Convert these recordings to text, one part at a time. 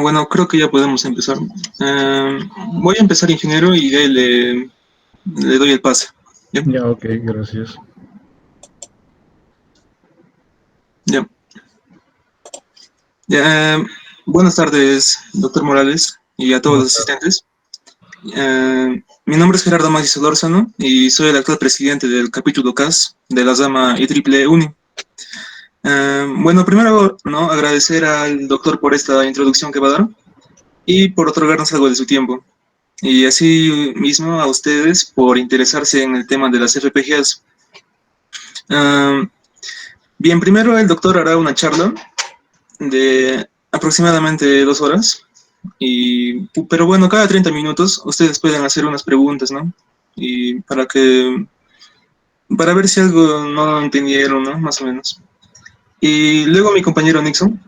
Bueno, creo que ya podemos empezar. Voy a empezar, ingeniero, y de ahí le doy el pase. ¿Ya? Ya, ok, gracias. Ya. Ya, buenas tardes, doctor Morales, y a todos Buenas los tardes. asistentes. Mi nombre es Gerardo Maggi Solórzano y soy el actual presidente del capítulo CAS de la Zama IEEE Uni. Bueno, primero, ¿no?, agradecer al doctor por esta introducción que va a dar y por otorgarnos algo de su tiempo. Y así mismo a ustedes por interesarse en el tema de las FPGAs. Ah, Bien, primero el doctor hará una charla de aproximadamente 2 horas, pero bueno, cada 30 minutos ustedes pueden hacer unas preguntas, ¿no? Y para ver si algo no entendieron, ¿no? Más o menos. Y luego mi compañero Nixon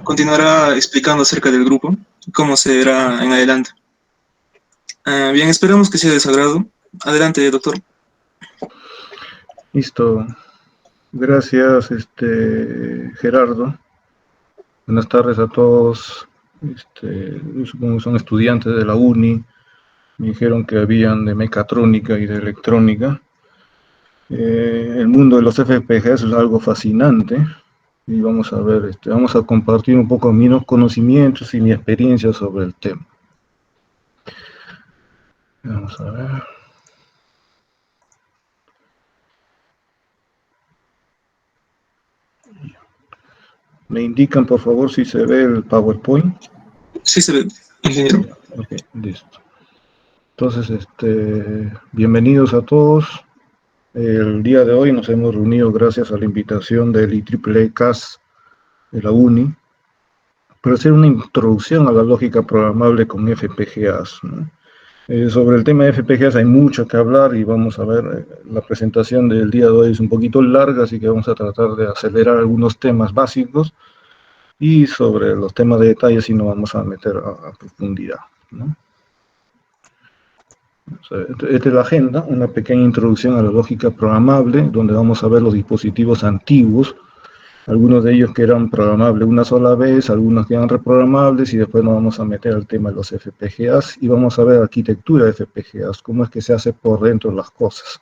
continuará explicando acerca del grupo, cómo será en adelante. Bien, esperamos que sea de su agrado. Adelante, doctor. Listo. Gracias, Gerardo. Buenas tardes a todos. Yo supongo que son estudiantes de la uni. Me dijeron que habían de mecatrónica y de electrónica. El mundo de los FPGAs es algo fascinante. Y vamos a ver, vamos a compartir un poco mis conocimientos y mi experiencia sobre el tema. Vamos a ver. ¿Me indican, por favor, si se ve el PowerPoint? Sí se ve, ingeniero. Ok, listo. Entonces, bienvenidos a todos. El día de hoy nos hemos reunido gracias a la invitación del IEEE CAS de la UNI para hacer una introducción a la lógica programable con FPGAs, ¿no? Sobre el tema de FPGAs hay mucho que hablar y vamos a ver, la presentación del día de hoy es un poquito larga, así que vamos a tratar de acelerar algunos temas básicos y sobre los temas de detalle sí nos vamos a meter a profundidad, ¿no? Esta es la agenda, una pequeña introducción a la lógica programable, donde vamos a ver los dispositivos antiguos, algunos de ellos que eran programables una sola vez, algunos que eran reprogramables, y después nos vamos a meter al tema de los FPGAs, y vamos a ver arquitectura de FPGAs, cómo es que se hace por dentro las cosas.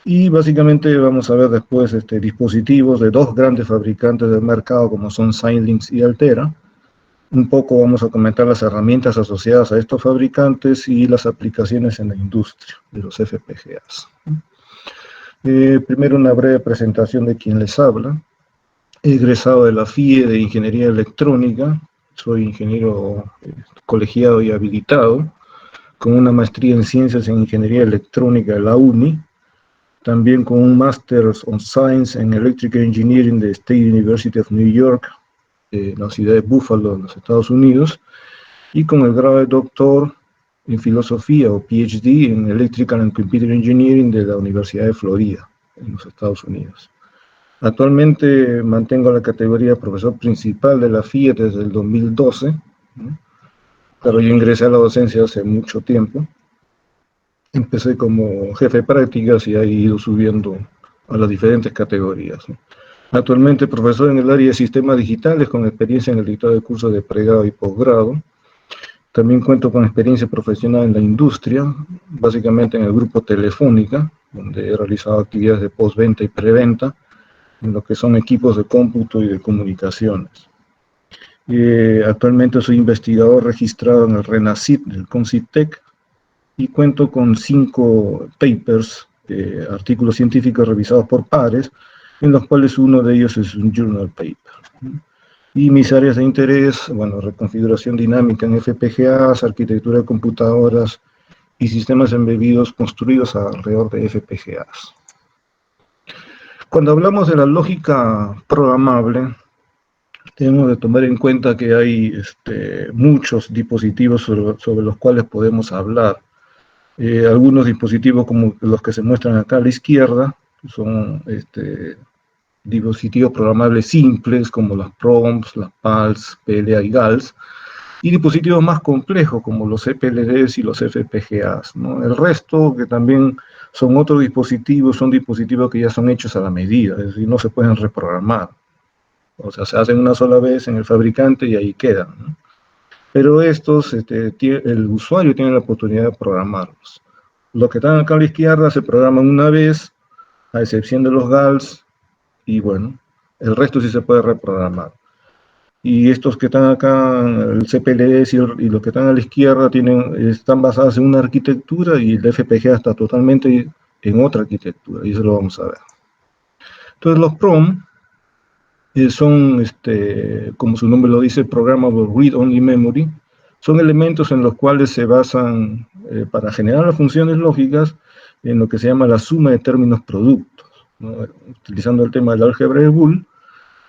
Y básicamente vamos a ver después dispositivos de dos grandes fabricantes del mercado, como son Xilinx y Altera. Un poco vamos a comentar las herramientas asociadas a estos fabricantes y las aplicaciones en la industria de los FPGAs. Primero una breve presentación de quien les habla. He egresado de la FIE de Ingeniería Electrónica, soy ingeniero colegiado y habilitado, con una maestría en Ciencias en Ingeniería Electrónica de la UNI, también con un Master of Science en Electrical Engineering de State University of New York, en la ciudad de Buffalo, en los Estados Unidos, y con el grado de doctor en filosofía o PhD en Electrical and Computer Engineering de la Universidad de Florida, en los Estados Unidos. Actualmente mantengo la categoría de profesor principal de la FIE desde el 2012, ¿no? Pero yo ingresé a la docencia hace mucho tiempo. Empecé como jefe de prácticas y he ido subiendo a las diferentes categorías, ¿no? Actualmente profesor en el área de sistemas digitales con experiencia en el dictado de cursos de pregrado y posgrado. También cuento con experiencia profesional en la industria, básicamente en el grupo Telefónica, donde he realizado actividades de postventa y preventa, en lo que son equipos de cómputo y de comunicaciones. Actualmente soy investigador registrado en el RENACIT, del CONCITEC, y cuento con 5 papers, artículos científicos revisados por pares, en los cuales uno de ellos es un journal paper. Y mis áreas de interés, bueno, reconfiguración dinámica en FPGAs, arquitectura de computadoras y sistemas embebidos construidos alrededor de FPGAs. Cuando hablamos de la lógica programable, tenemos de tomar en cuenta que hay muchos dispositivos sobre los cuales podemos hablar. Algunos dispositivos como los que se muestran acá a la izquierda, son dispositivos programables simples como las PROMs, las PALs, PLA y GALs, y dispositivos más complejos como los CPLDs y los FPGAs, ¿no? El resto, que también son otros dispositivos, son dispositivos que ya son hechos a la medida, es decir, no se pueden reprogramar. O sea, se hacen una sola vez en el fabricante y ahí quedan, ¿no? Pero estos, el usuario tiene la oportunidad de programarlos. Los que están acá a la izquierda se programan una vez, a excepción de los GALs, y bueno, el resto sí se puede reprogramar. Y estos que están acá, el CPLS y los que están a la izquierda, están basados en una arquitectura y el FPGA está totalmente en otra arquitectura, y eso lo vamos a ver. Entonces los PROM son, como su nombre lo dice, Programmable Read-Only Memory, son elementos en los cuales se basan, para generar las funciones lógicas, en lo que se llama la suma de términos productos, ¿no? Utilizando el tema del álgebra de Boole,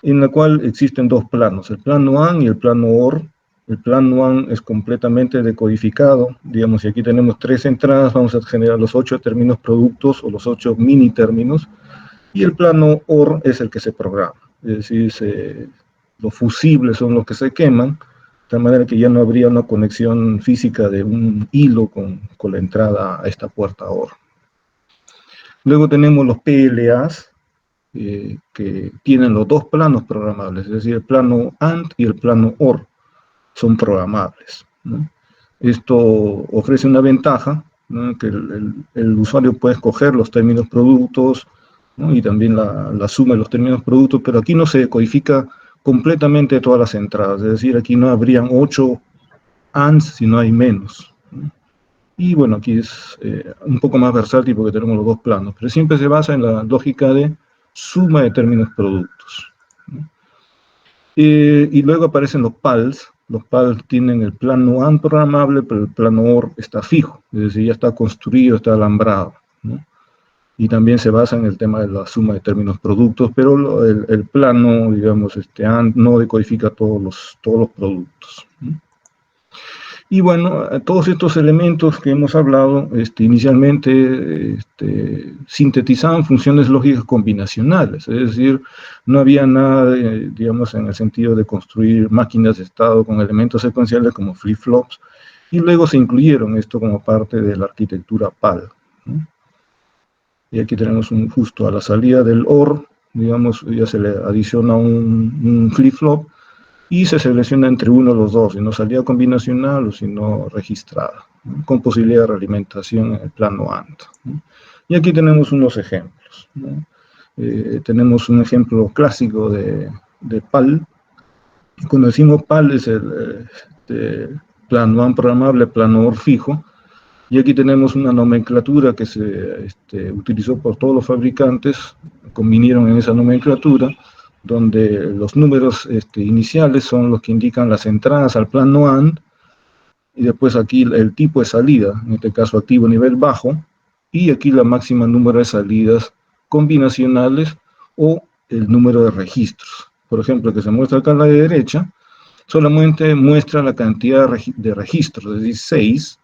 en la cual existen dos planos, el plano AND y el plano OR. El plano AND es completamente decodificado, digamos, si aquí tenemos 3 entradas, vamos a generar los 8 términos productos o los 8 mini términos, y el plano OR es el que se programa, es decir, los fusibles son los que se queman, de tal manera que ya no habría una conexión física de un hilo con la entrada a esta puerta OR. Luego tenemos los PLAs, que tienen los dos planos programables, es decir, el plano AND y el plano OR son programables, ¿no? Esto ofrece una ventaja, ¿no? Que el usuario puede escoger los términos productos, ¿no? Y también la suma de los términos productos, pero aquí no se codifica completamente todas las entradas, es decir, aquí no habrían 8 ANDs si no hay menos, ¿no? Y bueno, aquí es un poco más versátil porque tenemos los dos planos, pero siempre se basa en la lógica de suma de términos productos, ¿no? Y luego aparecen los PALs. Los PALs tienen el plano AND programable, pero el plano OR está fijo, es decir, ya está construido, está alambrado, ¿no? Y también se basa en el tema de la suma de términos productos, pero el plano, digamos, AND no decodifica todos los productos, ¿no? Y bueno, todos estos elementos que hemos hablado, inicialmente sintetizaban funciones lógicas combinacionales, es decir, no había nada, digamos, en el sentido de construir máquinas de estado con elementos secuenciales como flip-flops, y luego se incluyeron esto como parte de la arquitectura PAL, ¿no? Y aquí tenemos justo a la salida del OR, digamos, ya se le adiciona un flip-flop, y se selecciona entre uno de los dos, si no salida combinacional o si no registrada, ¿no? Con posibilidad de realimentación en el plano AND, ¿no? Y aquí tenemos unos ejemplos, ¿no? Tenemos un ejemplo clásico de PAL. Cuando decimos PAL es el plano AND programable, plano OR fijo, y aquí tenemos una nomenclatura que se utilizó por todos los fabricantes, convinieron en esa nomenclatura, donde los números iniciales son los que indican las entradas al plano AND, y después aquí el tipo de salida, en este caso activo nivel bajo, y aquí la máxima número de salidas combinacionales o el número de registros. Por ejemplo, que se muestra acá a la derecha, solamente muestra la cantidad de registros, es decir, 6,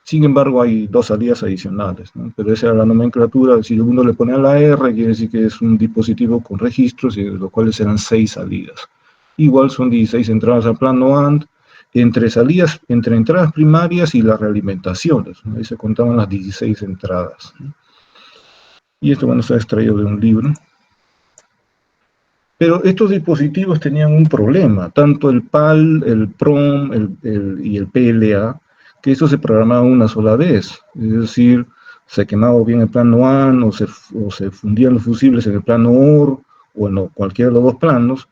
sin embargo, hay 2 salidas adicionales, ¿no? Pero esa era la nomenclatura. Si uno le pone a la R, quiere decir que es un dispositivo con registros, y de los cuales serán 6 salidas. Igual son 16 entradas al plano AND, entre entradas primarias y las realimentaciones, ¿no? Ahí se contaban las 16 entradas, ¿no? Y esto, bueno, está extraído de un libro. Pero estos dispositivos tenían un problema, tanto el PAL, el PROM y el PLA, que eso se programaba una sola vez, es decir, se quemaba bien el plano AND o se fundían los fusibles en el plano OR o en cualquiera de los dos planos,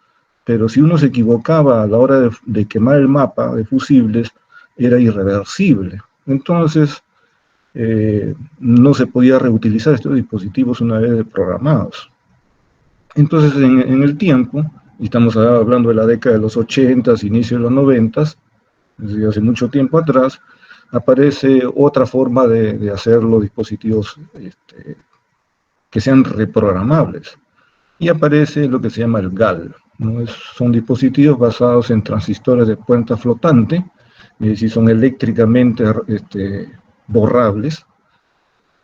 pero si uno se equivocaba a la hora de quemar el mapa de fusibles, era irreversible. Entonces, no se podía reutilizar estos dispositivos una vez programados. Entonces, en el tiempo, y estamos hablando de la década de los 80s, inicio de los 90s, desde hace mucho tiempo atrás, aparece otra forma de hacer los dispositivos que sean reprogramables. Y aparece lo que se llama el GAL, ¿no? Son dispositivos basados en transistores de puerta flotante, es decir, son eléctricamente borrables,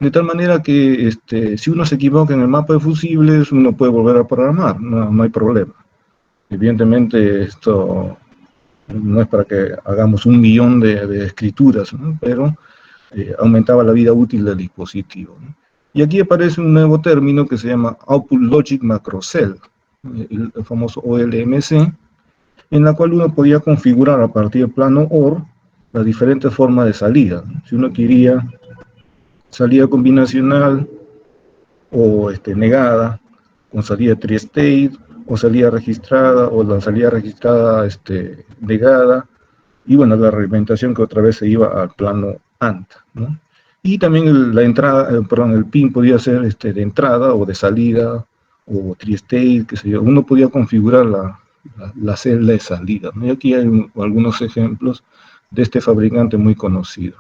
de tal manera que si uno se equivoca en el mapa de fusibles, uno puede volver a programar, no hay problema. Evidentemente esto no es para que hagamos 1 millón de escrituras, ¿no? Pero aumentaba la vida útil del dispositivo, ¿no? Y aquí aparece un nuevo término que se llama Output Logic Macro Cell. el famoso OLMC, en la cual uno podía configurar a partir del plano OR las diferentes formas de salida. Si uno quería salida combinacional o negada, con salida tri-state, o salida registrada, o la salida registrada negada, y bueno, la reglamentación que otra vez se iba al plano AND, ¿no? Y también la entrada, perdón, el pin podía ser de entrada o de salida, o tri-state, qué sé yo. Uno podía configurar la celda de salida, ¿no? Y aquí hay algunos ejemplos de este fabricante muy conocido.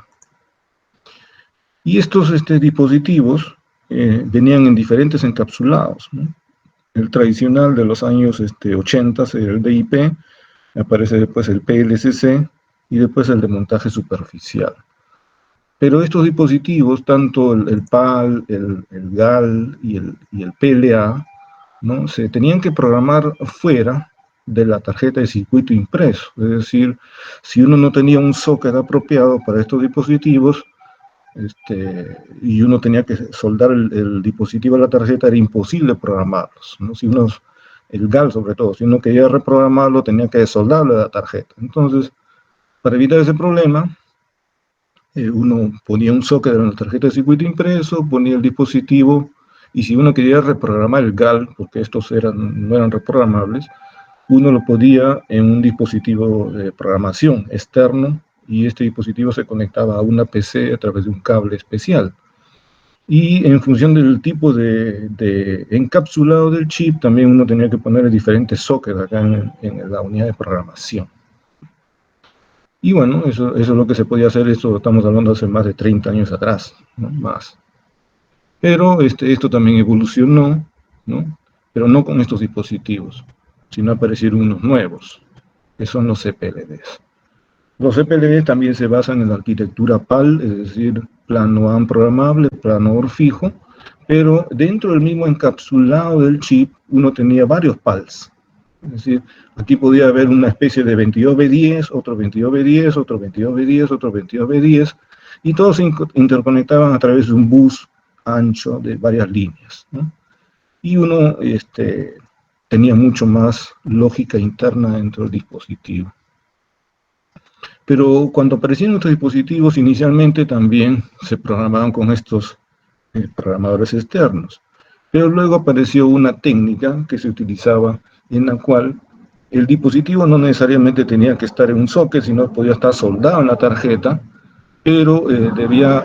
Y estos dispositivos venían en diferentes encapsulados, ¿no? El tradicional de los años 80 era el DIP, aparece después el PLCC y después el de montaje superficial. Pero estos dispositivos, tanto el PAL, el GAL y el PLA, ¿no?, se tenían que programar fuera de la tarjeta de circuito impreso. Es decir, si uno no tenía un socket apropiado para estos dispositivos, y uno tenía que soldar el dispositivo a la tarjeta, era imposible programarlos, ¿no? Si uno, el GAL sobre todo, si uno quería reprogramarlo, tenía que soldarlo a la tarjeta. Entonces, para evitar ese problema, uno ponía un socket en la tarjeta de circuito impreso, ponía el dispositivo, y si uno quería reprogramar el GAL, porque estos no eran reprogramables, uno lo podía en un dispositivo de programación externo, y este dispositivo se conectaba a una PC a través de un cable especial. Y en función del tipo de encapsulado del chip, también uno tenía que poner diferentes sockets acá en la unidad de programación. Y bueno, eso es lo que se podía hacer. Esto estamos hablando hace más de 30 años atrás, ¿no? Más. Pero esto también evolucionó, ¿no? Pero no con estos dispositivos, sino aparecieron unos nuevos, que son los CPLDs. Los CPLDs también se basan en la arquitectura PAL, es decir, plano ARM programable, plano OR fijo, pero dentro del mismo encapsulado del chip uno tenía varios PALs. Es decir, aquí podía haber una especie de 22B10, otro 22B10, otro 22B10, otro 22B10, y todos se interconectaban a través de un bus ancho de varias líneas, ¿no? Y uno tenía mucho más lógica interna dentro del dispositivo. Pero cuando aparecieron estos dispositivos, inicialmente también se programaban con estos programadores externos. Pero luego apareció una técnica que se utilizaba en la cual el dispositivo no necesariamente tenía que estar en un socket, sino podía estar soldado en la tarjeta, pero debía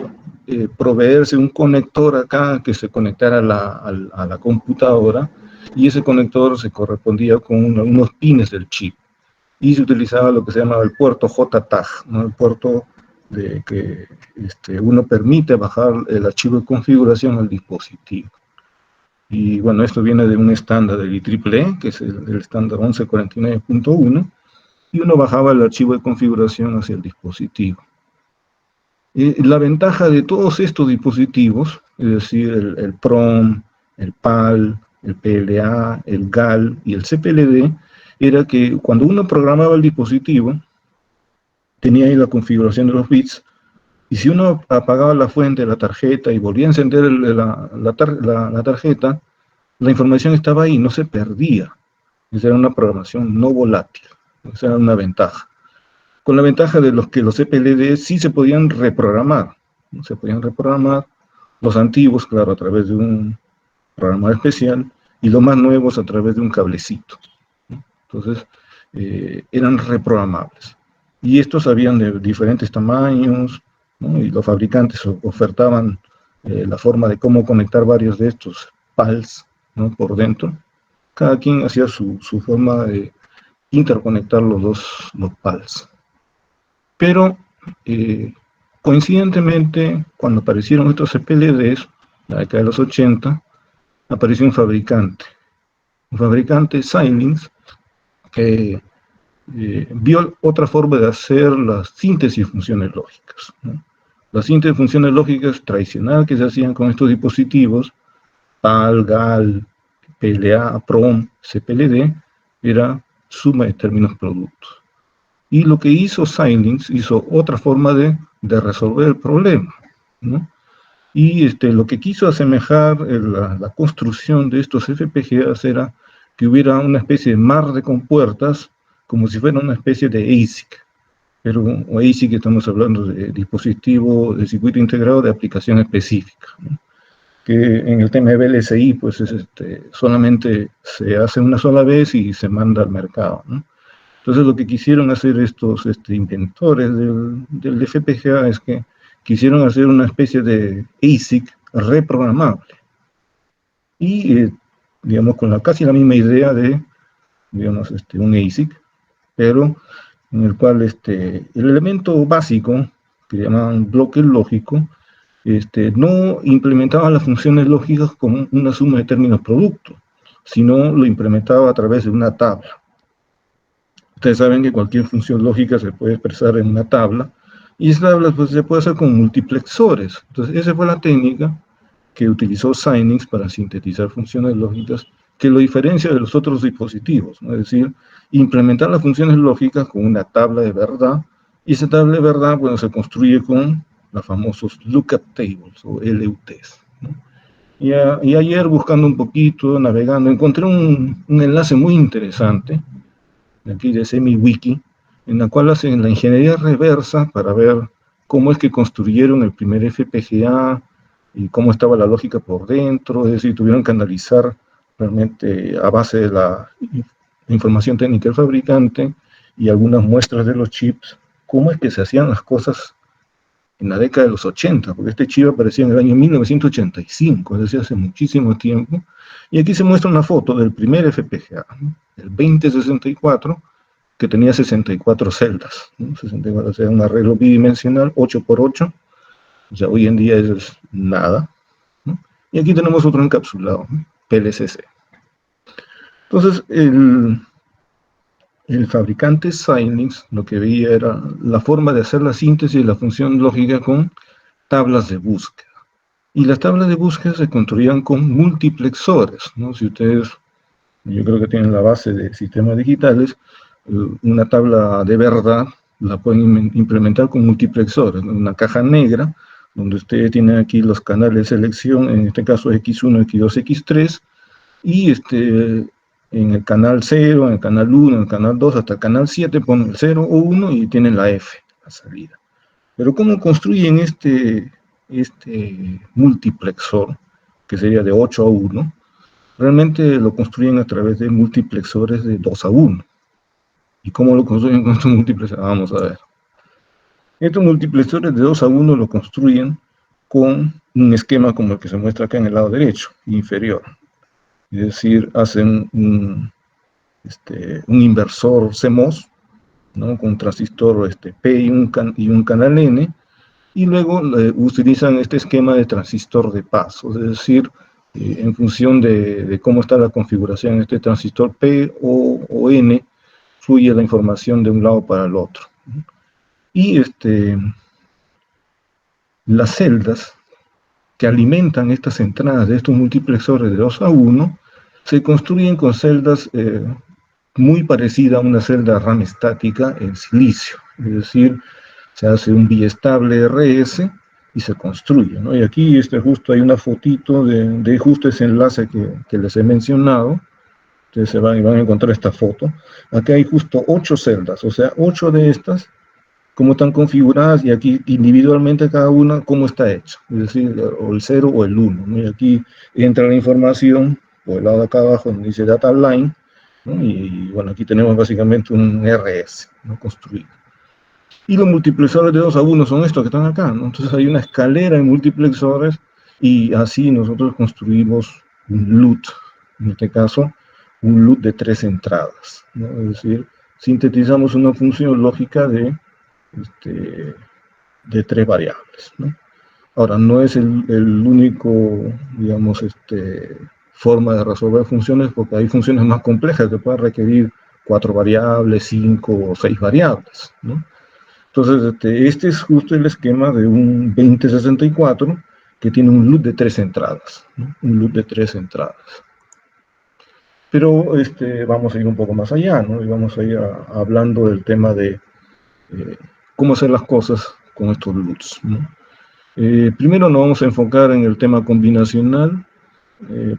proveerse un conector acá que se conectara a la computadora, y ese conector se correspondía con unos pines del chip. Y se utilizaba lo que se llamaba el puerto JTAG, ¿no? El puerto de que uno permite bajar el archivo de configuración al dispositivo. Y bueno, esto viene de un estándar del IEEE, que es el estándar 1149.1, y uno bajaba el archivo de configuración hacia el dispositivo. La ventaja de todos estos dispositivos, es decir, el PROM, el PAL, el PLA, el GAL y el CPLD, era que cuando uno programaba el dispositivo, tenía ahí la configuración de los bits, y si uno apagaba la fuente de la tarjeta y volvía a encender la tarjeta, la información estaba ahí, no se perdía. Esa era una programación no volátil, esa era una ventaja. Con la ventaja de que los CPLD sí se podían reprogramar, ¿no? Se podían reprogramar, los antiguos, claro, a través de un programador especial, y los más nuevos a través de un cablecito, ¿no? Entonces, eran reprogramables. Y estos habían de diferentes tamaños, ¿no? Y los fabricantes ofertaban la forma de cómo conectar varios de estos PALs, ¿no?, por dentro. Cada quien hacía su forma de interconectar los PALs. Pero, coincidentemente, cuando aparecieron estos CPLDs, en la década de los 80, apareció un fabricante, Xilinx, que vio otra forma de hacer las síntesis de funciones lógicas, ¿no? Las síntesis de funciones lógicas tradicionales que se hacían con estos dispositivos, PAL, GAL, PLA, PROM, CPLD, era suma de términos productos. Y lo que hizo Xilinx, hizo otra forma de resolver el problema, ¿no? Y lo que quiso asemejar la construcción de estos FPGAs era que hubiera una especie de mar de compuertas, como si fuera una especie de ASIC. Pero ASIC estamos hablando de dispositivo de circuito integrado de aplicación específica, ¿no? Que en el tema de VLSI, pues solamente se hace una sola vez y se manda al mercado, ¿no? Entonces lo que quisieron hacer estos inventores del FPGA es que quisieron hacer una especie de ASIC reprogramable. Y, digamos, con casi la misma idea de, digamos, un ASIC, pero en el cual el elemento básico, que llamaban bloque lógico, no implementaba las funciones lógicas como una suma de términos producto, sino lo implementaba a través de una tabla. Ustedes saben que cualquier función lógica se puede expresar en una tabla, y esa tabla pues, se puede hacer con multiplexores. Entonces, esa fue la técnica que utilizó Xilinx para sintetizar funciones lógicas, que lo diferencia de los otros dispositivos, ¿no? Es decir, implementar las funciones lógicas con una tabla de verdad, y esa tabla de verdad, bueno, se construye con los famosos lookup tables, o LUTs, ¿no? Y ayer, buscando un poquito, navegando, encontré un enlace muy interesante, de aquí de SemiWiki, en la cual hacen la ingeniería reversa para ver cómo es que construyeron el primer FPGA y cómo estaba la lógica por dentro. Es decir, tuvieron que analizar realmente a base de la información técnica del fabricante y algunas muestras de los chips, cómo es que se hacían las cosas en la década de los 80, porque este chip apareció en el año 1985, es decir, hace muchísimo tiempo. Y aquí se muestra una foto del primer FPGA, ¿no? El 2064, que tenía 64 celdas, ¿no? 64, o sea, un arreglo bidimensional, 8x8, o sea, hoy en día eso es nada, ¿no? Y aquí tenemos otro encapsulado, ¿no? PLCC. Entonces, el fabricante Xilinx lo que veía era la forma de hacer la síntesis de la función lógica con tablas de búsqueda. Y las tablas de búsqueda se construían con multiplexores, ¿no? Si ustedes, yo creo que tienen la base de sistemas digitales, una tabla de verdad la pueden implementar con multiplexores, ¿no? Una caja negra, donde ustedes tienen aquí los canales de selección, en este caso X1, X2, X3, y en el canal 0, en el canal 1, en el canal 2, hasta el canal 7 ponen el 0 o 1 y tienen la F, la salida. Pero ¿cómo construyen este multiplexor, que sería de 8 a 1? Realmente lo construyen a través de multiplexores de 2 a 1. ¿Y cómo lo construyen con estos multiplexores? Vamos a ver. Estos multiplexores de 2 a 1 lo construyen con un esquema como el que se muestra acá en el lado derecho, inferior. Es decir, hacen un inversor CMOS, ¿no? Con un transistor P y un canal N, y luego utilizan este esquema de transistor de paso, es decir, en función de cómo está la configuración de este transistor P o N, fluye la información de un lado para el otro. Y las celdas que alimentan estas entradas de estos multiplexores de 2 a 1 se construyen con celdas muy parecidas a una celda RAM estática en silicio, es decir, se hace un bistable RS y se construye, ¿no? Y aquí justo hay una fotito de justo ese enlace que les he mencionado. Ustedes van a encontrar esta foto. Aquí hay justo 8 celdas, o sea, 8 de estas, cómo están configuradas, y aquí individualmente cada una cómo está hecha, es decir, o el 0 o el 1, ¿no? Y aquí entra la información por el lado de acá abajo donde dice Data Line, ¿no? Y bueno, aquí tenemos básicamente un RS, ¿no? Construido. Y los multiplexores de 2 a 1 son estos que están acá, ¿no? Entonces hay una escalera en multiplexores, y así nosotros construimos un LUT, en este caso, un LUT de 3 entradas, ¿no? Es decir, sintetizamos una función lógica de 3 variables, ¿no? Ahora, no es el único, digamos, forma de resolver funciones, porque hay funciones más complejas que pueden requerir 4 variables, 5 o 6 variables, ¿no? Entonces, este es justo el esquema de un 2064 que tiene un LUT de 3 entradas, ¿no? Un LUT de 3 entradas. Pero vamos a ir un poco más allá, ¿no? Y vamos a ir hablando del tema de cómo hacer las cosas con estos LUTs, ¿no? Primero nos vamos a enfocar en el tema combinacional.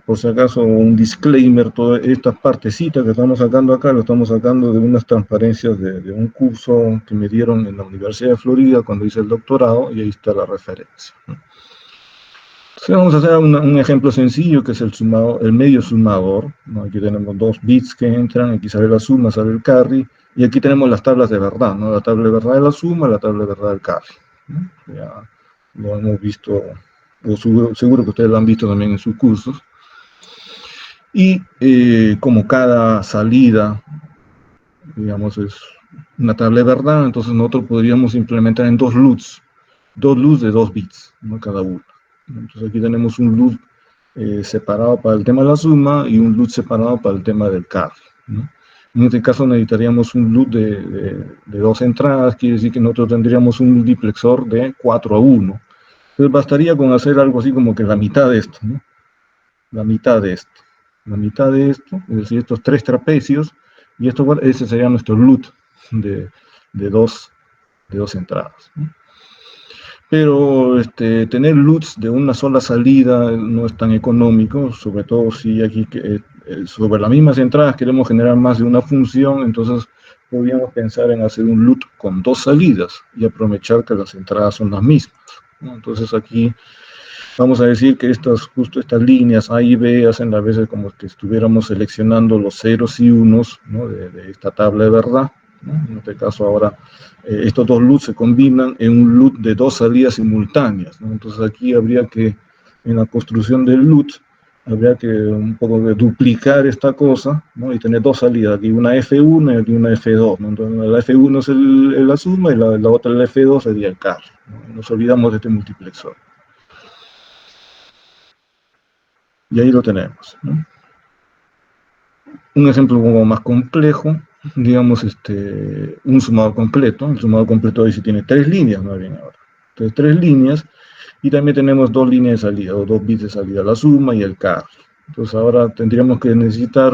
Por si acaso, un disclaimer: todas estas partecitas que estamos sacando acá, lo estamos sacando de unas transparencias de un curso que me dieron en la Universidad de Florida cuando hice el doctorado, y ahí está la referencia, ¿no? Entonces vamos a hacer un ejemplo sencillo, que es el medio sumador, ¿no? Aquí tenemos dos bits que entran, aquí sale la suma, sale el carry, y aquí tenemos las tablas de verdad, ¿no? La tabla de verdad de la suma, la tabla de verdad del carry, ¿no? Ya lo hemos visto, o seguro que ustedes lo han visto también en sus cursos. Y como cada salida, digamos, es una tabla de verdad, entonces nosotros podríamos implementar en dos loops de 2 bits, ¿no? Cada uno. Entonces aquí tenemos un loop separado para el tema de la suma y un loop separado para el tema del carry, ¿no? En este caso necesitaríamos un loop de 2 entradas, quiere decir que nosotros tendríamos un multiplexor de 4 a 1. Entonces bastaría con hacer algo así como que la mitad de esto, ¿no? La mitad de esto. La mitad de esto, es decir, estos 3 trapecios, y ese sería nuestro loop de, de, dos, de dos entradas, ¿no? Pero tener LUTs de una sola salida no es tan económico, sobre todo si aquí sobre las mismas entradas queremos generar más de una función. Entonces podríamos pensar en hacer un LUT con 2 salidas y aprovechar que las entradas son las mismas, ¿no? Entonces aquí vamos a decir que justo estas líneas A y B hacen a veces como que estuviéramos seleccionando los ceros y unos, ¿no? de esta tabla de verdad, ¿no? En este caso ahora estos dos LUTs se combinan en un LUT de 2 salidas simultáneas, ¿no? Entonces aquí habría que, en la construcción del LUT, habría que un poco de duplicar esta cosa, ¿no? Y tener 2 salidas, aquí una F1 y aquí una F2, ¿no? Entonces la F1 es la suma y la otra, la F2, sería el carry, ¿no? Nos olvidamos de este multiplexor. Y ahí lo tenemos, ¿no? Un ejemplo un poco más complejo, digamos, un sumado completo. El sumado completo ahí sí tiene 3 líneas, más bien ahora. Entonces, 3 líneas, y también tenemos 2 líneas de salida, o 2 bits de salida, la suma y el carry. Entonces, ahora tendríamos que necesitar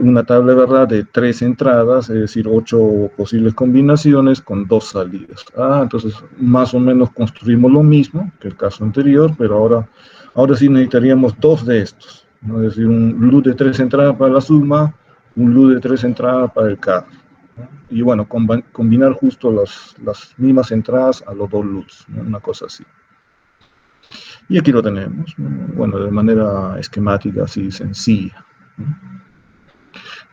una tabla de verdad de 3 entradas, es decir, 8 posibles combinaciones con 2 salidas. Entonces, más o menos construimos lo mismo que el caso anterior, pero ahora sí necesitaríamos 2 de estos, ¿no? Es decir, un loop de 3 entradas para la suma, un loop de 3 entradas para el carry, ¿no? Y bueno, combinar justo las mismas entradas a los 2 loops, ¿no? Una cosa así. Y aquí lo tenemos, ¿no? Bueno, de manera esquemática, así sencilla, ¿no?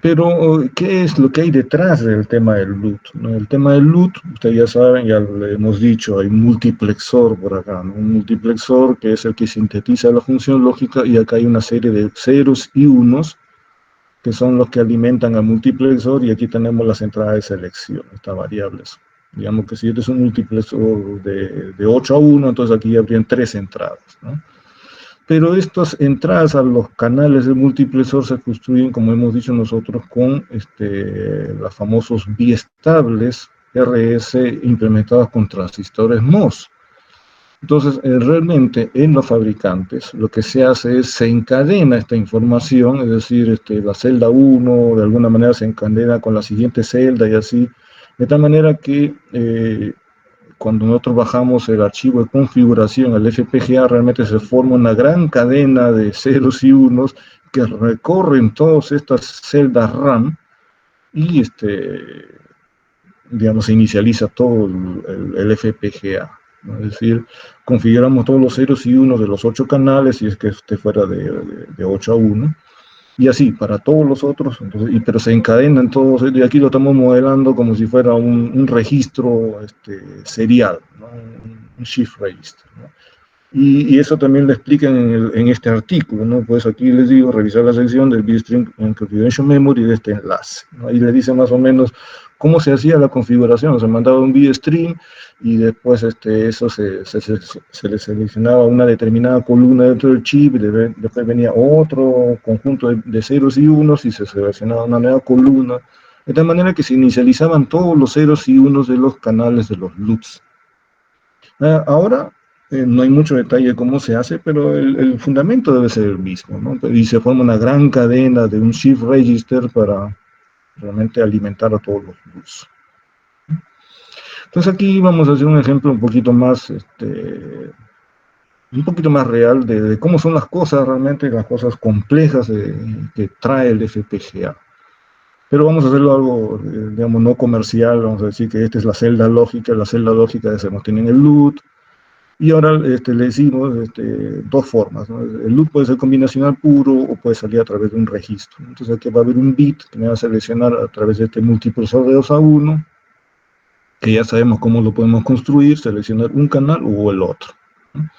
Pero, ¿qué es lo que hay detrás del tema del LUT, ¿no? El tema del LUT, ustedes ya saben, ya lo hemos dicho, hay un multiplexor por acá, ¿no? Un multiplexor que es el que sintetiza la función lógica, y acá hay una serie de ceros y unos que son los que alimentan al multiplexor, y aquí tenemos las entradas de selección, estas variables. Digamos que si este es un multiplexor de 8 a 1, entonces aquí habrían 3 entradas, ¿no? Pero estas entradas a los canales de multiplexor se construyen, como hemos dicho nosotros, con los famosos biestables RS implementados con transistores MOS. Entonces, realmente en los fabricantes lo que se hace es, se encadena esta información, es decir, la celda 1 de alguna manera se encadena con la siguiente celda y así, de tal manera que cuando nosotros bajamos el archivo de configuración, el FPGA, realmente se forma una gran cadena de ceros y unos que recorren todas estas celdas RAM, y digamos, se inicializa todo el FPGA, ¿no? Es decir, configuramos todos los ceros y unos de los 8 canales, si es que fuera de 8 a 1, y así para todos los otros. Entonces, pero se encadenan todos, y aquí lo estamos modelando como si fuera un registro serial, ¿no? Un shift register, ¿no? Y eso también lo explican en este artículo, ¿no? Pues aquí les digo, revisar la sección del Bitstream and Configuration Memory de este enlace, ¿no? Ahí les dice más o menos cómo se hacía la configuración. Se mandaba un bitstream y después eso se le seleccionaba una determinada columna dentro del chip, y después venía otro conjunto de ceros y unos y se seleccionaba una nueva columna, de tal manera que se inicializaban todos los ceros y unos de los canales de los LUTs. Ahora no hay mucho detalle de cómo se hace, pero el fundamento debe ser el mismo, ¿no? Y se forma una gran cadena de un shift register para realmente alimentar a todos los LUTs. Entonces aquí vamos a hacer un ejemplo un poquito más un poquito más real de cómo son las cosas realmente, las cosas complejas que trae el FPGA. Pero vamos a hacerlo algo, digamos, no comercial, vamos a decir que esta es la celda lógica tiene en el LUT, y ahora le decimos dos formas, ¿no? El LUT puede ser combinacional puro o puede salir a través de un registro. Entonces aquí va a haber un bit que me va a seleccionar a través de este multiprocesor de 2 a 1, que ya sabemos cómo lo podemos construir, seleccionar un canal o el otro, ¿no?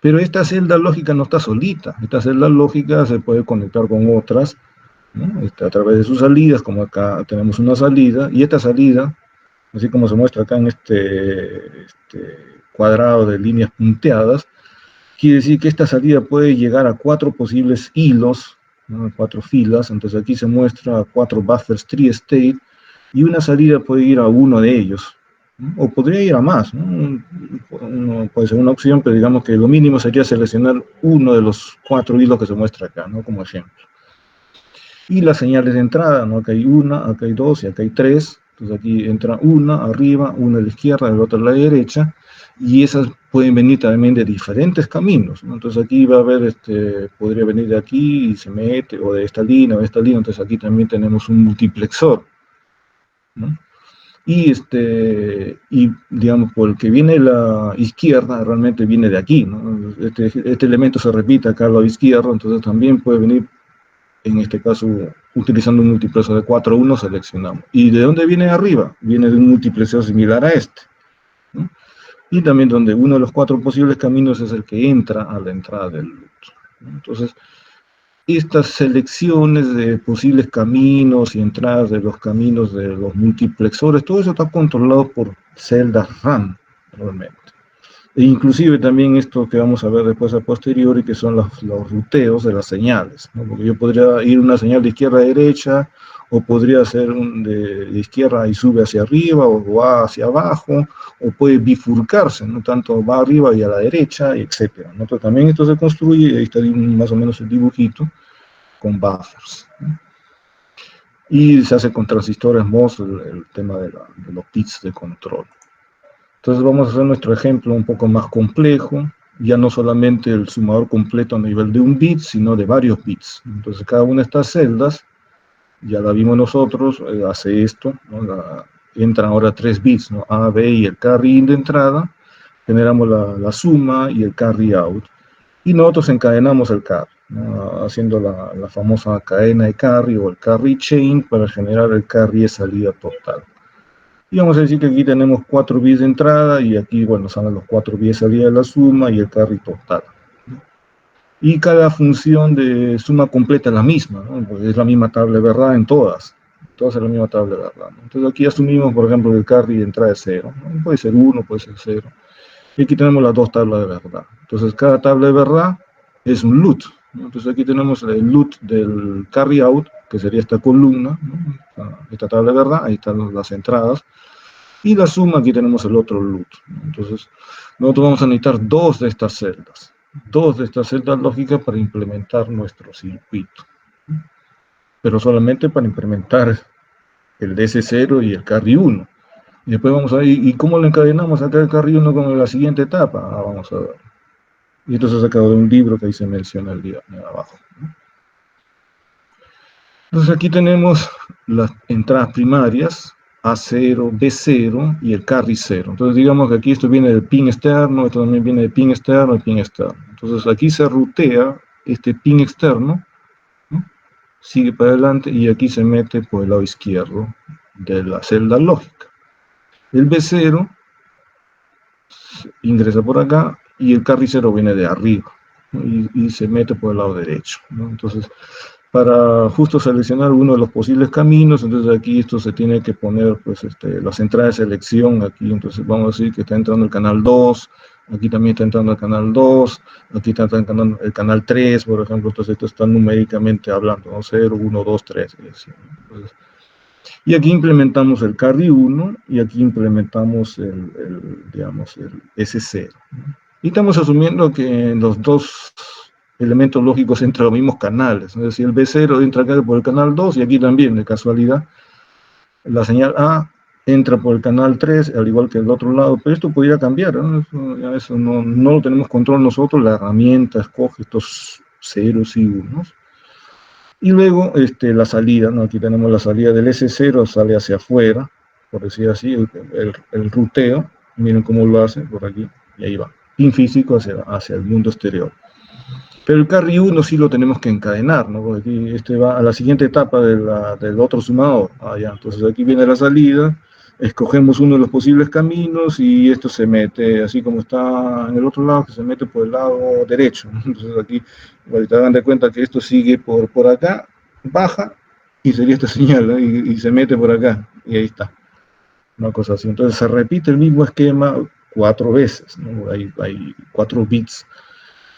Pero esta celda lógica no está solita, esta celda lógica se puede conectar con otras, ¿no? A través de sus salidas, como acá tenemos una salida, y esta salida, así como se muestra acá en este cuadrado de líneas punteadas, quiere decir que esta salida puede llegar a 4 posibles hilos, ¿no? 4 filas. Entonces aquí se muestra 4 buffers tri-state, y una salida puede ir a uno de ellos, ¿no? O podría ir a más, ¿no? Puede ser una opción, pero digamos que lo mínimo sería seleccionar uno de los 4 hilos que se muestra acá, ¿no? Como ejemplo. Y las señales de entrada, ¿no? Acá hay una, acá hay dos y acá hay tres. Entonces aquí entra una arriba, una a la izquierda, el otro a la derecha, y esas pueden venir también de diferentes caminos, ¿no? Entonces aquí va a haber, podría venir de aquí y se mete, o de esta línea, o de esta línea. Entonces aquí también tenemos un multiplexor, ¿no? Y digamos, por el que viene la izquierda, realmente viene de aquí, ¿no? Este elemento se repite acá a la izquierda, entonces también puede venir, en este caso, utilizando un multiplexor de 4-1, seleccionamos. ¿Y de dónde viene arriba? Viene de un multiplexor similar a este, ¿no? Y también donde uno de los 4 posibles caminos es el que entra a la entrada del LUT, ¿no? Entonces, estas selecciones de posibles caminos y entradas de los caminos de los multiplexores, todo eso está controlado por celdas RAM, realmente. E inclusive también esto que vamos a ver después a posteriori, que son los ruteos de las señales, ¿no? Porque yo podría ir una señal de izquierda a derecha, o podría ser de izquierda y sube hacia arriba, o va hacia abajo, o puede bifurcarse, ¿no? Tanto va arriba y a la derecha, etc., ¿no? Entonces también esto se construye, ahí está más o menos el dibujito, con buffers, ¿no? Y se hace con transistores MOS el tema de los bits de control. Entonces vamos a hacer nuestro ejemplo un poco más complejo, ya no solamente el sumador completo a nivel de un bit, sino de varios bits. Entonces cada una de estas celdas, ya la vimos nosotros, hace esto, ¿no? Entran ahora 3 bits, ¿no? A, B y el carry in de entrada, generamos la suma y el carry out, y nosotros encadenamos el carry, ¿no? Haciendo la famosa cadena de carry o el carry chain para generar el carry de salida total. Y vamos a decir que aquí tenemos 4 bits de entrada, y aquí, bueno, salen los 4 bits de salida de la suma y el carry total. Y cada función de suma completa es la misma, ¿no? Porque es la misma tabla de verdad en todas es la misma tabla de verdad, ¿no? Entonces aquí asumimos, por ejemplo, que el carry de entrada es 0, ¿no? Puede ser 1, puede ser 0. Y aquí tenemos las dos tablas de verdad. Entonces cada tabla de verdad es un LUT, ¿no? Entonces aquí tenemos el LUT del carry out, que sería esta columna, ¿no? Esta tabla de verdad, ahí están las entradas. Y la suma, aquí tenemos el otro LUT. Entonces, nosotros vamos a necesitar dos de estas celdas lógicas para implementar nuestro circuito. Pero solamente para implementar el DC0 y el carry 1. Y después vamos a ver, ¿y cómo lo encadenamos acá el carry 1 con la siguiente etapa? Vamos a ver. Y esto se ha sacado de un libro que ahí se menciona el día abajo. Entonces aquí tenemos las entradas primarias, A0, B0 y el carry 0. Entonces digamos que aquí esto viene del pin externo, esto también viene del pin externo, el pin externo. Entonces aquí se rutea este pin externo, ¿no? Sigue para adelante y aquí se mete por el lado izquierdo de la celda lógica. El B0 ingresa por acá y el carry 0 viene de arriba, ¿no? y se mete por el lado derecho, ¿no? Entonces, para justo seleccionar uno de los posibles caminos, entonces aquí esto se tiene que poner, pues, las entradas de selección aquí. Entonces vamos a decir que está entrando el canal 2, aquí también está entrando el canal 2, aquí está entrando el canal 3, por ejemplo. Entonces esto está numéricamente hablando, ¿no? 0, 1, 2, 3, entonces, y aquí implementamos el carry 1 y aquí implementamos digamos, el S0, ¿no? Y estamos asumiendo que en los dos elementos lógicos entran los mismos canales, es decir, el B0 entra acá por el canal 2 y aquí también, de casualidad, la señal A entra por el canal 3, al igual que el otro lado, pero esto podría cambiar, ¿no? Eso no lo tenemos control nosotros, la herramienta escoge estos ceros y unos. Y luego la salida, ¿no? Aquí tenemos la salida del S0, sale hacia afuera, por decir así, el ruteo, miren cómo lo hace por aquí, y ahí va, pin físico hacia el mundo exterior. Pero el carry 1 sí lo tenemos que encadenar, ¿no? Porque aquí va a la siguiente etapa del otro sumador. Entonces aquí viene la salida, escogemos uno de los posibles caminos y esto se mete, así como está en el otro lado, que se mete por el lado derecho, ¿no? Entonces aquí, ahorita hagan de cuenta que esto sigue por acá, baja y sería esta señal, ¿no? Y se mete por acá, y ahí está. Una cosa así. Entonces se repite el mismo esquema 4 veces, ¿no? Hay 4 bits.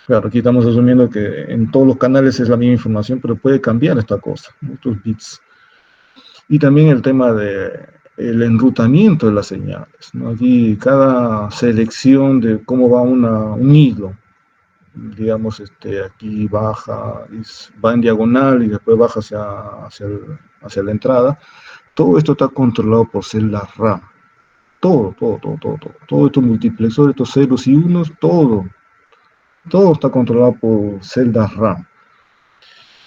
Claro, aquí estamos asumiendo que en todos los canales es la misma información, pero puede cambiar esta cosa, estos bits. Y también el tema del enrutamiento de las señales, ¿no? Aquí cada selección de cómo va un hilo, digamos, aquí baja, va en diagonal y después baja hacia la entrada, todo esto está controlado por celdas RAM. Todo estos multiplexores, estos ceros y unos, todo está controlado por celdas RAM.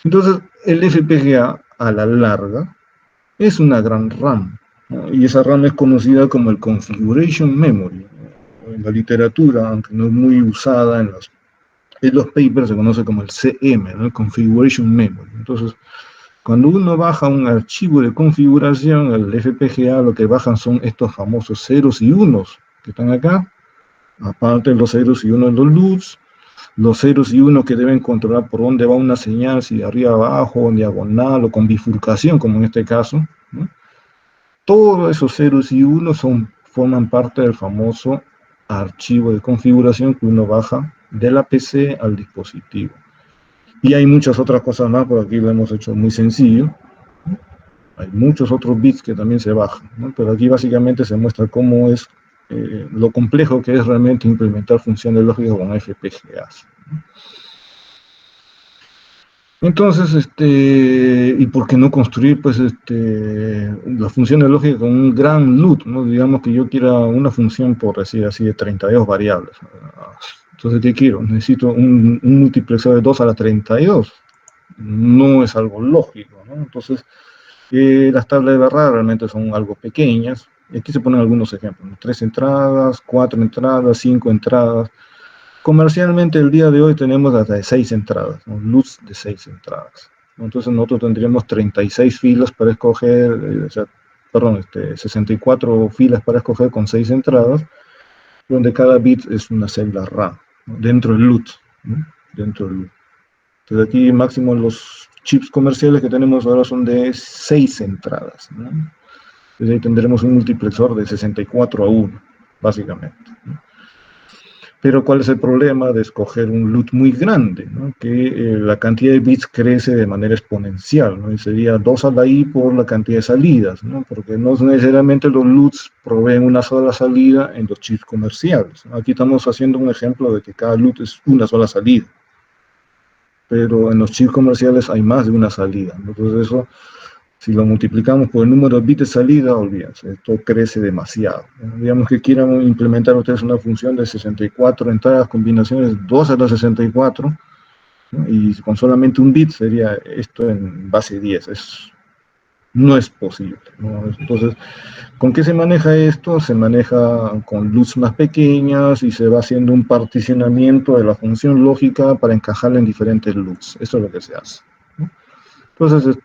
Entonces, el FPGA a la larga es una gran RAM, ¿no? Y esa RAM es conocida como el Configuration Memory. En la literatura, aunque no es muy usada en los papers, se conoce como el CM, ¿no? El Configuration Memory. Entonces, cuando uno baja un archivo de configuración, el FPGA lo que bajan son estos famosos ceros y unos que están acá, aparte de los ceros y unos de los LUTs, los ceros y unos que deben controlar por dónde va una señal, si de arriba abajo, en diagonal o con bifurcación, como en este caso, ¿no? Todos esos ceros y unos forman parte del famoso archivo de configuración que uno baja de la PC al dispositivo. Y hay muchas otras cosas más, por aquí lo hemos hecho muy sencillo. Hay muchos otros bits que también se bajan, ¿no? Pero aquí básicamente se muestra cómo es lo complejo que es realmente implementar funciones lógicas con FPGAs. Entonces, ¿y por qué no construir, pues, las funciones lógicas con un gran LUT, ¿no? Digamos que yo quiera una función, por decir así, de 32 variables. Entonces, ¿qué quiero? Necesito un multiplexor de 2 a la 32. No es algo lógico, ¿no? Entonces, las tablas de barra realmente son algo pequeñas. Y aquí se ponen algunos ejemplos, ¿no? 3 entradas, 4 entradas, 5 entradas. Comercialmente el día de hoy tenemos hasta de 6 entradas, ¿no? LUTs de 6 entradas. Entonces nosotros tendríamos 36 filas para escoger, 64 filas para escoger con 6 entradas, donde cada bit es una celda RAM, ¿no? Dentro del LUT, ¿no? Dentro del LUT. Entonces aquí máximo los chips comerciales que tenemos ahora son de 6 entradas, ¿no? Entonces ahí tendremos un multiplexor de 64 a 1, básicamente, ¿no? Pero ¿cuál es el problema de escoger un LUT muy grande, ¿no? Que la cantidad de bits crece de manera exponencial, ¿no? Y sería 2 a la i por la cantidad de salidas, ¿no? Porque no necesariamente los LUTs proveen una sola salida en los chips comerciales, ¿no? Aquí estamos haciendo un ejemplo de que cada LUT es una sola salida, pero en los chips comerciales hay más de una salida, ¿no? Entonces eso, si lo multiplicamos por el número de bits de salida, olvídense, esto crece demasiado, ¿no? Digamos que quieran implementar ustedes una función de 64 entradas, combinaciones 2 a la 64, ¿no? Y con solamente un bit sería esto en base 10, no es posible, ¿no? Entonces, ¿con qué se maneja esto? Se maneja con LUTs más pequeñas y se va haciendo un particionamiento de la función lógica para encajarla en diferentes LUTs. Eso es lo que se hace, ¿no? Entonces,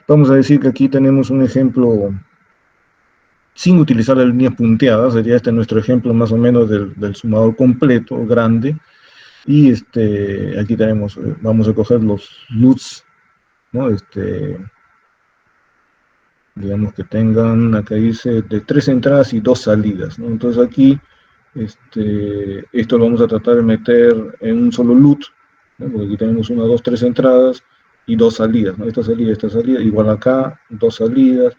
vamos a decir que aquí tenemos un ejemplo sin utilizar la línea punteada, sería nuestro ejemplo más o menos del sumador completo, grande, y aquí tenemos, vamos a coger los LUTs, ¿no? Digamos que tengan, acá dice, de 3 entradas y 2 salidas, ¿no? Entonces aquí, esto lo vamos a tratar de meter en un solo LUT, ¿no? Porque aquí tenemos 1, 2, 3 entradas y 2 salidas, ¿no? Esta salida, igual acá, 2 salidas,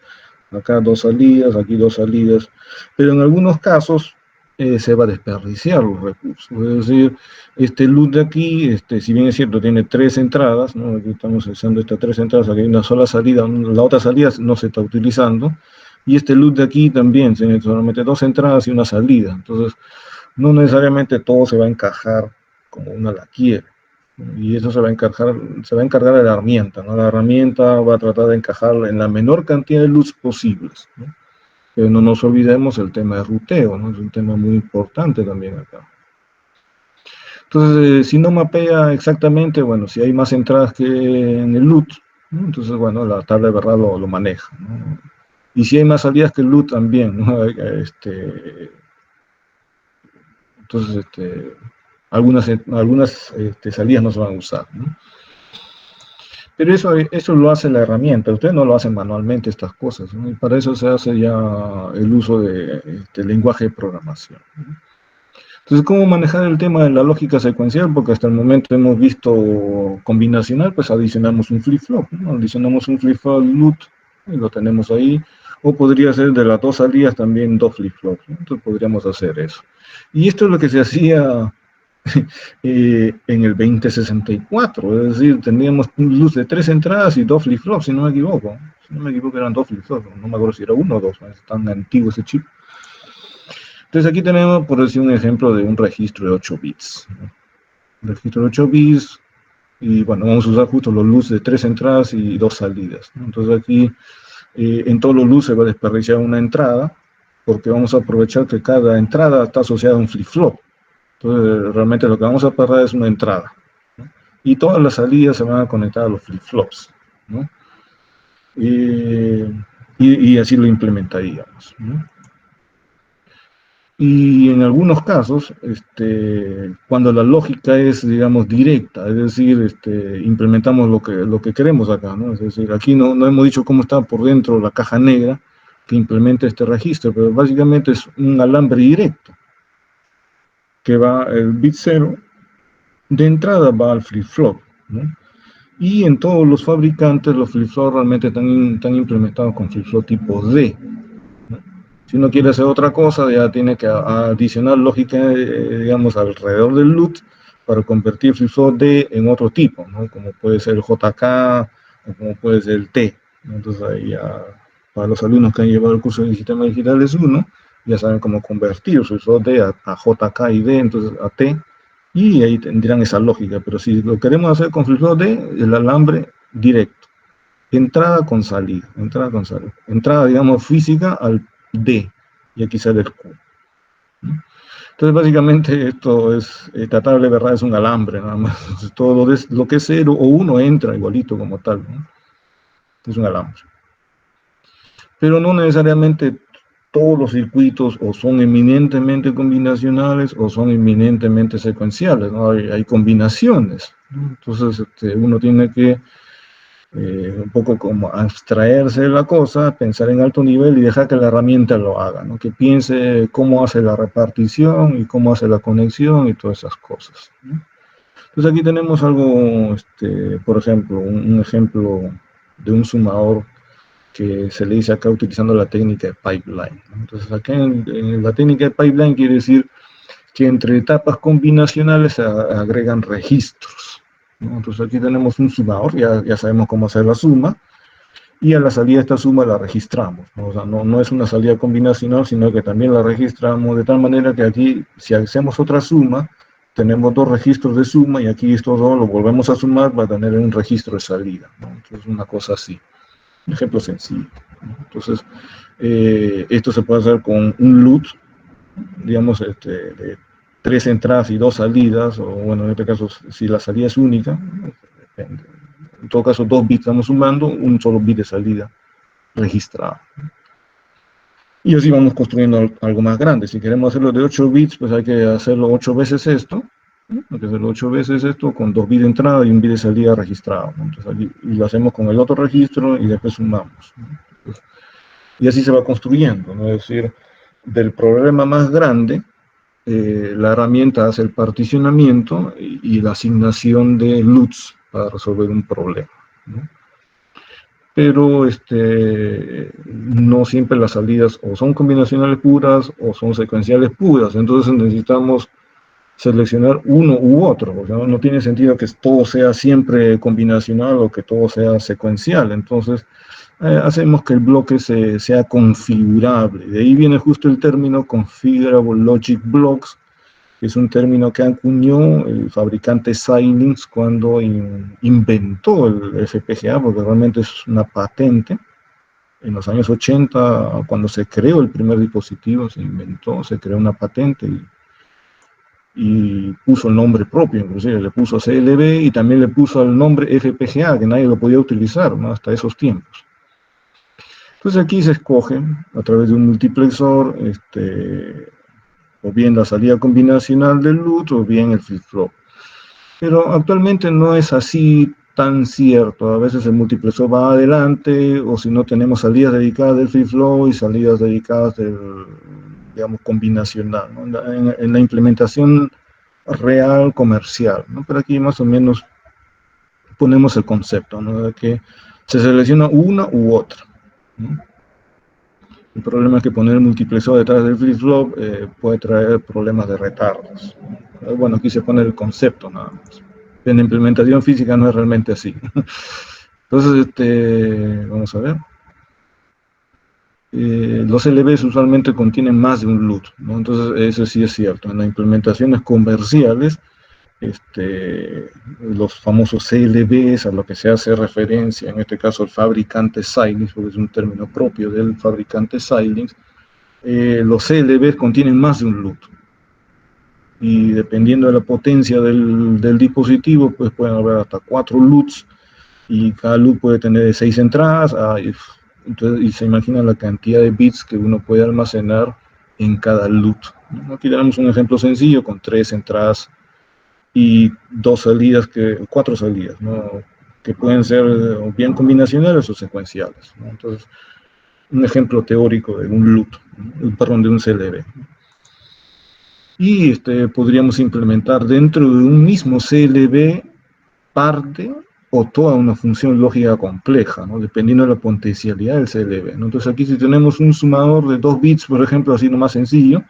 acá 2 salidas, aquí 2 salidas, pero en algunos casos se va a desperdiciar los recursos, es decir, este LUT de aquí, si bien es cierto, tiene 3 entradas, ¿no? Aquí estamos usando estas 3 entradas, aquí hay una sola salida, la otra salida no se está utilizando, y este LUT de aquí también tiene solamente 2 entradas y una salida. Entonces, no necesariamente todo se va a encajar como uno la quiere. Y eso se va a encargar de la herramienta, ¿no? La herramienta va a tratar de encajar en la menor cantidad de LUTs posibles, ¿no? Pero no nos olvidemos el tema de ruteo, ¿no? Es un tema muy importante también acá. Entonces, si no mapea exactamente, bueno, si hay más entradas que en el LUT, ¿no? Entonces, bueno, la tabla de verdad lo maneja, ¿no? Y si hay más salidas que el LUT también, ¿no? Entonces, algunas salidas no se van a usar, ¿no? Pero eso lo hace la herramienta, ustedes no lo hacen manualmente estas cosas, ¿no? Y para eso se hace ya el uso de lenguaje de programación, ¿no? Entonces, ¿cómo manejar el tema de la lógica secuencial? Porque hasta el momento hemos visto combinacional, pues adicionamos un flip-flop, ¿no? Adicionamos un flip-flop LUT, y lo tenemos ahí, o podría ser de las 2 salidas también 2 flip-flops, ¿no? Entonces podríamos hacer eso. Y esto es lo que se hacía en el 2064, es decir, teníamos un LUT de 3 entradas y 2 flip-flops, si no me equivoco. Si no me equivoco eran 2 flip-flops, no me acuerdo si era 1 o 2, ¿no? Es tan antiguo ese chip. Entonces aquí tenemos, por decir, un ejemplo de un registro de 8 bits. Un registro de 8 bits, y bueno, vamos a usar justo los LUTs de 3 entradas y 2 salidas, ¿no? Entonces aquí en todos los LUTs se va a desperdiciar una entrada, porque vamos a aprovechar que cada entrada está asociada a un flip-flop. Entonces realmente lo que vamos a perder es una entrada, ¿no? Y todas las salidas se van a conectar a los flip-flops, ¿no? Y así lo implementaríamos, ¿no? Y en algunos casos, cuando la lógica es, digamos, directa, es decir, implementamos lo que queremos acá, ¿no? Es decir, aquí no hemos dicho cómo está por dentro la caja negra que implementa este registro, pero básicamente es un alambre directo, que va el bit 0, de entrada va al flip-flop, ¿no? Y en todos los fabricantes los flip-flops realmente están implementados con flip-flop tipo D, ¿no? Si uno quiere hacer otra cosa, ya tiene que adicionar lógica, digamos, alrededor del LUT para convertir flip-flop D en otro tipo, ¿no? Como puede ser el JK o como puede ser el T, ¿no? Entonces ahí ya, para los alumnos que han llevado el curso de sistemas digitales 1, ya saben cómo convertir flip-flop D a JK y D, entonces a T, y ahí tendrán esa lógica. Pero si lo queremos hacer con flip-flop D, el alambre directo, entrada con salida, entrada, digamos, física al D, y aquí sale el Q. Entonces, básicamente, esto es, tratable, ¿verdad? Es un alambre, nada más. Entonces, todo lo que es 0 o 1 entra igualito como tal, ¿no? Es un alambre. Pero no necesariamente todos los circuitos o son eminentemente combinacionales o son eminentemente secuenciales, ¿no? Hay combinaciones, ¿no? Entonces, uno tiene que un poco como abstraerse de la cosa, pensar en alto nivel y dejar que la herramienta lo haga, ¿no? Que piense cómo hace la repartición y cómo hace la conexión y todas esas cosas, ¿no? Entonces aquí tenemos algo, por ejemplo, un ejemplo de un sumador que se le dice acá utilizando la técnica de pipeline, ¿no? Entonces acá en la técnica de pipeline quiere decir que entre etapas combinacionales se agregan registros, ¿no? Entonces aquí tenemos un sumador, ya sabemos cómo hacer la suma, y a la salida de esta suma la registramos, ¿no? O sea, no es una salida combinacional, sino que también la registramos de tal manera que aquí, si hacemos otra suma, tenemos 2 registros de suma, y aquí estos 2 lo volvemos a sumar para tener un registro de salida, ¿no? Entonces una cosa así, un ejemplo sencillo, ¿no? Entonces, esto se puede hacer con un LUT, digamos, de 3 entradas y 2 salidas, o bueno, en este caso, si la salida es única, depende. En todo caso, 2 bits estamos sumando, un solo bit de salida registrado. Y así vamos construyendo algo más grande. Si queremos hacerlo de 8 bits, pues hay que hacerlo 8 veces esto, ¿no? Hay que hacerlo 8 veces esto con 2 bits de entrada y un bit de salida registrado, ¿no? Entonces, aquí, y lo hacemos con el otro registro y después sumamos, ¿no? Entonces, y así se va construyendo, ¿no? Es decir, del problema más grande, la herramienta hace el particionamiento y la asignación de LUTs para resolver un problema, ¿no? Pero no siempre las salidas o son combinacionales puras o son secuenciales puras, entonces necesitamos seleccionar uno u otro, porque no tiene sentido que todo sea siempre combinacional o que todo sea secuencial. Entonces, hacemos que el bloque sea configurable. De ahí viene justo el término Configurable Logic Blocks, que es un término que acuñó el fabricante Xilinx cuando inventó el FPGA, porque realmente es una patente. En los años 80, cuando se creó el primer dispositivo, se creó una patente y puso el nombre propio, inclusive le puso CLB y también le puso el nombre FPGA, que nadie lo podía utilizar, ¿no? Hasta esos tiempos. Entonces aquí se escoge a través de un multiplexor, o bien la salida combinacional del LUT o bien el flip-flop. Pero actualmente no es así tan cierto. A veces el multiplexor va adelante, o si no tenemos salidas dedicadas del flip-flop y salidas dedicadas del, digamos, combinacional, ¿no? En la implementación real comercial, ¿no? Pero aquí más o menos ponemos el concepto, ¿no? De que se selecciona una u otra, ¿no? El problema es que poner el multiplexor detrás del flip-flop puede traer problemas de retardos. Bueno, aquí se pone el concepto nada más. En la implementación física no es realmente así. Entonces, vamos a ver. Los LBs usualmente contienen más de un LUT, ¿no? Entonces, eso sí es cierto. En las implementaciones comerciales, los famosos CLBs, a lo que se hace referencia, en este caso el fabricante Xilinx, porque es un término propio del fabricante Xilinx, los CLBs contienen más de un LUT. Y dependiendo de la potencia del dispositivo, pues pueden haber hasta 4 LUTs, y cada LUT puede tener 6 entradas, entonces, y se imagina la cantidad de bits que uno puede almacenar en cada LUT. Aquí tenemos un ejemplo sencillo con 3 entradas y 4 salidas, ¿no? Que pueden ser bien combinacionales o secuenciales, ¿no? Entonces, un ejemplo teórico de un LUT, perdón, de un CLB. Y podríamos implementar dentro de un mismo CLB parte o toda una función lógica compleja, ¿no? Dependiendo de la potencialidad del CLB, ¿no? Entonces aquí si tenemos un sumador de 2 bits, por ejemplo, así nomás sencillo,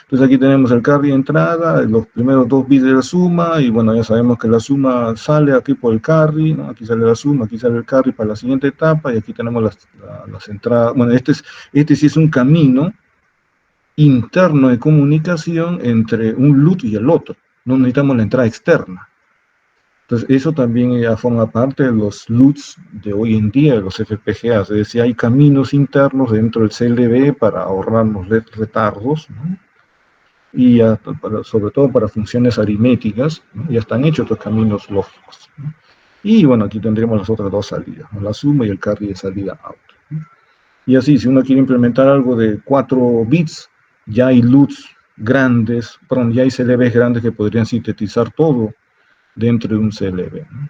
entonces aquí tenemos el carry de entrada, los primeros 2 bits de la suma, y bueno, ya sabemos que la suma sale aquí por el carry, ¿no? Aquí sale la suma, aquí sale el carry para la siguiente etapa, y aquí tenemos las entradas. Bueno, este sí es un camino interno de comunicación entre un LUT y el otro. No necesitamos la entrada externa. Entonces, eso también ya forma parte de los LUTs de hoy en día, de los FPGAs. Es decir, hay caminos internos dentro del CLB para ahorrarnos retardos, ¿no? Y sobre todo para funciones aritméticas, ¿no? Ya están hechos los caminos lógicos, ¿no? Y bueno, aquí tendríamos las otras 2 salidas, ¿no? La suma y el carry de salida out, ¿no? Y así, si uno quiere implementar algo de 4 bits, ya hay LUTs grandes, perdón, ya hay CLBs grandes que podrían sintetizar todo dentro de un CLB, ¿no?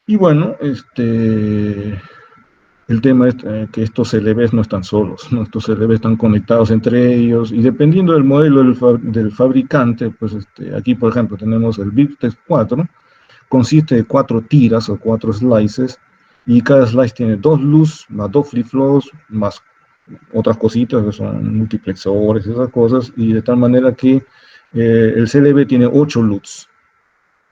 Y bueno, el tema es que estos CLBs no están solos, ¿no? Estos CLBs están conectados entre ellos, y dependiendo del modelo del fabricante, pues aquí por ejemplo tenemos el Virtex 4, consiste de 4 tiras o 4 slices, y cada slice tiene 2 LUTs, más 2 flip-flops, más otras cositas que son multiplexores, esas cosas, y de tal manera que el CLB tiene 8 LUTs.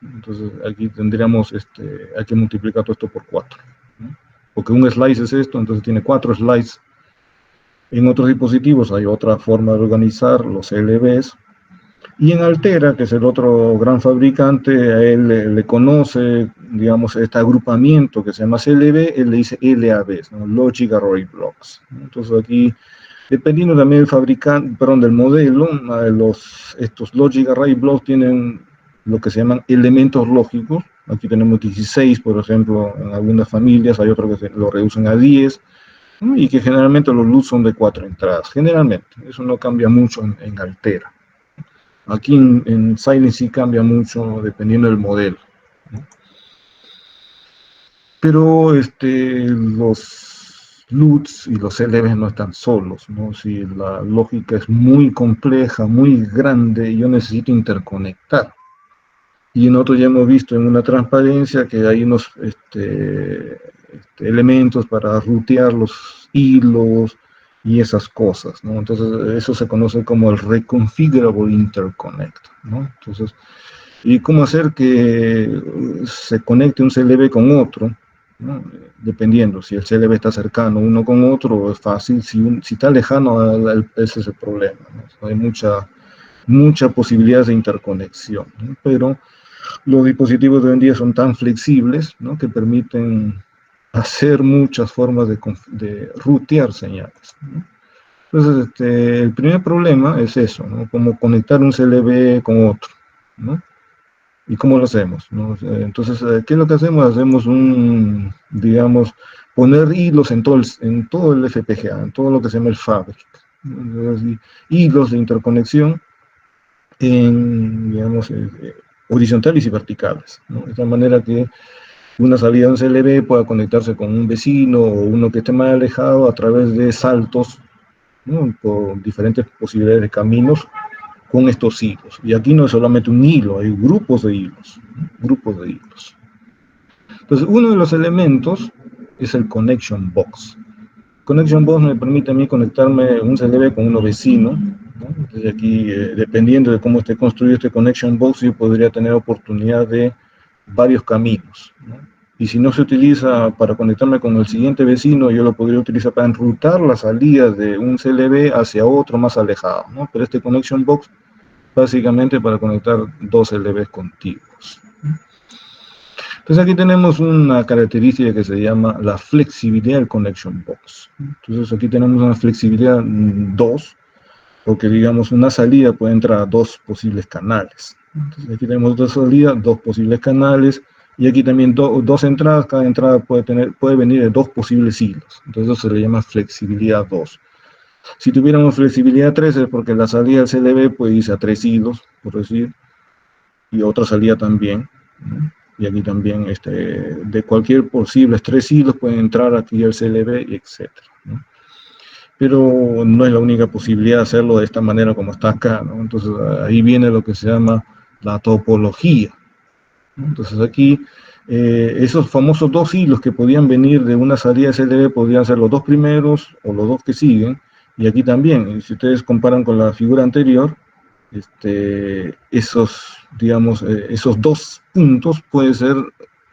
Entonces aquí tendríamos, hay que multiplicar todo esto por 4, ¿no? Porque un slice es esto, entonces tiene 4 slices. En otros dispositivos hay otra forma de organizar los CLBs. Y en Altera, que es el otro gran fabricante, a él le conoce, digamos, este agrupamiento que se llama CLB, él le dice LABs, ¿no? Logic Array Blocks. Entonces aquí, dependiendo también del fabricante, perdón, del modelo, estos Logic Array Blocks tienen lo que se llaman elementos lógicos. Aquí tenemos 16, por ejemplo, en algunas familias, hay otros que lo reducen a 10, ¿no? Y que generalmente los LUTs son de 4 entradas, generalmente. Eso no cambia mucho en Altera. Aquí en Xilinx sí cambia mucho dependiendo del modelo, ¿no? Pero los LUTs y los LBs no están solos, ¿no? Si la lógica es muy compleja, muy grande, yo necesito interconectar. Y nosotros ya hemos visto en una transparencia que hay unos elementos para rutear los hilos y esas cosas, ¿no? Entonces, eso se conoce como el Reconfigurable Interconnect, ¿no? Entonces, ¿y cómo hacer que se conecte un CLB con otro? ¿No? Dependiendo, si el CLB está cercano uno con otro, es fácil, si está lejano, ese es el problema, ¿no? Hay mucha posibilidad de interconexión, ¿no? Pero los dispositivos de hoy en día son tan flexibles, ¿no?, que permiten hacer muchas formas de rutear señales, ¿no? Entonces, el primer problema es eso, ¿no? Cómo conectar un CLB con otro, ¿no? ¿Y cómo lo hacemos, ¿no? Entonces, ¿qué es lo que hacemos? Hacemos digamos, poner hilos en todo el FPGA, en todo lo que se llama el fabric, ¿no? Entonces, hilos de interconexión digamos, horizontales y verticales, ¿no? De tal manera que una salida de un CLB pueda conectarse con un vecino o uno que esté más alejado a través de saltos, ¿no?, por diferentes posibilidades de caminos con estos hilos. Y aquí no es solamente un hilo, hay grupos de hilos, ¿no? Grupos de hilos. Entonces, uno de los elementos es el connection box. Connection box me permite a mí conectarme un CLB con uno vecino, ¿no? Entonces aquí, dependiendo de cómo esté construido este connection box, yo podría tener oportunidad de varios caminos, ¿no? Y si no se utiliza para conectarme con el siguiente vecino, yo lo podría utilizar para enrutar la salida de un CLB hacia otro más alejado, ¿no? Pero este connection box, básicamente para conectar dos CLBs contiguos. Entonces aquí tenemos una característica que se llama la flexibilidad del connection box. Entonces aquí tenemos una flexibilidad 2, porque digamos una salida puede entrar a dos posibles canales. Entonces aquí tenemos dos salidas, dos posibles canales, y aquí también dos entradas, cada entrada puede venir de dos posibles hilos. Entonces eso se le llama flexibilidad 2. Si tuviéramos flexibilidad 3 es porque la salida del CLB puede irse a 3 hilos, por decir, y otra salida también, ¿no? Y aquí también de cualquier posible 3 hilos pueden entrar aquí al CLB, etc., ¿no? Pero no es la única posibilidad de hacerlo de esta manera como está acá, ¿no? Entonces ahí viene lo que se llama la topología, ¿no? Entonces aquí esos famosos dos hilos que podían venir de una salida de CLB podrían ser los dos primeros o los dos que siguen, y aquí también, si ustedes comparan con la figura anterior, digamos, esos dos puntos puede ser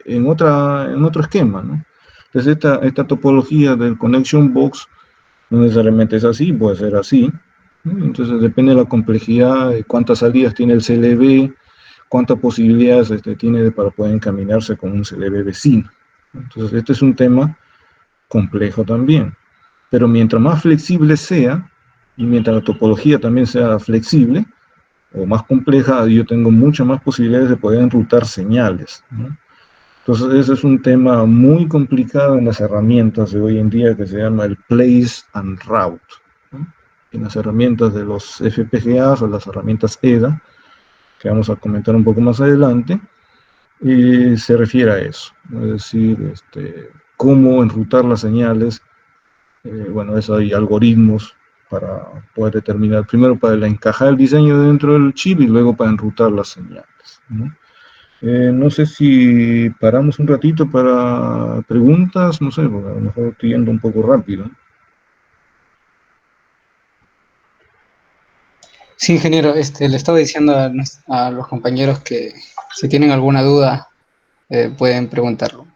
en otro esquema, ¿no? Entonces esta topología del connection box no necesariamente es así, puede ser así, ¿no? Entonces depende de la complejidad, de cuántas salidas tiene el CLB, cuántas posibilidades tiene para poder encaminarse con un CLB vecino. Entonces este es un tema complejo también, pero mientras más flexible sea, y mientras la topología también sea flexible, o más compleja, yo tengo muchas más posibilidades de poder enrutar señales, ¿no? Entonces ese es un tema muy complicado en las herramientas de hoy en día que se llama el place and route, ¿no? En las herramientas de los FPGAs o las herramientas EDA, que vamos a comentar un poco más adelante, se refiere a eso, ¿no? Es decir, cómo enrutar las señales. Bueno, eso hay algoritmos para poder determinar, primero para encajar el diseño dentro del chip y luego para enrutar las señales, ¿no? No sé si paramos un ratito para preguntas, no sé, porque a lo mejor estoy yendo un poco rápido. Sí, ingeniero, le estaba diciendo a los compañeros que si tienen alguna duda pueden preguntarlo.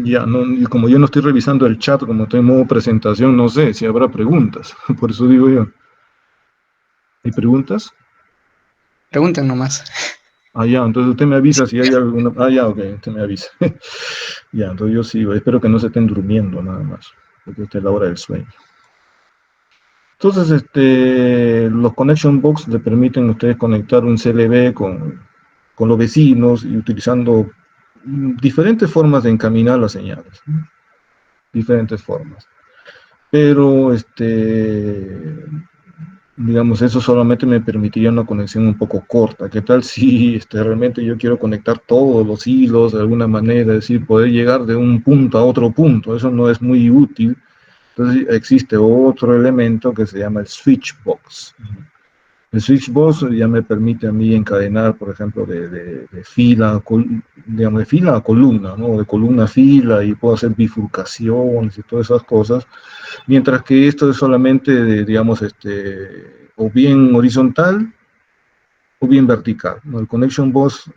Ya, no, y como yo no estoy revisando el chat, como estoy en modo presentación, no sé si habrá preguntas, por eso digo yo. ¿Hay preguntas? Pregunten nomás. Ah, ya, entonces usted me avisa si hay alguna... Ah, ya, ok, usted me avisa. Ya, entonces yo sí, espero que no se estén durmiendo nada más, porque esta es la hora del sueño. Entonces, los connection box le permiten a ustedes conectar un CLB con los vecinos y utilizando diferentes formas de encaminar las señales, ¿no? Diferentes formas. Pero, digamos, eso solamente me permitiría una conexión un poco corta. ¿Qué tal si realmente yo quiero conectar todos los hilos de alguna manera, es decir, poder llegar de un punto a otro punto? Eso no es muy útil. Entonces existe otro elemento que se llama el switch box. El switch box ya me permite a mí encadenar, por ejemplo, de fila, digamos, de fila a columna, ¿no? De columna a fila, y puedo hacer bifurcaciones y todas esas cosas, mientras que esto es solamente, digamos, o bien horizontal o bien vertical, ¿no? El connection box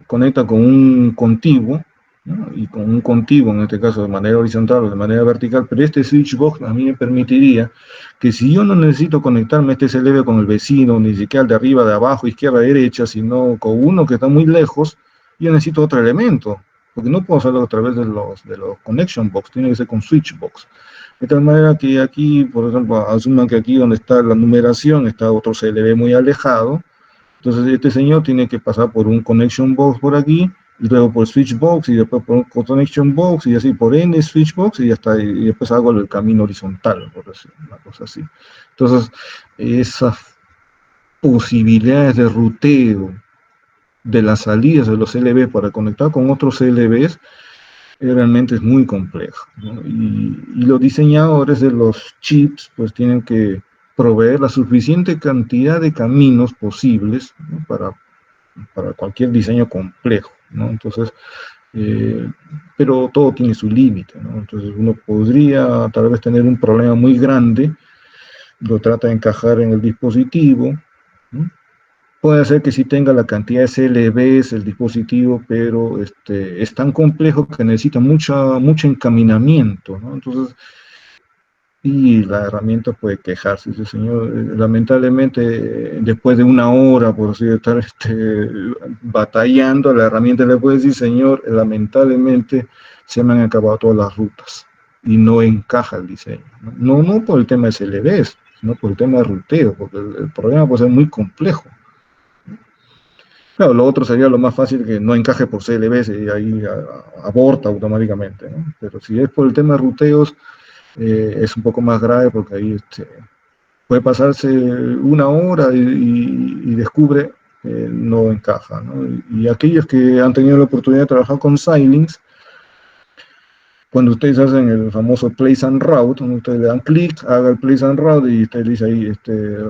conecta con un contiguo, ¿no? Y con un contiguo, en este caso de manera horizontal o de manera vertical, pero este switch box a mí me permitiría que si yo no necesito conectarme este CLV con el vecino, ni siquiera el de arriba, de abajo, izquierda, derecha, sino con uno que está muy lejos, yo necesito otro elemento, porque no puedo hacerlo a través de los connection box, tiene que ser con switch box. De tal manera que aquí, por ejemplo, asuman que aquí donde está la numeración está otro CLV muy alejado, entonces este señor tiene que pasar por un connection box por aquí, y luego por switch box, y después por un connection box, y así por n switch box, y ya está, y después hago el camino horizontal, por decir una cosa así. Entonces, esas posibilidades de ruteo de las salidas de los CLV para conectar con otros CLVs, realmente es muy complejo, ¿no? Y los diseñadores de los chips pues tienen que proveer la suficiente cantidad de caminos posibles, ¿no? para cualquier diseño complejo, ¿no? Entonces, pero todo tiene su límite, ¿no? Entonces uno podría tal vez tener un problema muy grande, lo trata de encajar en el dispositivo, ¿no? Puede ser que sí tenga la cantidad de CLVs el dispositivo, pero es tan complejo que necesita mucho encaminamiento, ¿no? Entonces, y la herramienta puede quejarse, dice, señor, lamentablemente, después de una hora, por así estar batallando, la herramienta le puede decir, señor, lamentablemente se me han acabado todas las rutas y no encaja el diseño. No por el tema de CLVs, sino por el tema de ruteo, porque el problema puede ser muy complejo. Claro, lo otro sería lo más fácil, que no encaje por CLBs y ahí aborta automáticamente, ¿no? Pero si es por el tema de ruteos, es un poco más grave, porque ahí puede pasarse una hora y descubre que no encaja, ¿no? Y aquellos que han tenido la oportunidad de trabajar con Xilinx, cuando ustedes hacen el famoso place and route, ustedes le dan clic, haga el place and route y usted dice ahí,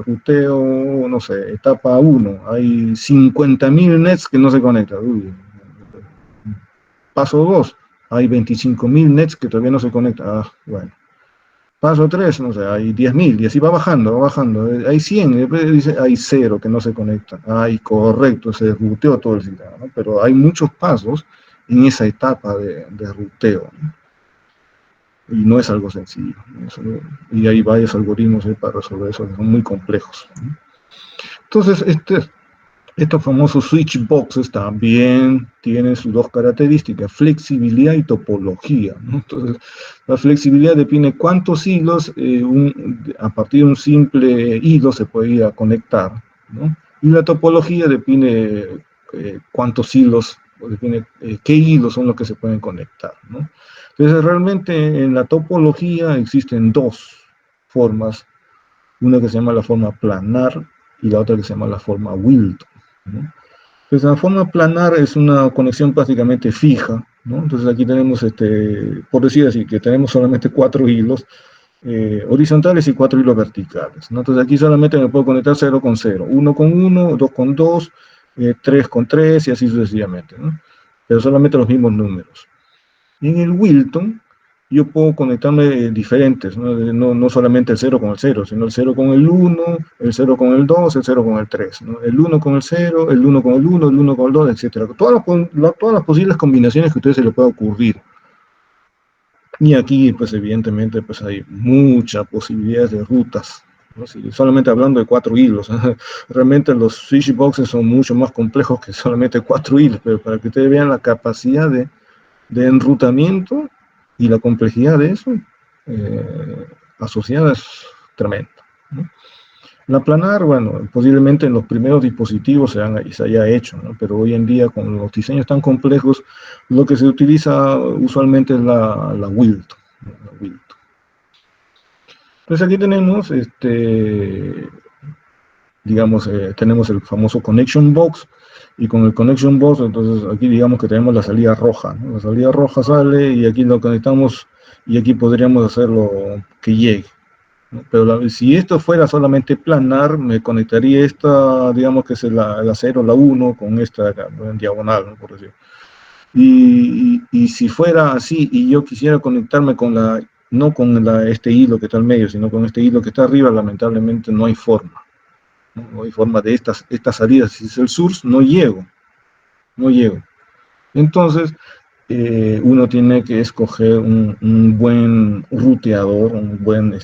ruteo, no sé, etapa 1, hay 50.000 nets que no se conectan. Uy. Paso 2, hay 25.000 nets que todavía no se conectan. Ah, bueno. Paso 3, no sé, hay 10.000 y así va bajando. Hay 100, y después dice, hay 0 que no se conectan. Ay, correcto, se ruteó todo el sistema, ¿no? Pero hay muchos pasos en esa etapa de ruteo, ¿no? Y no es algo sencillo, ¿no? Y hay varios algoritmos para resolver eso, que son muy complejos, ¿no? Entonces, estos famosos switch boxes también tienen sus dos características, flexibilidad y topología, ¿no? Entonces, la flexibilidad define cuántos hilos a partir de un simple hilo se puede ir a conectar, ¿no? Y la topología define cuántos hilos, define qué hilos son los que se pueden conectar, ¿no? Entonces, realmente en la topología existen dos formas, una que se llama la forma planar y la otra que se llama la forma Wilton, ¿no? Pues la forma planar es una conexión prácticamente fija, ¿no? Entonces aquí tenemos, por decir así, que tenemos solamente 4 hilos horizontales y 4 hilos verticales, ¿no? Entonces aquí solamente me puedo conectar 0 con 0, 1 con 1, 2 con 2, 3 con 3 y así sucesivamente, ¿no? Pero solamente los mismos números. Y en el Wilton yo puedo conectarme diferentes, ¿no? No solamente el 0 con el 0, sino el 0 con el 1, el 0 con el 2, el 0 con el 3, ¿no? El 1 con el 0, el 1 con el 1, el 1 con el 2, etc. Todas las posibles combinaciones que a ustedes se les pueda ocurrir. Y aquí, pues evidentemente, pues hay muchas posibilidades de rutas, ¿no? Si solamente hablando de 4 hilos, realmente los switch boxes son mucho más complejos que solamente 4 hilos, pero para que ustedes vean la capacidad de enrutamiento y la complejidad de eso asociada es tremenda, ¿no? La planar, bueno, posiblemente en los primeros dispositivos se haya hecho, ¿no? Pero hoy en día con los diseños tan complejos, lo que se utiliza usualmente es la Wilton, ¿no? La Wilton. Entonces aquí tenemos, digamos, tenemos el famoso connection box, y con el connection box, entonces aquí digamos que tenemos la salida roja, ¿no? La salida roja sale y aquí lo conectamos y aquí podríamos hacerlo que llegue. ¿no? Pero si esto fuera solamente planar, me conectaría esta, digamos que es la 0, la 1, con esta acá, ¿no? En diagonal, ¿no? Por decir. Y si fuera así y yo quisiera conectarme con no con este hilo que está al medio, sino con este hilo que está arriba, lamentablemente no hay forma. No hay forma de estas salidas. Si es el source, no llego. No llego. Entonces, uno tiene que escoger un buen ruteador, un buen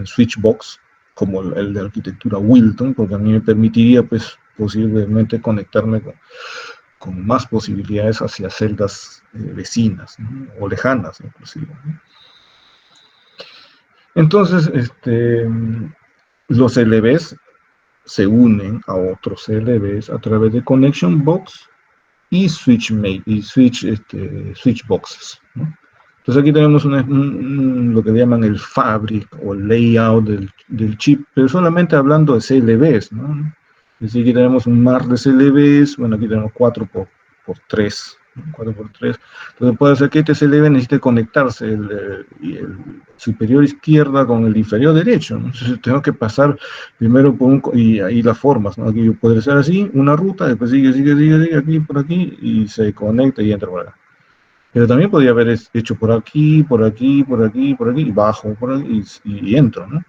switchbox, como el de arquitectura Wilton, porque a mí me permitiría, pues, posiblemente conectarme con más posibilidades hacia celdas vecinas, ¿no? O lejanas, inclusive, ¿no? Entonces, los LVs se unen a otros LVs a través de connection box y switchboxes, ¿no? Entonces aquí tenemos lo que llaman el fabric o el layout del chip, pero solamente hablando de CLVs, ¿no? Es decir, aquí tenemos un mar de CLVs, bueno, aquí tenemos 4x3, ¿no? 4x3. Entonces puede ser que este CLV necesite conectarse el superior izquierda con el inferior derecho, ¿no? Entonces tengo que pasar primero y ahí las formas, ¿no? Aquí puede ser así, una ruta, después sigue, aquí, por aquí, y se conecta y entra por acá. Pero también podría haber hecho por aquí, y bajo, por aquí, y entro, ¿no?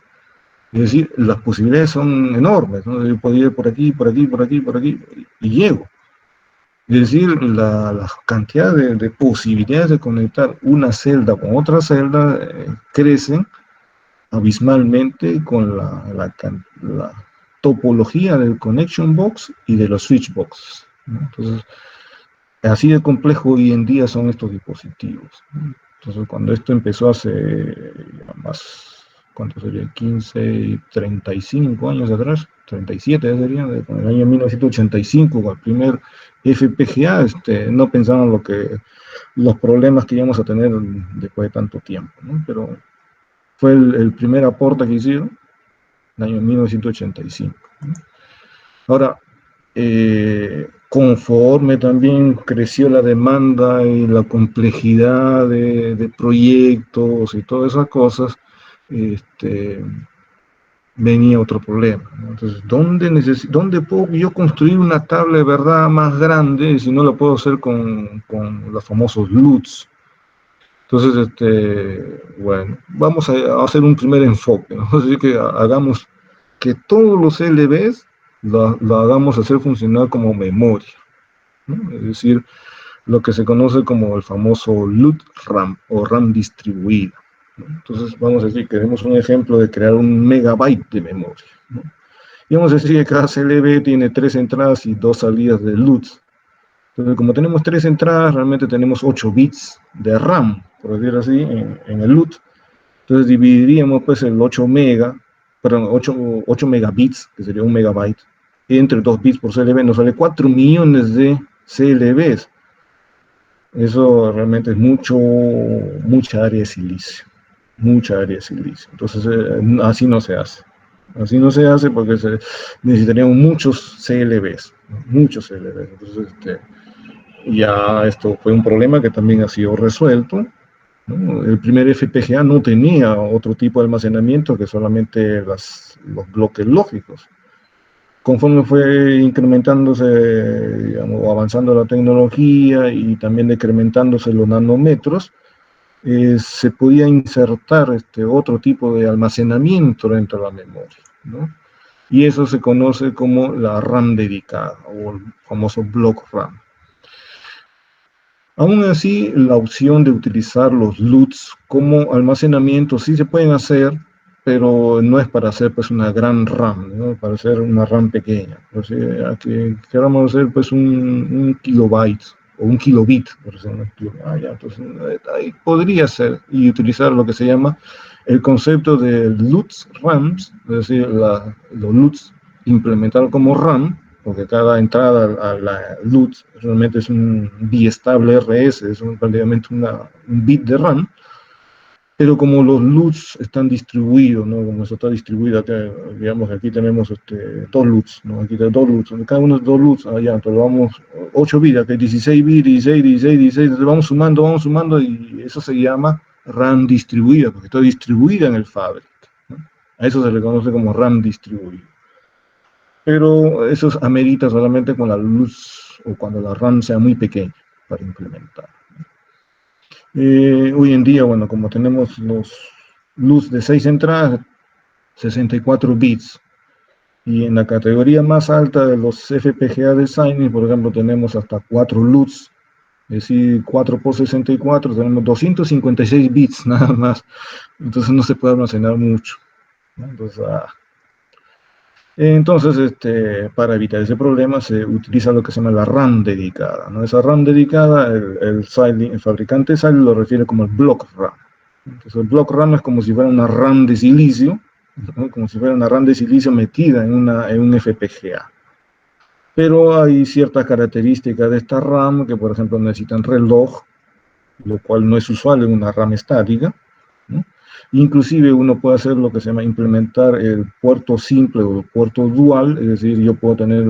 Es decir, las posibilidades son enormes, ¿no? Yo podría ir por aquí, y llego. Es decir, la cantidad de posibilidades de conectar una celda con otra celda crecen abismalmente con la topología del connection box y de los switch boxes, ¿no? Entonces, así de complejo hoy en día son estos dispositivos, ¿no? Entonces, cuando esto empezó hace más, ¿cuánto sería? 15, 35 años atrás, 37 sería, en el año 1985, con el primer FPGA, no pensaban los problemas que íbamos a tener después de tanto tiempo, ¿no? Pero fue el primer aporte que hicieron en el año 1985, ¿no? Ahora, conforme también creció la demanda y la complejidad de proyectos y todas esas cosas, venía otro problema, ¿no? Entonces, ¿dónde puedo yo construir una tabla de verdad más grande si no lo puedo hacer con los famosos LUTs? Entonces, bueno, vamos a hacer un primer enfoque, ¿no? Así que hagamos que todos los LVs lo hagamos hacer funcionar como memoria, ¿no? Es decir, lo que se conoce como el famoso LUT RAM o RAM distribuida, ¿no? Entonces, vamos a decir, queremos un ejemplo de crear un megabyte de memoria, ¿no? Y vamos a decir que cada CLV tiene 3 entradas y 2 salidas de LUTs. Entonces, como tenemos 3 entradas, realmente tenemos 8 bits de RAM, por decir así, en el LUT. Entonces dividiríamos pues el 8 megabits, que sería un megabyte, entre 2 bits por CLV, nos sale 4 millones de CLVs. Eso realmente es mucha área de silicio, mucha área de silicio. Entonces, así no se hace. Así no se hace porque necesitaríamos muchos CLVs, ¿no? Muchos CLVs. Entonces, ya esto fue un problema que también ha sido resuelto, ¿no? El primer FPGA no tenía otro tipo de almacenamiento que solamente los bloques lógicos. Conforme fue incrementándose, digamos, avanzando la tecnología y también decrementándose los nanómetros, se podía insertar otro tipo de almacenamiento dentro de la memoria, ¿no? Y eso se conoce como la RAM dedicada o el famoso block RAM. Aún así, la opción de utilizar los LUTs como almacenamiento sí se pueden hacer, pero no es para hacer pues una gran RAM, ¿no? Para hacer una RAM pequeña. Entonces, aquí queramos hacer pues un kilobyte o un kilobit, por ejemplo. Entonces, ahí podría ser y utilizar lo que se llama el concepto de LUTs RAMs, es decir, los LUTs implementados como RAM, porque cada entrada a la LUT realmente es un bistable RS, es prácticamente un bit de RAM, pero como los LUTs están distribuidos, ¿no? Como eso está distribuido acá, digamos que aquí tenemos 2 LUTs, ¿no? Aquí tenemos 2 LUTs, cada uno es 2 LUTs, allá, entonces vamos 8 bits, aquí 16 bits, 16, entonces vamos sumando, y eso se llama RAM distribuida, porque está distribuida en el fabric, ¿no? A eso se le conoce como RAM distribuido. Pero eso amerita solamente con la luz o cuando la RAM sea muy pequeña para implementar. Hoy en día, bueno, como tenemos los luz de 6 entradas, 64 bits, y en la categoría más alta de los FPGA Design, por ejemplo, tenemos hasta 4 LUTs, es decir, 4 por 64, tenemos 256 bits nada más, entonces no se puede almacenar mucho, ¿no? Entonces, para evitar ese problema se utiliza lo que se llama la RAM dedicada, ¿no? Esa RAM dedicada, el fabricante Xilinx lo refiere como el block RAM. Entonces el block RAM es como si fuera una RAM de silicio, ¿no? Como si fuera una RAM de silicio metida en un FPGA. Pero hay ciertas características de esta RAM que, por ejemplo, necesitan reloj, lo cual no es usual en una RAM estática, ¿no? Inclusive uno puede hacer lo que se llama implementar el puerto simple o el puerto dual, es decir, yo puedo tener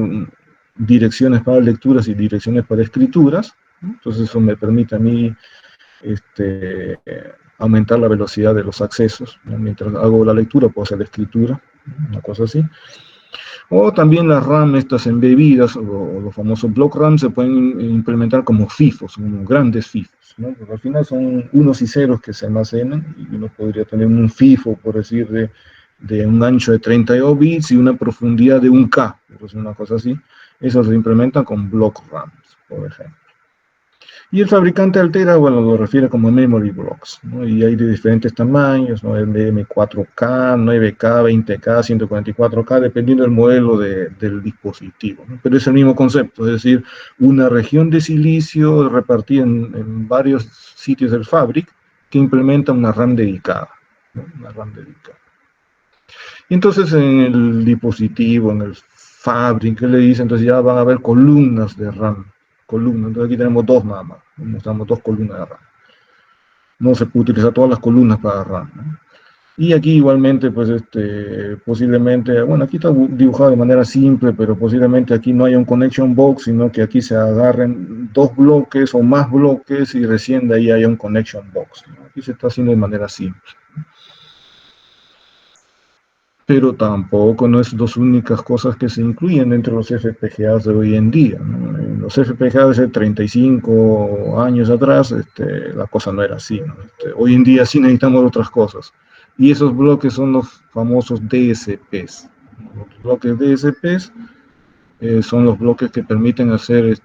direcciones para lecturas y direcciones para escrituras, ¿no? Entonces eso me permite a mí aumentar la velocidad de los accesos, ¿no? Mientras hago la lectura puedo hacer la escritura, una cosa así. O también las RAM estas embebidas, o los famosos block RAM, se pueden implementar como FIFOs, como grandes FIFOs, ¿no? Porque al final son unos y ceros que se almacenan, y uno podría tener un FIFO, por decir, de un ancho de 32 bits y una profundidad de 1K, por decir una cosa así. Eso se implementa con block RAM, por ejemplo. Y el fabricante altera, bueno, lo refiere como memory blocks, ¿no? Y hay de diferentes tamaños, ¿no? M4K, 9K, 20K, 144K, dependiendo del modelo del dispositivo, ¿no? Pero es el mismo concepto, es decir, una región de silicio repartida en varios sitios del fabric que implementa una RAM dedicada, ¿no? Una RAM dedicada. Y entonces en el dispositivo, en el fabric, ¿qué le dice? Entonces ya van a haber columnas de RAM. Columnas, entonces aquí tenemos dos nada más, mostramos dos columnas de RAM. No se puede utilizar todas las columnas para RAM, ¿no? Y aquí igualmente, pues posiblemente, bueno, aquí está dibujado de manera simple, pero posiblemente aquí no haya un connection box, sino que aquí se agarren dos bloques o más bloques y recién de ahí haya un connection box, ¿no? Aquí se está haciendo de manera simple. Pero tampoco no es las únicas cosas que se incluyen dentro de los FPGAs de hoy en día, ¿no? En los FPGAs de hace 35 años atrás, la cosa no era así, ¿no? Hoy en día sí necesitamos otras cosas. Y esos bloques son los famosos DSPs. Los bloques DSPs son los bloques que permiten hacer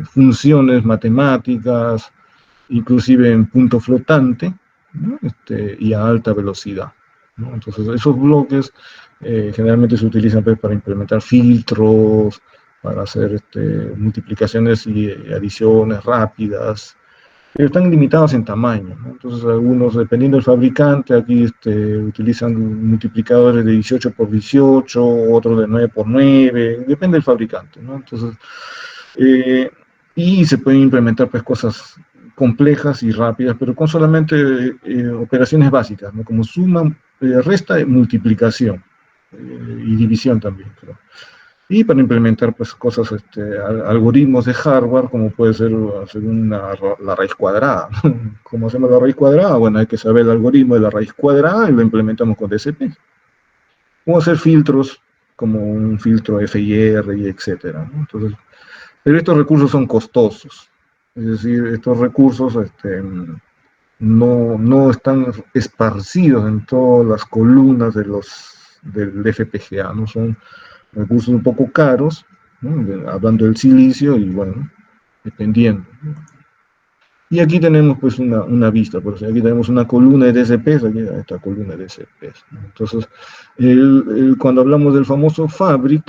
funciones matemáticas, inclusive en punto flotante, ¿no? Y a alta velocidad, ¿no? Entonces, esos bloques generalmente se utilizan, pues, para implementar filtros, para hacer multiplicaciones y adiciones rápidas, pero están limitados en tamaño, ¿no? Entonces, algunos, dependiendo del fabricante, aquí utilizan multiplicadores de 18 por 18, otros de 9 por 9, depende del fabricante, ¿no? Entonces, y se pueden implementar, pues, cosas complejas y rápidas, pero con solamente operaciones básicas, ¿no? Como suma, resta, multiplicación y división también, creo. Y para implementar, pues, cosas, algoritmos de hardware, como puede ser hacer la raíz cuadrada, ¿no? ¿Cómo hacemos la raíz cuadrada? Bueno, hay que saber el algoritmo de la raíz cuadrada y lo implementamos con DSP. O hacer filtros, como un filtro FIR y etcétera, ¿no? Entonces, pero estos recursos son costosos. Es decir, estos recursos no están esparcidos en todas las columnas del FPGA, ¿no? Son recursos un poco caros, ¿no? Hablando del silicio y, bueno, dependiendo, ¿no? Y aquí tenemos, pues, una vista, por ejemplo, aquí tenemos una columna de DSPs, aquí esta columna de DSPs, ¿no? Entonces, cuando hablamos del famoso fabric,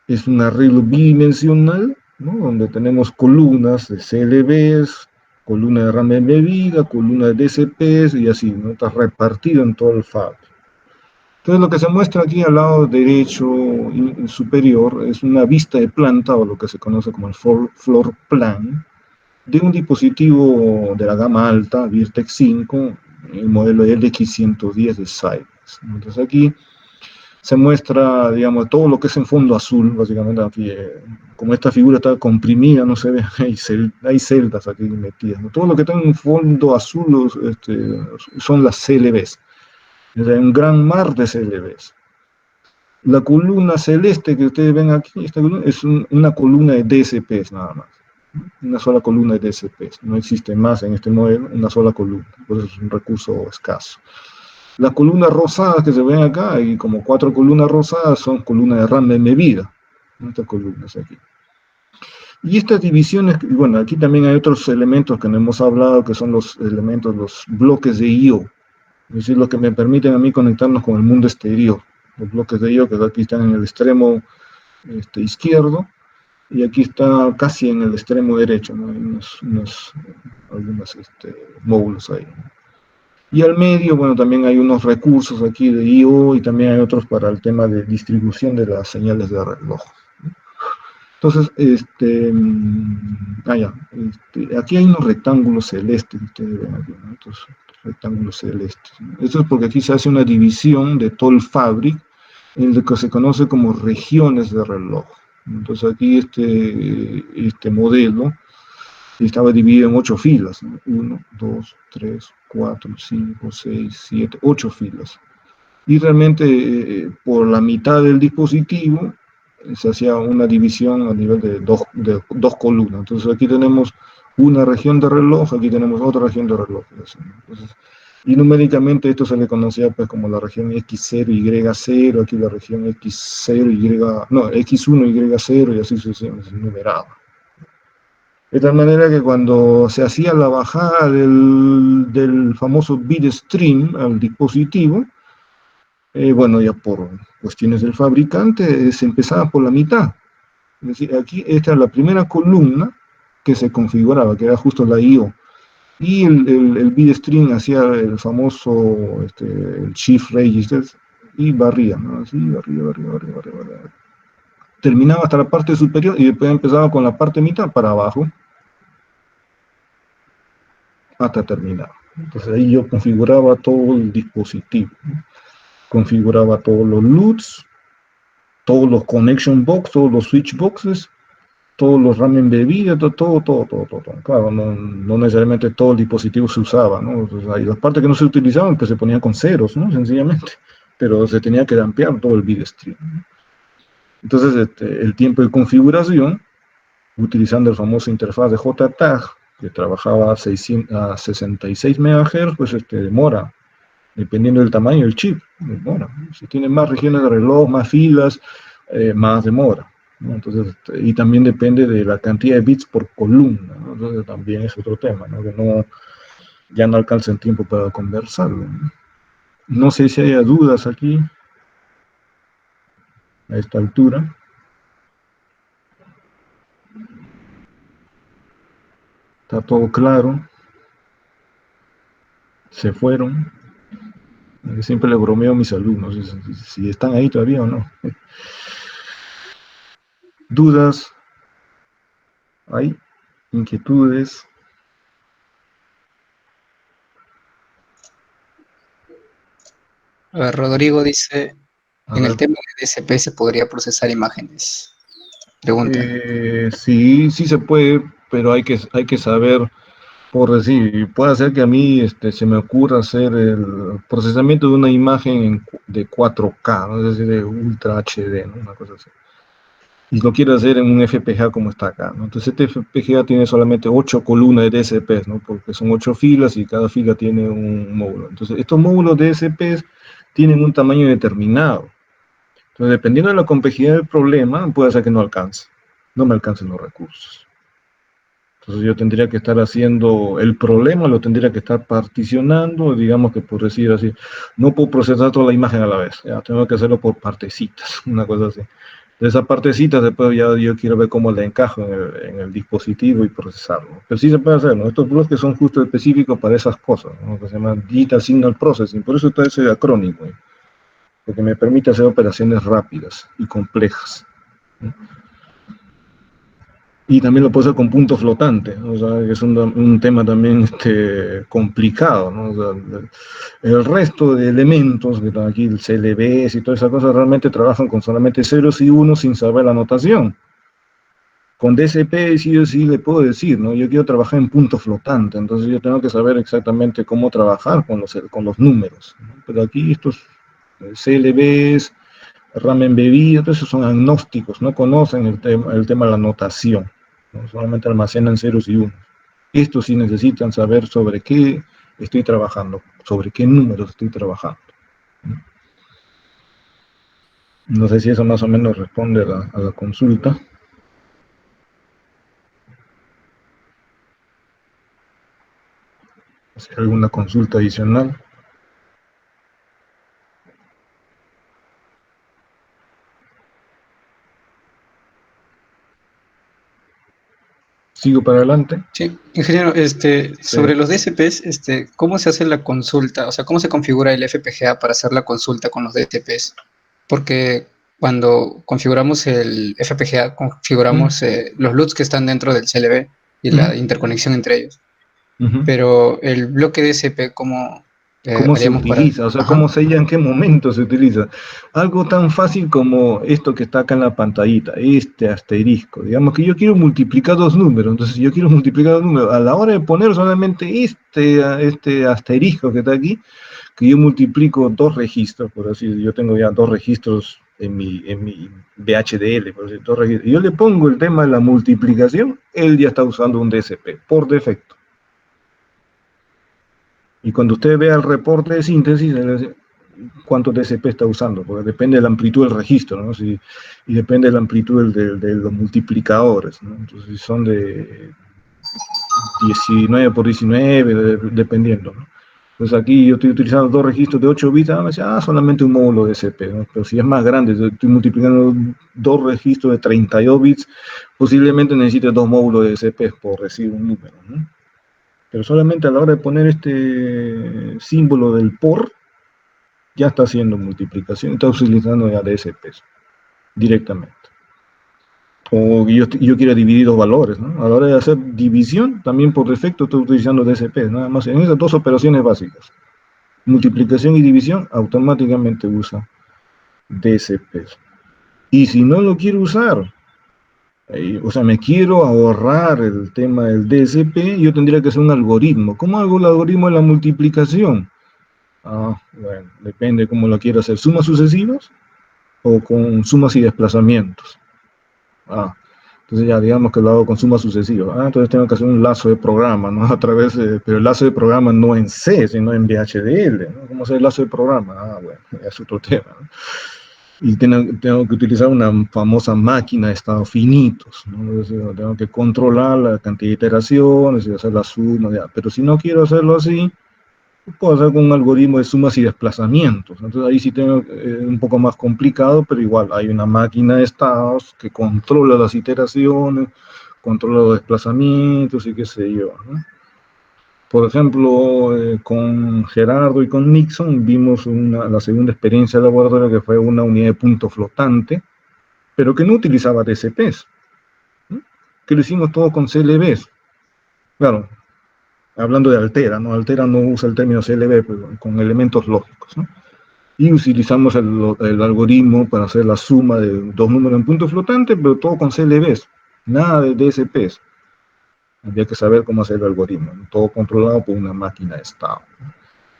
es un arreglo bidimensional, ¿no? Donde tenemos columnas de CLBs, columna de RAM embebida, columna de DSPs y así, ¿no? Está repartido en todo el fabric. Entonces, lo que se muestra aquí al lado derecho superior es una vista de planta, o lo que se conoce como el floor plan, de un dispositivo de la gama alta, Virtex 5, el modelo LX110 de Xilinx. Entonces aquí se muestra, digamos, todo lo que es en fondo azul, básicamente aquí, como esta figura está comprimida, no se ve, hay celdas aquí metidas, ¿no? Todo lo que está en fondo azul son las CLBs, es un gran mar de CLBs. La columna celeste que ustedes ven aquí, esta columna, es una columna de DSPs nada más, una sola columna de DSPs, no existe más en este modelo, una sola columna, por eso es un recurso escaso. Las columnas rosadas que se ven acá, hay como 4 columnas rosadas, son columnas de RAM embebida. Estas columnas aquí. Y estas divisiones, bueno, aquí también hay otros elementos que no hemos hablado, que son los elementos, los bloques de I/O. Es decir, lo que me permiten a mí conectarnos con el mundo exterior. Los bloques de I/O que aquí están en el extremo izquierdo, y aquí está casi en el extremo derecho, ¿no? Hay algunos módulos ahí. Y al medio, bueno, también hay unos recursos aquí de I/O y también hay otros para el tema de distribución de las señales de reloj. Entonces, aquí hay unos rectángulos celestes, ustedes ven aquí, ¿no? Estos rectángulos celestes, ¿no? Esto es porque aquí se hace una división de todo el fabric en lo que se conoce como regiones de reloj. Entonces aquí este modelo estaba dividido en 8 filas, ¿no? 1, 2, 3, 4, 5, 6, 7, 8 filas. Y realmente por la mitad del dispositivo se hacía una división a nivel de dos columnas. Entonces aquí tenemos una región de reloj, aquí tenemos otra región de reloj. Entonces, y numéricamente esto se le conocía pues como la región X0, Y0, aquí la región X0, X1, Y0 y así sucesivamente, numerado. De tal manera que cuando se hacía la bajada del famoso bitstream al dispositivo, bueno, ya por cuestiones del fabricante, se empezaba por la mitad. Es decir, aquí esta es la primera columna que se configuraba, que era justo la I/O. Y el bitstream hacía el famoso el shift register y barría, ¿no? Así, barría. Terminaba hasta la parte superior y después empezaba con la parte mitad para abajo hasta terminar. Entonces ahí yo configuraba todo el dispositivo, ¿no? Configuraba todos los LUTs, todos los connection box, todos los switch boxes, todos los RAM embebidos, todo. Claro, no necesariamente todo el dispositivo se usaba, ¿no? Entonces, hay las partes que no se utilizaban, pues se ponían con ceros, ¿no? Sencillamente. Pero se tenía que dampear todo el bitstream, ¿no? Entonces, el tiempo de configuración, utilizando el famoso interfaz de JTAG, que trabajaba a 66 MHz, pues demora, dependiendo del tamaño del chip, demora. Si tiene más regiones de reloj, más filas, más demora, ¿no? Entonces, y también depende de la cantidad de bits por columna, ¿no? Entonces también es otro tema, ¿no? Que ya no alcanza el tiempo para conversarlo, ¿no? No sé si haya dudas aquí, a esta altura. Está todo claro. Se fueron. Yo siempre le bromeo a mis alumnos, si están ahí todavía o no. ¿Dudas? ¿Hay inquietudes? A ver, Rodrigo dice, A en el ver. tema de DSP se podría procesar imágenes. Pregunta. Sí se puede, pero hay que saber, por decir, puede ser que a mí se me ocurra hacer el procesamiento de una imagen de 4K, ¿no? Es decir, de Ultra HD, ¿no? Una cosa así. Y lo quiero hacer en un FPGA como está acá, ¿no? Entonces este FPGA tiene solamente 8 columnas de DSPs, ¿no? Porque son 8 filas y cada fila tiene un módulo. Entonces estos módulos de DSPs tienen un tamaño determinado. Entonces, dependiendo de la complejidad del problema, puede ser que no me alcancen los recursos. Entonces yo tendría que estar haciendo el problema, lo tendría que estar particionando, digamos que por decir así, no puedo procesar toda la imagen a la vez, ya tengo que hacerlo por partecitas, una cosa así. De esas partecitas después ya yo quiero ver cómo la encajo en el dispositivo y procesarlo. Pero sí se puede hacer, ¿no? Estos bloques son justo específicos para esas cosas, ¿no? Que se llaman Digital Signal Processing, por eso está ese acrónimo, ¿eh? Porque me permite hacer operaciones rápidas y complejas, ¿no? Y también lo puedo hacer con punto flotante, ¿no? O sea, que es un tema también complicado, ¿no? O sea, el resto de elementos, que están aquí, el CLBs y todas esas cosas, realmente trabajan con solamente ceros y unos sin saber la notación. Con DSP sí o sí le puedo decir, ¿no? Yo quiero trabajar en punto flotante, entonces yo tengo que saber exactamente cómo trabajar con los números, ¿no? Pero aquí estos CLBs, RAM embebido, todos esos son agnósticos, no conocen el tema de la notación, ¿no? Solamente almacenan ceros y unos. Estos sí necesitan saber sobre qué estoy trabajando, sobre qué números estoy trabajando. No sé si eso más o menos responde a la consulta. Si hay alguna consulta adicional. ¿Sigo para adelante? Sí, ingeniero, Sí. sobre los DSPs, ¿cómo se hace la consulta? O sea, ¿cómo se configura el FPGA para hacer la consulta con los DSPs? Porque cuando configuramos el FPGA, configuramos los LUTs que están dentro del CLB y la interconexión entre ellos. Pero el bloque DSP, ¿cómo ¿Cómo se haríamos para...? utiliza? O sea, Ajá. ¿cómo sé ya en qué momento se utiliza? Algo tan fácil como esto que está acá en la pantallita, este asterisco. Digamos que yo quiero multiplicar dos números, entonces yo quiero multiplicar dos números. A la hora de poner solamente este asterisco que está aquí, que yo multiplico dos registros, por así decirlo. Yo tengo ya dos registros en mi VHDL, por decir, dos registros. Yo le pongo el tema de la multiplicación, él ya está usando un DSP, por defecto. Y cuando usted vea el reporte de síntesis, cuánto TCP está usando, porque depende de la amplitud del registro, ¿no? Y depende de la amplitud de los multiplicadores, ¿no? Entonces, si son de 19 por 19, dependiendo, ¿no? Entonces aquí yo estoy utilizando dos registros de 8 bits, me dice, solamente un módulo de DSP, ¿no? Pero si es más grande, estoy multiplicando dos registros de 32 bits, posiblemente necesite dos módulos de DSP por recibir un número, ¿no? Pero solamente a la hora de poner este símbolo del por, ya está haciendo multiplicación, está utilizando ya DSPs directamente. O yo quiero dividir dos valores, ¿no? A la hora de hacer división, también por defecto estoy utilizando DSPs, nada más en esas dos operaciones básicas. Multiplicación y división, automáticamente usa DSPs. Y si no lo quiero usar, o sea, me quiero ahorrar el tema del DSP, yo tendría que hacer un algoritmo. ¿Cómo hago el algoritmo de la multiplicación? Bueno, depende cómo lo quiero hacer. ¿Sumas sucesivas o con sumas y desplazamientos? Entonces ya digamos que lo hago con sumas sucesivas. Entonces tengo que hacer un lazo de programa, ¿no? Pero el lazo de programa no en C, sino en VHDL, ¿no? ¿Cómo hacer el lazo de programa? Bueno, es otro tema, ¿no? Y tengo que utilizar una famosa máquina de estados finitos, ¿no? Entonces, tengo que controlar la cantidad de iteraciones y hacer la suma, ya. Pero si no quiero hacerlo así, puedo hacer con un algoritmo de sumas y desplazamientos. Entonces ahí sí tengo un poco más complicado, pero igual hay una máquina de estados que controla las iteraciones, controla los desplazamientos y qué sé yo, ¿no? Por ejemplo, con Gerardo y con Nixon vimos la segunda experiencia de laboratorio, que fue una unidad de punto flotante, pero que no utilizaba DSPs, ¿no? Que lo hicimos todo con CLBs. Claro, hablando de Altera, ¿no? Altera no usa el término CLB, pero con elementos lógicos, ¿no? Y utilizamos el algoritmo para hacer la suma de dos números en punto flotante, pero todo con CLBs, nada de DSPs. Había que saber cómo hacer el algoritmo, ¿no? Todo controlado por una máquina de estado.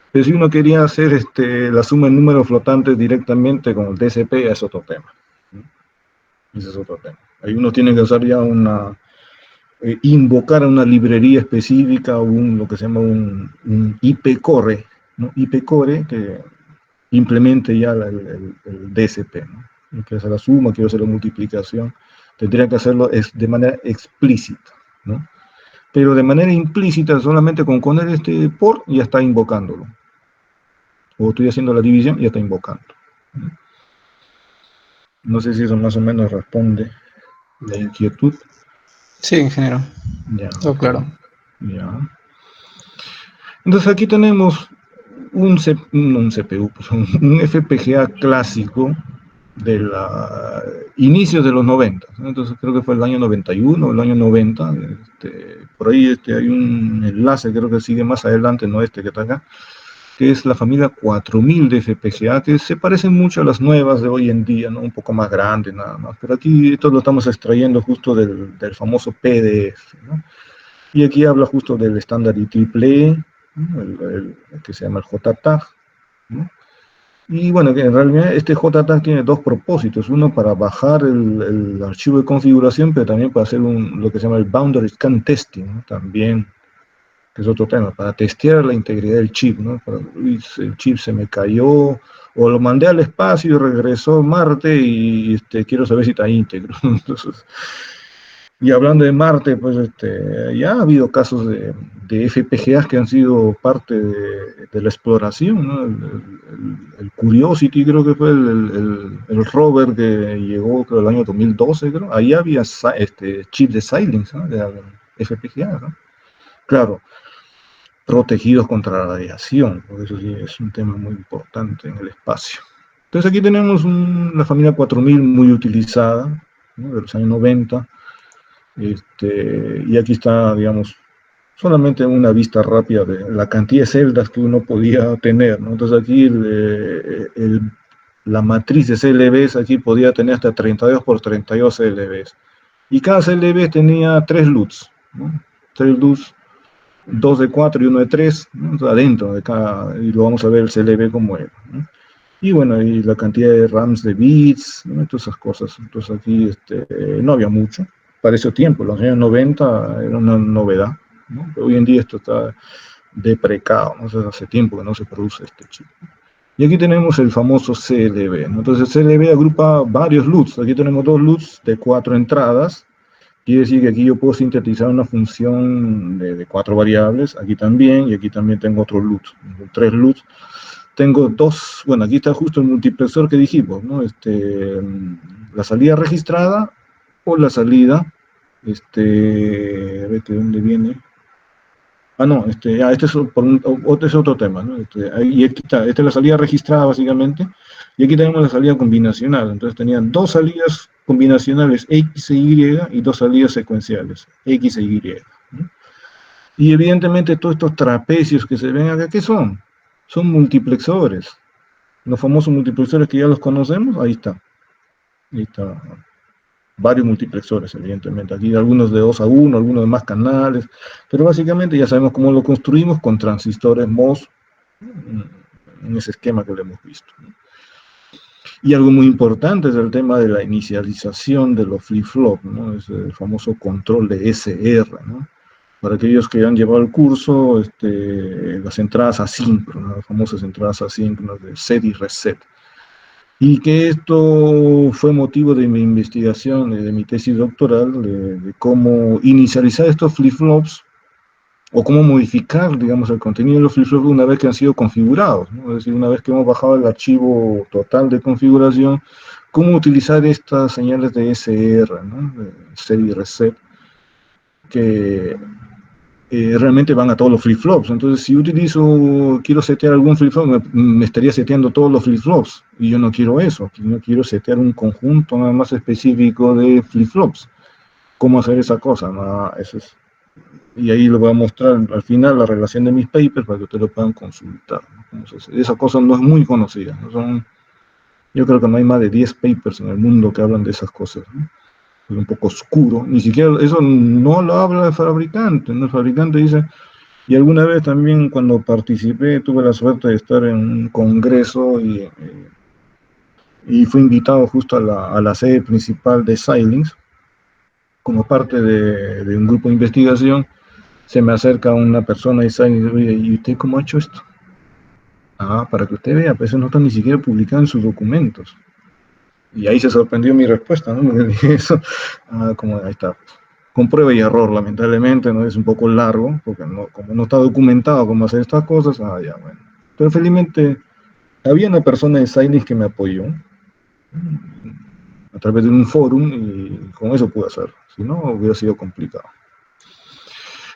Pero si uno quería hacer la suma de números flotantes directamente con el DSP, es otro tema, ¿no? Ese es otro tema. Ahí uno tiene que usar ya invocar a una librería específica, lo que se llama un IP-core, ¿no? IP-core que implemente ya el DSP, ¿no? Y quiero hacer la suma, quiero hacer la multiplicación, tendría que hacerlo de manera explícita, ¿no? Pero de manera implícita, solamente con poner este por, ya está invocándolo. O estoy haciendo la división, ya está invocando, ¿no? No sé si eso más o menos responde la inquietud. Sí, ingeniero. Ya. Todo claro. Ya. Entonces aquí tenemos un CPU, pues, un FPGA clásico, inicios de los 90, ¿no? Entonces creo que fue el año 91 o el año 90, por ahí hay un enlace, creo que sigue más adelante, no este que está acá, que es la familia 4000 de FPGA, que se parecen mucho a las nuevas de hoy en día, ¿no? Un poco más grande nada más, pero aquí esto lo estamos extrayendo justo del famoso PDF, ¿no? Y aquí habla justo del estándar IEEE, ¿no? el que se llama el JTAG, ¿no? Y bueno, que en realidad este JTAG tiene dos propósitos, uno para bajar el archivo de configuración, pero también para hacer lo que se llama el Boundary Scan Testing, ¿no? También, que es otro tema, para testear la integridad del chip, ¿no? El chip se me cayó, o lo mandé al espacio y regresó a Marte y quiero saber si está íntegro. Entonces, y hablando de Marte, pues ya ha habido casos de FPGAs que han sido parte de la exploración, ¿no? El Curiosity creo que fue el rover que llegó, creo, el año 2012, creo. Ahí había chips de Xilinx, ¿no? De FPGA, ¿no? Claro, protegidos contra la radiación, porque eso sí es un tema muy importante en el espacio. Entonces aquí tenemos la familia 4000 muy utilizada, ¿no? De los años 90. Y aquí está, digamos, solamente una vista rápida de la cantidad de celdas que uno podía tener, ¿no? Entonces aquí la matriz de CLBs aquí podía tener hasta 32 por 32 CLBs. Y cada CLB tenía 3 LUTs, ¿no? 3 LUTs, 2 de 4 y 1 de 3, ¿no? Entonces, adentro de cada, y lo vamos a ver el CLB como era, ¿no? Y bueno, y la cantidad de RAMs de bits, ¿no? Todas esas cosas. Entonces aquí no había mucho. Para ese tiempo, los años 90 era una novedad, ¿no? Pero hoy en día esto está deprecado, ¿no? Entonces hace tiempo que no se produce este chip. Y aquí tenemos el famoso CLB, ¿no? Entonces el CLB agrupa varios LUTs. Aquí tenemos 2 LUTs de 4 entradas. Quiere decir que aquí yo puedo sintetizar una función de 4 variables, aquí también, y aquí también tengo otro LUT, 3 LUTs. Tengo 2, bueno, aquí está justo el multiplexor que dijimos, ¿no? La salida registrada o la salida, a ver de dónde viene. Ah, no, este es otro tema, ¿no? Y aquí está, esta es la salida registrada básicamente, y aquí tenemos la salida combinacional. Entonces tenían 2 salidas combinacionales X e Y y 2 salidas secuenciales X e Y, ¿no? Y evidentemente todos estos trapecios que se ven acá, ¿qué son? Son multiplexores. Los famosos multiplexores que ya los conocemos, ahí está. Ahí está. Varios multiplexores, evidentemente. Aquí algunos de 2 a 1, algunos de más canales, pero básicamente ya sabemos cómo lo construimos con transistores MOS, en ese esquema que lo hemos visto, ¿no? Y algo muy importante es el tema de la inicialización de los flip-flop, ¿no? Es el famoso control de SR, ¿no? Para aquellos que han llevado el curso, las entradas asíncronas, las famosas entradas asíncronas de set y reset. Y que esto fue motivo de mi investigación, de mi tesis doctoral, de cómo inicializar estos flip-flops o cómo modificar, digamos, el contenido de los flip-flops una vez que han sido configurados, ¿no? Es decir, una vez que hemos bajado el archivo total de configuración, cómo utilizar estas señales de SR, ¿no? De set y reset, que realmente van a todos los flip-flops. Entonces, si quiero setear algún flip-flop, me estaría seteando todos los flip-flops, y yo no quiero eso. Yo quiero setear un conjunto nada más específico de flip-flops. ¿Cómo hacer esa cosa? No, y ahí les voy a mostrar al final la relación de mis papers para que ustedes lo puedan consultar, ¿no? Esa cosa no es muy conocida, ¿no? Yo creo que no hay más de 10 papers en el mundo que hablan de esas cosas, ¿no? Es un poco oscuro, ni siquiera eso no lo habla el fabricante, ¿no? El fabricante dice, y alguna vez también cuando participé, tuve la suerte de estar en un congreso y fui invitado justo a la sede principal de Xilinx, como parte de un grupo de investigación. Se me acerca una persona y dice, ¿y usted cómo ha hecho esto? Ah, para que usted vea, pues eso no está ni siquiera publicado en sus documentos. Y ahí se sorprendió mi respuesta, ¿no? Porque dije eso, como ahí está, con prueba y error, lamentablemente, ¿no? Es un poco largo, porque como no está documentado cómo hacer estas cosas, ya, bueno. Pero felizmente había una persona de Xilinx que me apoyó a través de un fórum y con eso pude hacerlo, si no hubiera sido complicado.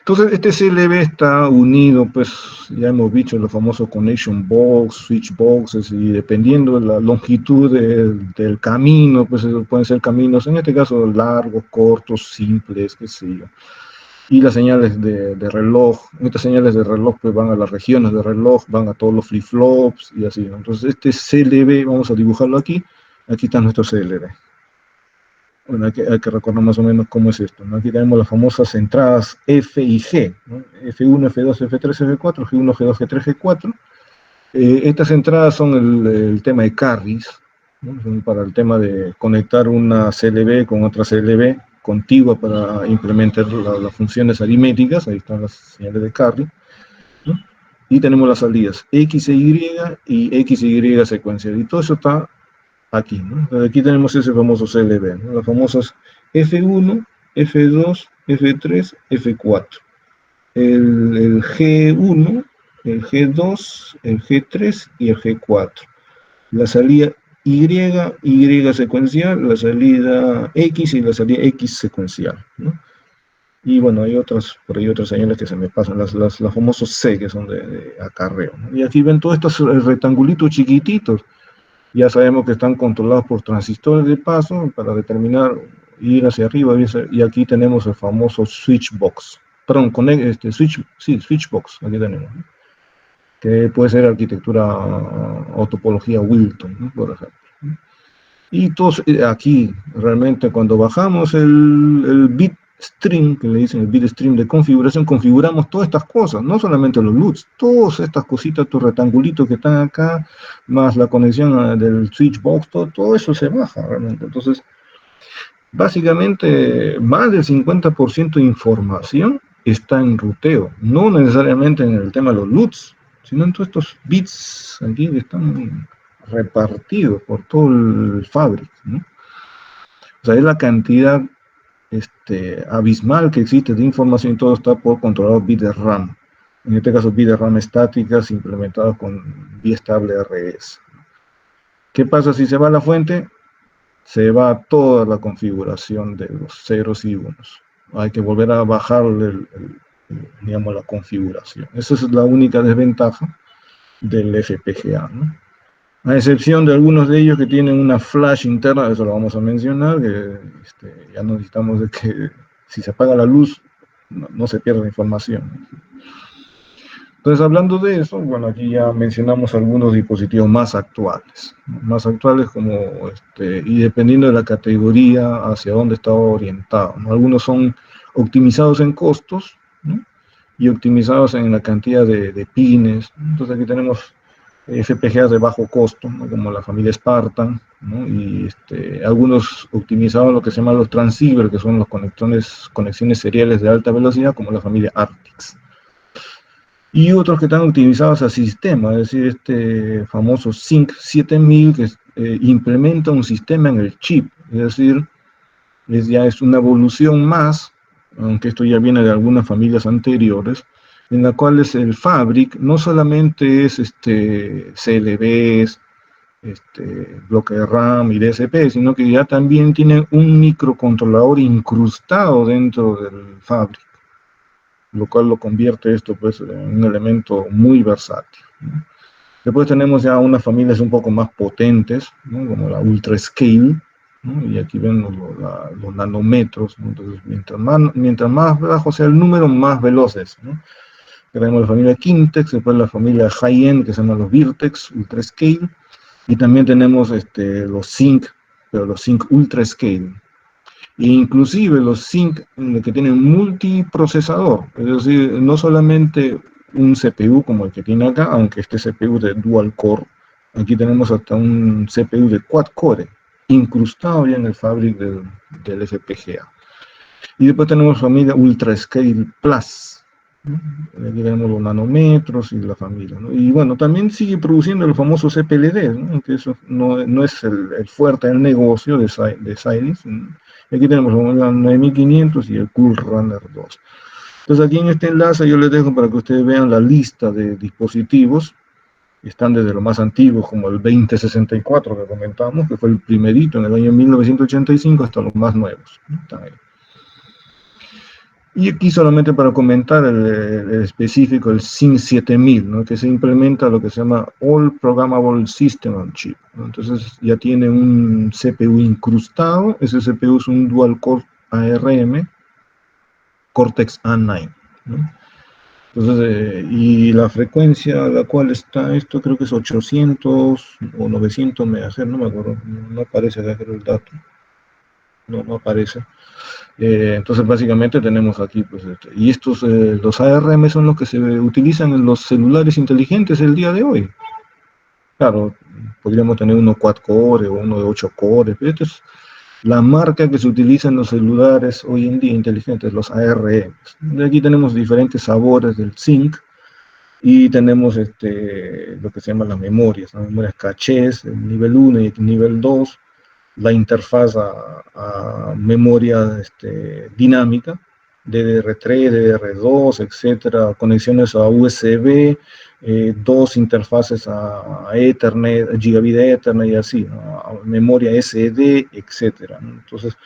Entonces, este CLB está unido, pues, ya hemos dicho, los famosos connection box, switch boxes, y dependiendo de la longitud del camino, pues pueden ser caminos, en este caso, largos, cortos, simples, qué sé yo. Y las señales de reloj, estas señales de reloj pues van a las regiones de reloj, van a todos los flip-flops y así, ¿no? Entonces, este CLB, vamos a dibujarlo aquí está nuestro CLB. Bueno, hay que recordar más o menos cómo es esto, ¿no? Aquí tenemos las famosas entradas F y G, ¿no? F1, F2, F3, F4, G1, G2, G3, G4. Estas entradas son el tema de carries, ¿no? Son para el tema de conectar una CLB con otra CLB contigua para implementar las funciones aritméticas, ahí están las señales de carry, ¿no? Y tenemos las salidas X e Y X y Y secuencial, y todo eso está aquí, ¿no? Entonces aquí tenemos ese famoso CLB, ¿no? Las famosas F1, F2, F3, F4. El G1, el G2, el G3 y el G4. La salida Y secuencial, la salida X y la salida X secuencial, ¿no? Y bueno, hay por ahí otras señales que se me pasan, las famosos C, que son de acarreo, ¿no? Y aquí ven todos estos rectangulitos chiquititos. Ya sabemos que están controlados por transistores de paso para determinar ir hacia arriba, y aquí tenemos el famoso switch box. Perdón, switch box, aquí tenemos, ¿no? Que puede ser arquitectura o topología Wilton, ¿no? Por ejemplo. Y todos aquí, realmente, cuando bajamos el bit stream, que le dicen el bit stream de configuración, configuramos todas estas cosas, no solamente los LUTs, todas estas cositas, estos rectangulitos que están acá, más la conexión del switch box, todo eso se baja realmente. Entonces, básicamente, más del 50% de información está en ruteo, no necesariamente en el tema de los LUTs, sino en todos estos bits aquí que están repartidos por todo el fabric, ¿no? O sea, es la cantidad abismal que existe de información, y todo está por controlar bits de RAM. En este caso, bits de RAM estáticas implementados con vía estable RS. ¿Qué pasa si se va a la fuente? Se va toda la configuración de los ceros y unos. Hay que volver a bajar digamos, la configuración. Esa es la única desventaja del FPGA, ¿no? A excepción de algunos de ellos que tienen una flash interna, eso lo vamos a mencionar, que ya no necesitamos de que si se apaga la luz no se pierda información. Entonces, hablando de eso, bueno, aquí ya mencionamos algunos dispositivos más actuales como, y dependiendo de la categoría hacia dónde está orientado, ¿no? Algunos son optimizados en costos, ¿no? Y optimizados en la cantidad de pines. Entonces aquí tenemos FPGAs de bajo costo, ¿no? Como la familia Spartan, ¿no? Y algunos optimizados lo que se llaman los transceiver, que son los conexiones seriales de alta velocidad, como la familia Artix. Y otros que están optimizados a sistema, es decir, este famoso Sync 7000, que implementa un sistema en el chip, es decir, ya es una evolución más, aunque esto ya viene de algunas familias anteriores, en la cual el fabric no solamente es CLBs, bloque de RAM y DSP, sino que ya también tiene un microcontrolador incrustado dentro del fabric, lo cual lo convierte esto pues en un elemento muy versátil, ¿no? Después tenemos ya unas familias un poco más potentes, ¿no? Como la Ultra Scale, ¿no? Y aquí ven los nanómetros, ¿no? Entonces, mientras más bajo sea el número, más veloces, ¿no? Tenemos la familia Kintex, después la familia High-End, que se llama los Virtex Ultra Scale, y también tenemos los Sync, pero los Sync Ultra Scale. E inclusive los Sync que tienen multiprocesador, es decir, no solamente un CPU como el que tiene acá, aunque este CPU de dual core, aquí tenemos hasta un CPU de quad core, incrustado ya en el fabric del FPGA. Y después tenemos familia Ultra Scale Plus, ¿no? Aquí tenemos los nanómetros y la familia, ¿no? Y bueno, también sigue produciendo los famosos CPLD, ¿no? Que eso no es el fuerte del negocio de Xilinx, ¿no? Aquí tenemos la 9500 y el Cool Runner 2. Entonces aquí en este enlace yo les dejo para que ustedes vean la lista de dispositivos. Están desde lo más antiguos, como el 2064 que comentamos, que fue el primerito en el año 1985, hasta los más nuevos, ¿no? Están ahí. Y aquí solamente para comentar el específico, el SYN 7000, ¿no? Que se implementa lo que se llama All Programmable System on Chip, ¿no? Entonces ya tiene un CPU incrustado, ese CPU es un dual core ARM Cortex A9, ¿no? Entonces, y la frecuencia a la cual está esto creo que es 800 o 900 MHz, no me acuerdo, no aparece acá creo el dato, no aparece. Entonces básicamente tenemos aquí, pues, y estos, los ARM son los que se utilizan en los celulares inteligentes el día de hoy. Claro, podríamos tener uno 4 core o uno de 8 cores, pero esta es la marca que se utiliza en los celulares hoy en día inteligentes, los ARM. De aquí tenemos diferentes sabores del zinc y tenemos lo que se llama las memorias, ¿no? Memorias cachés, el nivel 1 y el nivel 2, la interfaz a memoria dinámica, DDR3, DDR2, etcétera, conexiones a USB, dos interfaces a Ethernet, Gigabit Ethernet y así, ¿no? A memoria SD, etcétera, ¿no? Entonces,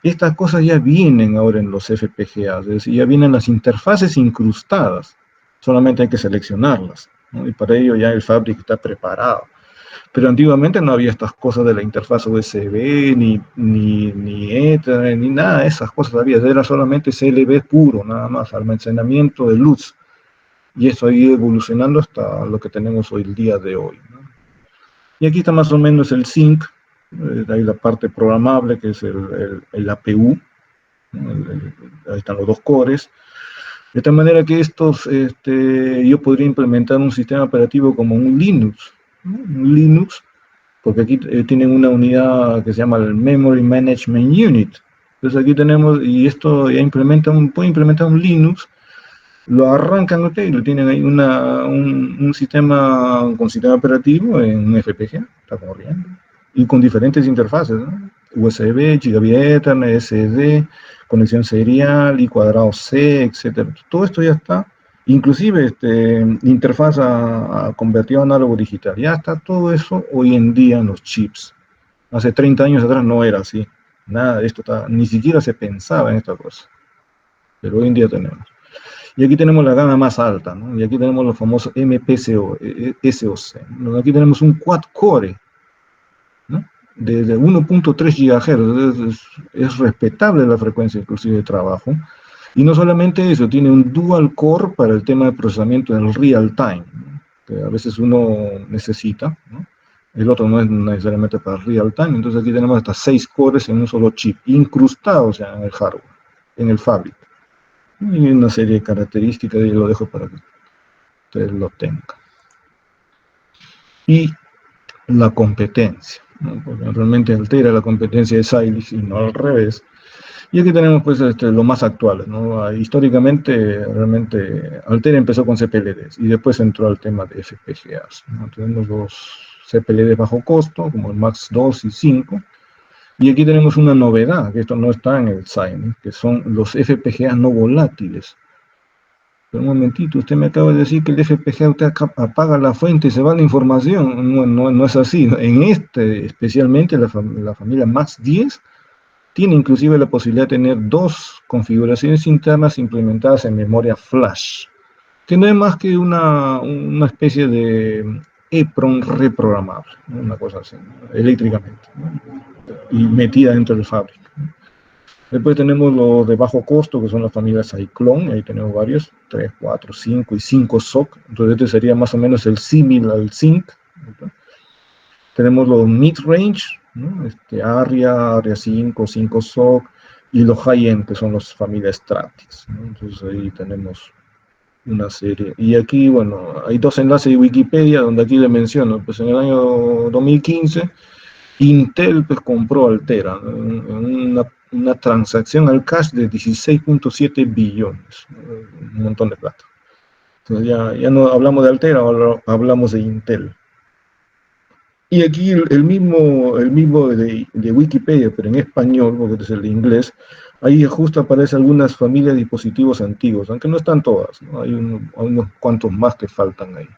estas cosas ya vienen ahora en los FPGA, es decir, ya vienen las interfaces incrustadas, solamente hay que seleccionarlas, ¿no? Y para ello ya el Fabric está preparado. Pero antiguamente no había estas cosas de la interfaz USB, ni Ethernet, ni nada de esas cosas había. Era solamente CLB puro, nada más, almacenamiento de luz. Y eso ha ido evolucionando hasta lo que tenemos hoy, el día de hoy, ¿no? Y aquí está más o menos el zinc, ahí la parte programable, que es el APU, ¿no? Ahí están los dos cores. De tal manera que estos, yo podría implementar un sistema operativo como un Linux, ¿no? Un Linux, porque aquí tienen una unidad que se llama el Memory Management Unit. Entonces aquí tenemos, y esto ya puede implementar un Linux, lo arrancan ustedes y lo tienen ahí un sistema con sistema operativo en un FPGA, está corriendo, y con diferentes interfaces, ¿no? USB, Gigabit Ethernet, SD, conexión serial y cuadrado C, etcétera. Todo esto ya está, inclusive interfaz a convertido a análogo digital, ya está todo eso hoy en día en los chips. Hace 30 años atrás no era así, nada de esto ni siquiera se pensaba en esta cosa, pero hoy en día tenemos. Y aquí tenemos la gama más alta, ¿no? Y aquí tenemos los famosos MPCO, SOC, ¿no? Aquí tenemos un quad-core, ¿no? De 1.3 GHz, es respetable la frecuencia inclusive de trabajo. Y no solamente eso, tiene un dual core para el tema de procesamiento en real time, ¿no? Que a veces uno necesita, ¿no? El otro no es necesariamente para real time, entonces aquí tenemos hasta 6 cores en un solo chip, incrustados ya en el hardware, en el Fabric. Y una serie de características, y lo dejo para que ustedes lo tengan. Y la competencia, ¿no? Porque realmente Altera la competencia de Xilinx y no al revés. Y aquí tenemos pues lo más actual, ¿no? Históricamente, realmente, Altera empezó con CPLDs y después entró al tema de FPGAs, ¿no? Tenemos los CPLDs bajo costo, como el MAX 2 y 5, y aquí tenemos una novedad, que esto no está en el Xilinx, que son los FPGA no volátiles. Pero un momentito, usted me acaba de decir que el FPGA usted apaga la fuente y se va la información. No es así. En especialmente la familia MAX 10, tiene inclusive la posibilidad de tener dos configuraciones internas implementadas en memoria flash, que no es más que una especie de EEPROM reprogramable, ¿no? Una cosa así, ¿no? Eléctricamente, ¿no? Y metida dentro del Fabric, ¿no? Después tenemos los de bajo costo, que son las familias Cyclone, ahí tenemos varios, 3, 4, 5 y 5 SOC, entonces este sería más o menos el símil al Zinc, ¿no? Tenemos los mid-range, ¿no? ARIA 5, 5 SOC, y los high-end, que son las familias Stratix, ¿no? Entonces ahí tenemos una serie. Y aquí, bueno, hay dos enlaces de Wikipedia, donde aquí le menciono, pues en el año 2015, Intel pues compró Altera, ¿no? En una transacción al cash de 16.7 billones, un montón de plata. Entonces ya no hablamos de Altera, ahora hablamos de Intel. Y aquí el mismo de Wikipedia, pero en español, porque este es el de inglés, ahí justo aparecen algunas familias de dispositivos antiguos, aunque no están todas, ¿no? Hay unos cuantos más que faltan ahí.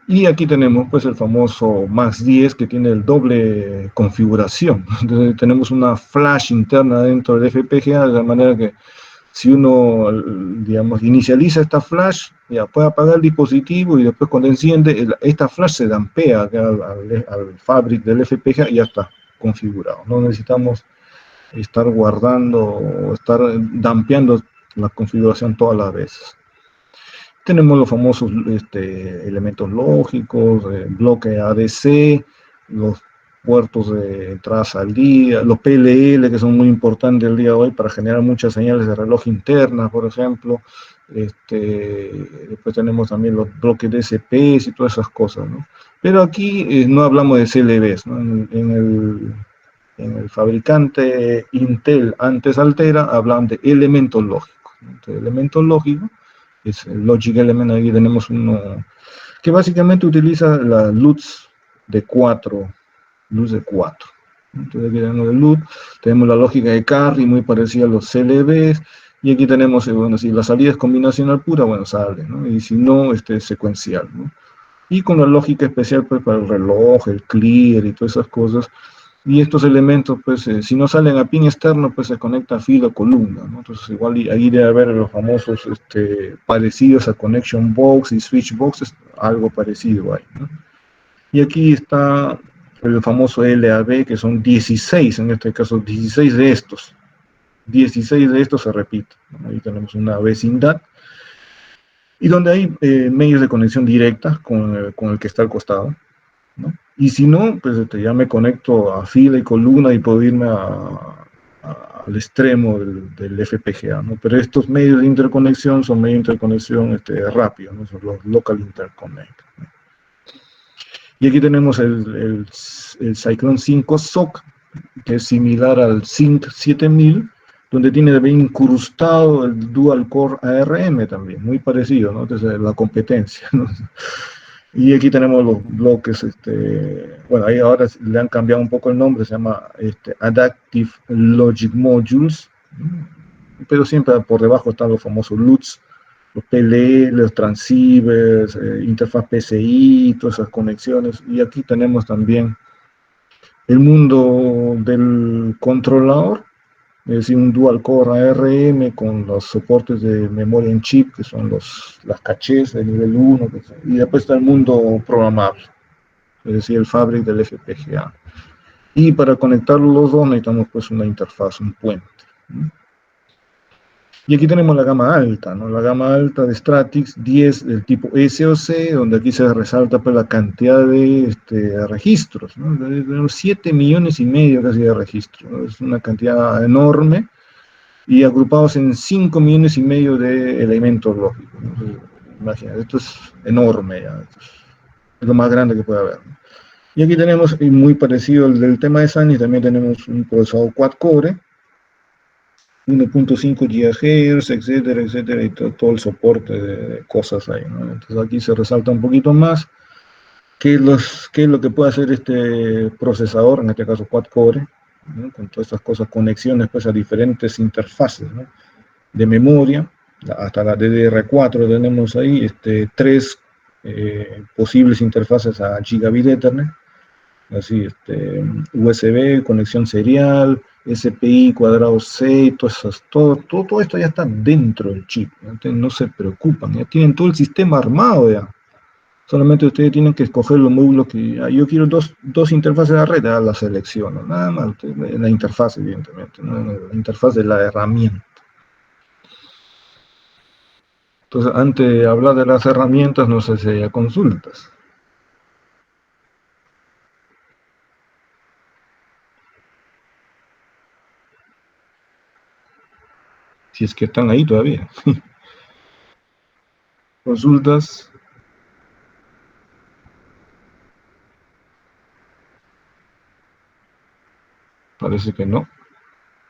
Y aquí tenemos pues el famoso Max 10 que tiene el doble configuración. Entonces tenemos una flash interna dentro del FPGA, de la manera que si uno, digamos, inicializa esta flash, ya puede apagar el dispositivo y después cuando enciende, esta flash se dampea al fabric del FPGA y ya está configurado. No necesitamos estar guardando o estar dampeando la configuración todas las veces. Tenemos los famosos elementos lógicos, bloque ADC, los puertos de entrada salida, los PLL que son muy importantes el día de hoy para generar muchas señales de reloj internas, por ejemplo. Después tenemos también los bloques DSPs y todas esas cosas, ¿no? Pero aquí no hablamos de CLBs, ¿no? En el fabricante Intel, antes Altera, hablan de elementos lógicos, ¿no? Entonces, elementos lógicos es el Logic Element. Ahí tenemos uno que básicamente utiliza la LUTs de 4, luz de 4. Entonces aquí tenemos el LUT, tenemos la lógica de carry muy parecida a los CLBs, y aquí tenemos, bueno, si la salida es combinacional pura, bueno, sale, ¿no? Y si no, es secuencial, ¿no? Y con la lógica especial pues para el reloj, el clear y todas esas cosas. Y estos elementos, pues, si no salen a pin externo, pues se conecta a filo o columna, ¿no? Entonces, igual ahí debe haber los famosos parecidos a connection box y switch box, algo parecido ahí, ¿no? Y aquí está el famoso LAB, que son 16, en este caso 16 de estos. 16 de estos se repiten, ¿no? Ahí tenemos una vecindad, y donde hay medios de conexión directa con el que está al costado, ¿no? Y si no, pues ya me conecto a fila y columna y puedo irme al extremo del FPGA, ¿no? Pero estos medios de interconexión son medios de interconexión rápidos, ¿no? Son los local interconnect, ¿no? Y aquí tenemos el Cyclone 5 SOC, que es similar al Sync 7000, donde tiene bien incrustado el Dual Core ARM también, muy parecido, ¿no? Entonces, la competencia, ¿no? Y aquí tenemos los bloques, bueno, ahí ahora le han cambiado un poco el nombre, se llama Adaptive Logic Modules, pero siempre por debajo están los famosos LUTs, los PLL, los transceivers, interfaz PCI, todas esas conexiones. Y aquí tenemos también el mundo del controlador, es decir, un dual core ARM con los soportes de memoria en chip, que son las cachés de nivel 1, y después está el mundo programable, es decir, el fabric del FPGA. Y para conectar los dos necesitamos pues una interfaz, un puente, ¿no? Y aquí tenemos la gama alta, ¿no? La gama alta de Stratix 10 del tipo SoC, donde aquí se resalta pues, la cantidad de registros, ¿no? Tenemos 7 millones y medio casi de registros, ¿no? Es una cantidad enorme, y agrupados en 5 millones y medio de elementos lógicos, ¿no? Entonces, imagínate, esto es enorme, ya, es lo más grande que puede haber, ¿no? Y aquí tenemos, y muy parecido al del tema de Sunny, también tenemos un procesador quad-core, 1.5 GHz, etcétera, etcétera, y todo el soporte de cosas ahí, ¿no? Entonces aquí se resalta un poquito más qué es lo que puede hacer este procesador, en este caso quad-core, ¿no? Con todas estas cosas, conexiones pues, a diferentes interfaces, ¿no? De memoria, hasta la DDR4 tenemos ahí, 3 posibles interfaces a Gigabit Ethernet, así, USB, conexión serial, SPI, cuadrado C, todo esto ya está dentro del chip, ¿no? Entonces no se preocupan, ya tienen todo el sistema armado ya. Solamente ustedes tienen que escoger los módulos que, yo quiero dos interfaces de red, la selecciono, nada más, la interfaz evidentemente, ¿no? La interfaz de la herramienta. Entonces, antes de hablar de las herramientas, no sé si hay consultas. Si es que están ahí todavía. Consultas. Parece que no.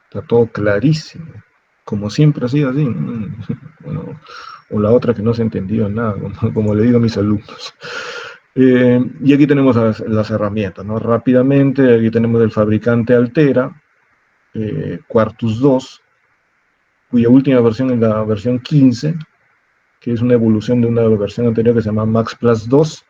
Está todo clarísimo. Como siempre ha sido así. Bueno, o la otra que no se ha entendido nada, como le digo a mis alumnos. Y aquí tenemos las herramientas, ¿no? Rápidamente, aquí tenemos el fabricante Altera, Quartus 2, cuya última versión es la versión 15, que es una evolución de una versión anterior que se llama Max Plus 2,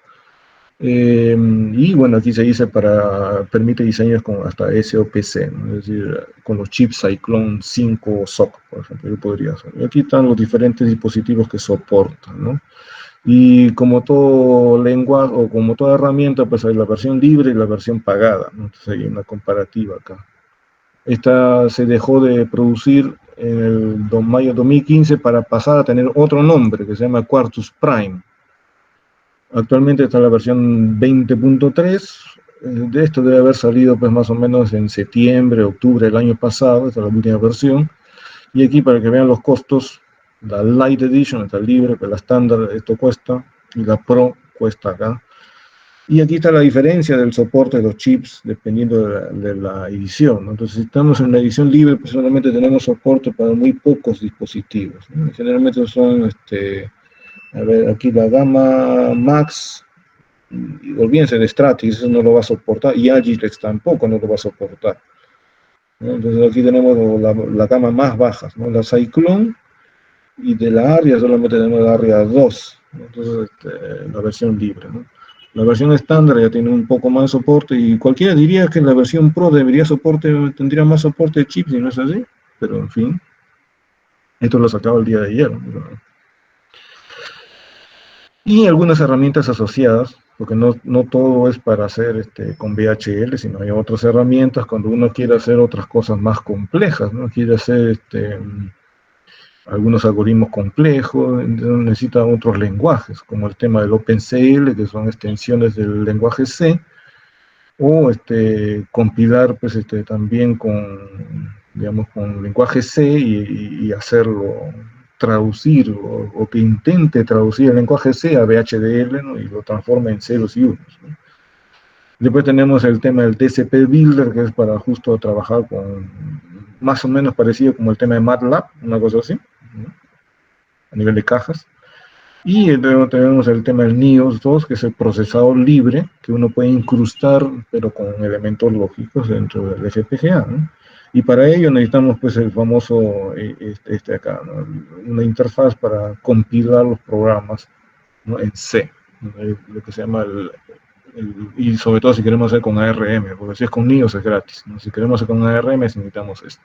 Y bueno, aquí se dice permite diseños con hasta SOPC, ¿no? Es decir, con los chips Cyclone 5 SOC, por ejemplo, yo podría hacer. Y aquí están los diferentes dispositivos que soportan, ¿no? Y como todo lenguaje o como toda herramienta, pues hay la versión libre y la versión pagada, ¿no? Entonces hay una comparativa acá. Esta se dejó de producir en el mayo de 2015 para pasar a tener otro nombre que se llama Quartus Prime. Actualmente está la versión 20.3. De esto debe haber salido pues más o menos en septiembre, octubre del año pasado. Esta es la última versión. Y aquí para que vean los costos, la Light Edition está libre, pero la estándar esto cuesta, y la Pro cuesta acá. Y aquí está la diferencia del soporte de los chips dependiendo de la edición, ¿no? Entonces, si estamos en la edición libre, pues solamente tenemos soporte para muy pocos dispositivos, ¿no? Generalmente son, a ver, aquí la gama Max, y olvídense de Stratis, eso no lo va a soportar, y Agilex tampoco no lo va a soportar, ¿no? Entonces aquí tenemos la gama más bajas, ¿no? La Cyclone, y de la ARIA solamente tenemos la ARIA 2, ¿no? Entonces la versión libre, ¿no? La versión estándar ya tiene un poco más de soporte, y cualquiera diría que la versión Pro tendría más soporte de chips, y no es así, pero en fin, esto lo sacaba el día de ayer, ¿no? Y algunas herramientas asociadas, porque no todo es para hacer con VHL, sino hay otras herramientas cuando uno quiere hacer otras cosas más complejas, ¿no? Quiere hacer algunos algoritmos complejos, necesita otros lenguajes, como el tema del OpenCL, que son extensiones del lenguaje C, o compilar pues, también digamos, con lenguaje C y hacerlo traducir o que intente traducir el lenguaje C a VHDL, ¿no? Y lo transforme en ceros y unos, ¿no? Después tenemos el tema del TCP Builder, que es para justo trabajar con más o menos parecido como el tema de MATLAB, una cosa así, ¿no? A nivel de cajas. Y luego tenemos el tema del NIOS 2, que es el procesador libre, que uno puede incrustar, pero con elementos lógicos dentro del FPGA, ¿no? Y para ello necesitamos pues el famoso, acá, ¿no? Una interfaz para compilar los programas, ¿no? En C, ¿no? Lo que se llama y sobre todo si queremos hacer con ARM, porque si es con NIOS es gratis, ¿no? Si queremos hacer con ARM necesitamos esto.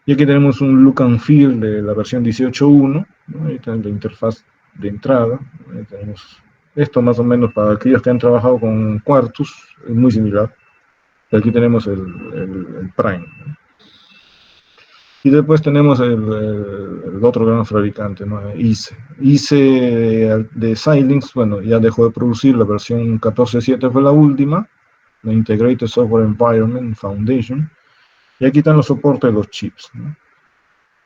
Y aquí tenemos un look and feel de la versión 18.1, ¿no? Ahí está la interfaz de entrada. Ahí tenemos esto más o menos para aquellos que han trabajado con Quartus, es muy similar. Y aquí tenemos el Prime, ¿no? Y después tenemos el otro gran fabricante, ¿no? ICE. ICE de Xilinx, bueno, ya dejó de producir, la versión 14.7 fue la última, la Integrated Software Environment Foundation. Y aquí están los soportes de los chips, ¿no?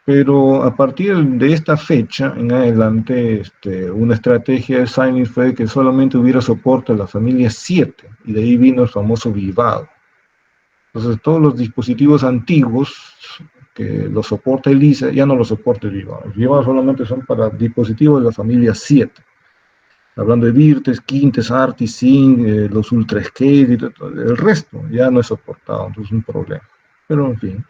Pero a partir de esta fecha en adelante, una estrategia de Xilinx fue que solamente hubiera soporte a la familia 7, y de ahí vino el famoso Vivado. Entonces todos los dispositivos antiguos que los soporta el ISA ya no los soporta el Vivado. Los Vivado solamente son para dispositivos de la familia 7. Hablando de Virtex, Quintes, Artis, Zing, los Ultra Scale, el resto ya no es soportado, entonces es un problema. Pero en fin.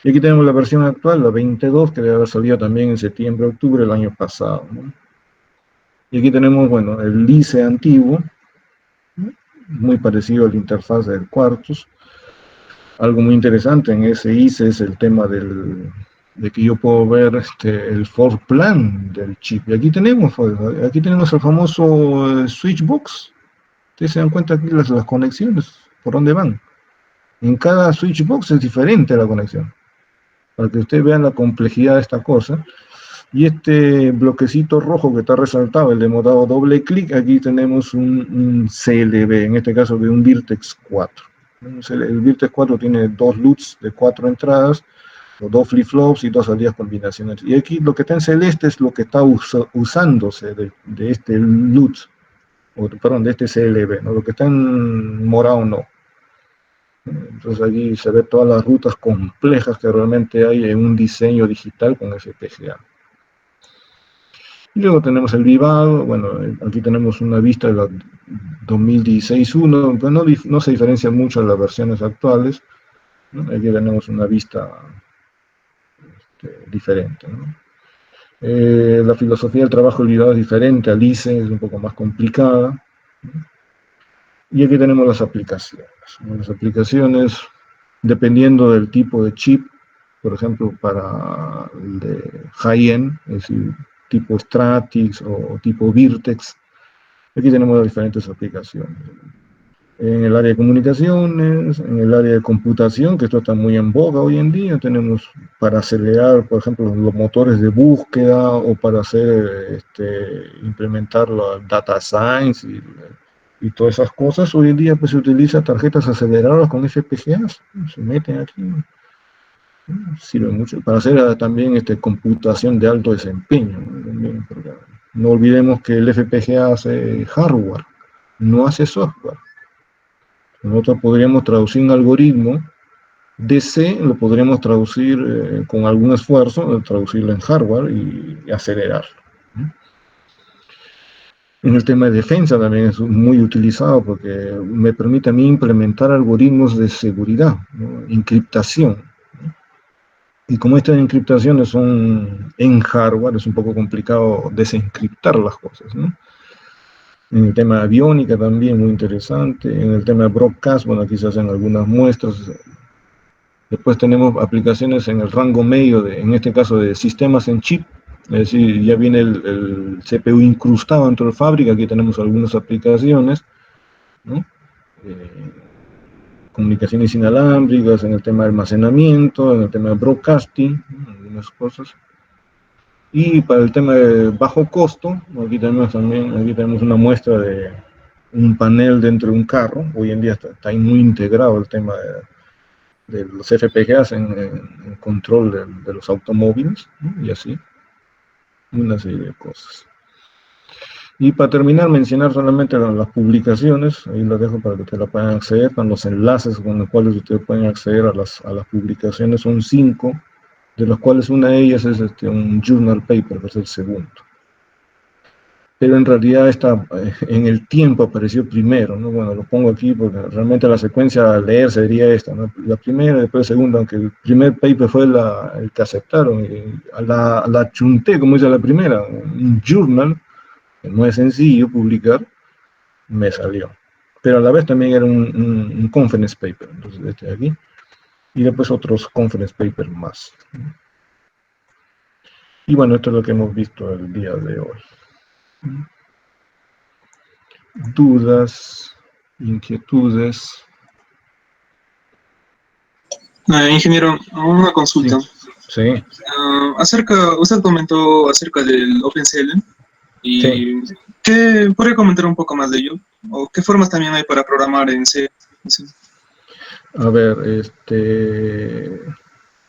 Y aquí tenemos la versión actual, la 22, que debe haber salido también en septiembre, octubre del año pasado, ¿no? Y aquí tenemos, bueno, el ICE antiguo, ¿no? Muy parecido a la interfaz del Quartus. Algo muy interesante en ese ICE es el tema de que yo puedo ver el floor plan del chip. Y aquí tenemos el famoso switchbox. Ustedes se dan cuenta aquí las conexiones, por dónde van. En cada switchbox es diferente la conexión, para que ustedes vean la complejidad de esta cosa. Y este bloquecito rojo que está resaltado, el hemos dado doble clic, aquí tenemos un CLB, en este caso de un Virtex 4. El Virtex 4 tiene 2 LUTs de 4 entradas, 2 flip-flops y 2 salidas combinacionales. Y aquí lo que está en celeste es lo que está usándose de este LUT, perdón, de este CLB, ¿no? Lo que está en morado no. Entonces aquí se ve todas las rutas complejas que realmente hay en un diseño digital con FPGA. Y luego tenemos el Vivado. Bueno, aquí tenemos una vista de la 2016.1, pues no se diferencia mucho de las versiones actuales, ¿no? Aquí tenemos una vista diferente, ¿no? La filosofía del trabajo del Vivado es diferente al ICE, es un poco más complicada. Y aquí tenemos las aplicaciones. Las aplicaciones, dependiendo del tipo de chip, por ejemplo, para el de high-end, es decir, tipo Stratix o tipo Virtex, aquí tenemos las diferentes aplicaciones. En el área de comunicaciones, en el área de computación, que esto está muy en boga hoy en día, tenemos para acelerar, por ejemplo, los motores de búsqueda o para hacer, implementar la data science y todas esas cosas. Hoy en día pues, se utiliza tarjetas aceleradoras con FPGAs, se meten aquí, sirve mucho para hacer también computación de alto desempeño. No olvidemos que el FPGA hace hardware, no hace software. Nosotros podríamos traducir un algoritmo de C, lo podríamos traducir con algún esfuerzo, traducirlo en hardware y acelerarlo. En el tema de defensa también es muy utilizado porque me permite a mí implementar algoritmos de seguridad, ¿no? Encriptación. Y como estas encriptaciones son en hardware, es un poco complicado desencriptar las cosas, ¿no? En el tema de aviónica también muy interesante. En el tema de broadcast, bueno, aquí se hacen algunas muestras. Después tenemos aplicaciones en el rango medio, en este caso de sistemas en chip. Es decir, ya viene el CPU incrustado dentro de la fábrica. Aquí tenemos algunas aplicaciones, ¿no? Comunicaciones inalámbricas, en el tema de almacenamiento, en el tema de broadcasting, ¿no? Algunas cosas. Y para el tema de bajo costo, aquí tenemos una muestra de un panel dentro de un carro. Hoy en día está muy integrado el tema de los FPGAs en control de los automóviles, ¿no? Y así, una serie de cosas. Y para terminar, mencionar solamente las publicaciones, ahí las dejo para que ustedes la puedan acceder, con los enlaces con los cuales ustedes pueden acceder a las publicaciones, son 5, de los cuales una de ellas es un journal paper, que es el segundo. Pero en realidad en el tiempo apareció primero, ¿no? Bueno, lo pongo aquí porque realmente la secuencia a leer sería esta, ¿no? La primera, después la segunda, aunque el primer paper fue el que aceptaron, y la chunté, como dice la primera, un journal, que no es sencillo publicar, me salió. Pero a la vez también era un conference paper, entonces este de aquí, y después otros conference papers más. Y bueno, esto es lo que hemos visto el día de hoy. ¿Dudas? ¿Inquietudes? Ingeniero, una consulta. Sí. Usted comentó acerca del OpenCL y Sí. ¿qué podría comentar un poco más de ello? ¿O qué formas también hay para programar en C? A ver,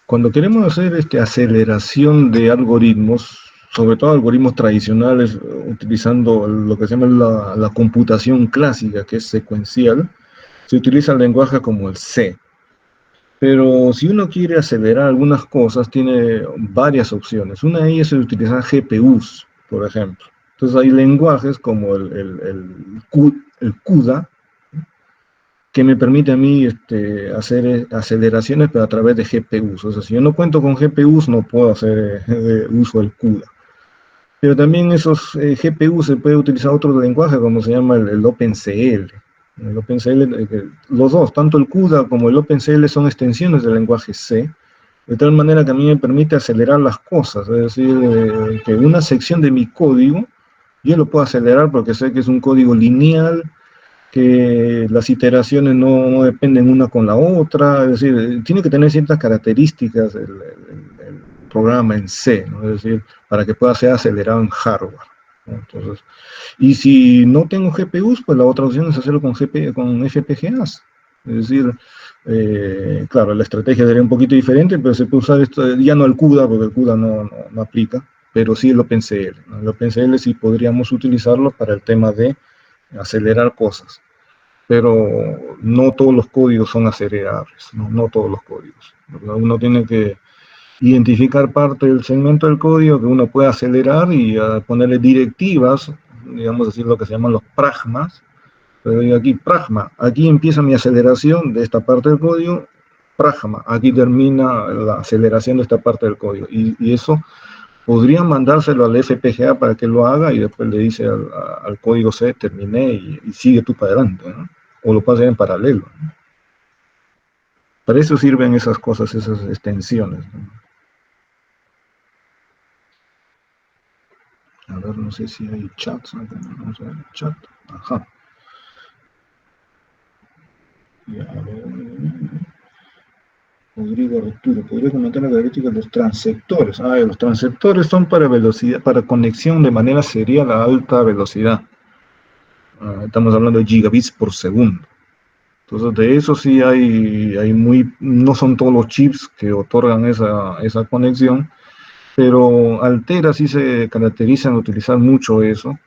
cuando queremos hacer aceleración de algoritmos, sobre todo algoritmos tradicionales, utilizando lo que se llama la computación clásica, que es secuencial, se utiliza el lenguaje como el C. Pero si uno quiere acelerar algunas cosas, tiene varias opciones. Una de ellas es utilizar GPUs, por ejemplo. Entonces hay lenguajes como el CUDA, que me permite a mí hacer aceleraciones, pero a través de GPUs. O sea, si yo no cuento con GPUs, no puedo hacer uso del CUDA. Pero también esos GPUs se puede utilizar otro lenguaje, como se llama el OpenCL. El OpenCL, los dos, tanto el CUDA como el OpenCL, son extensiones del lenguaje C, de tal manera que a mí me permite acelerar las cosas. Es decir, que una sección de mi código, yo lo puedo acelerar porque sé que es un código lineal, que las iteraciones no dependen una con la otra, es decir, tiene que tener ciertas características el programa en C, ¿no? Es decir, para que pueda ser acelerado en hardware, ¿no? Entonces, y si no tengo GPUs, pues la otra opción es hacerlo con FPGAs, es decir, claro, la estrategia sería un poquito diferente, pero se puede usar esto, ya no el CUDA, porque el CUDA no aplica, pero sí el OpenCL, ¿no? El OpenCL sí podríamos utilizarlo para el tema de acelerar cosas, pero no todos los códigos son acelerables, no todos los códigos. Uno tiene que identificar parte del segmento del código que uno puede acelerar y ponerle directivas, digamos así, lo que se llaman los pragmas. Pero digo aquí, pragma, aquí empieza mi aceleración de esta parte del código, pragma, aquí termina la aceleración de esta parte del código, y eso podrían mandárselo al FPGA para que lo haga y después le dice al código C, terminé y sigue tú para adelante, ¿no? O lo puedes hacer en paralelo, ¿no? Para eso sirven esas cosas, esas extensiones, ¿no? A ver, no sé si hay chats, ¿no? Vamos a ver el chat. Ajá. Ya, a ver. Rodrigo Arturo, ¿podría comentar la característica de los transceptores? Ah, los transceptores son para velocidad, para conexión de manera serial a alta velocidad. Estamos hablando de gigabits por segundo. Entonces, de eso sí no son todos los chips que otorgan esa conexión, pero Altera sí se caracteriza en utilizar mucho eso,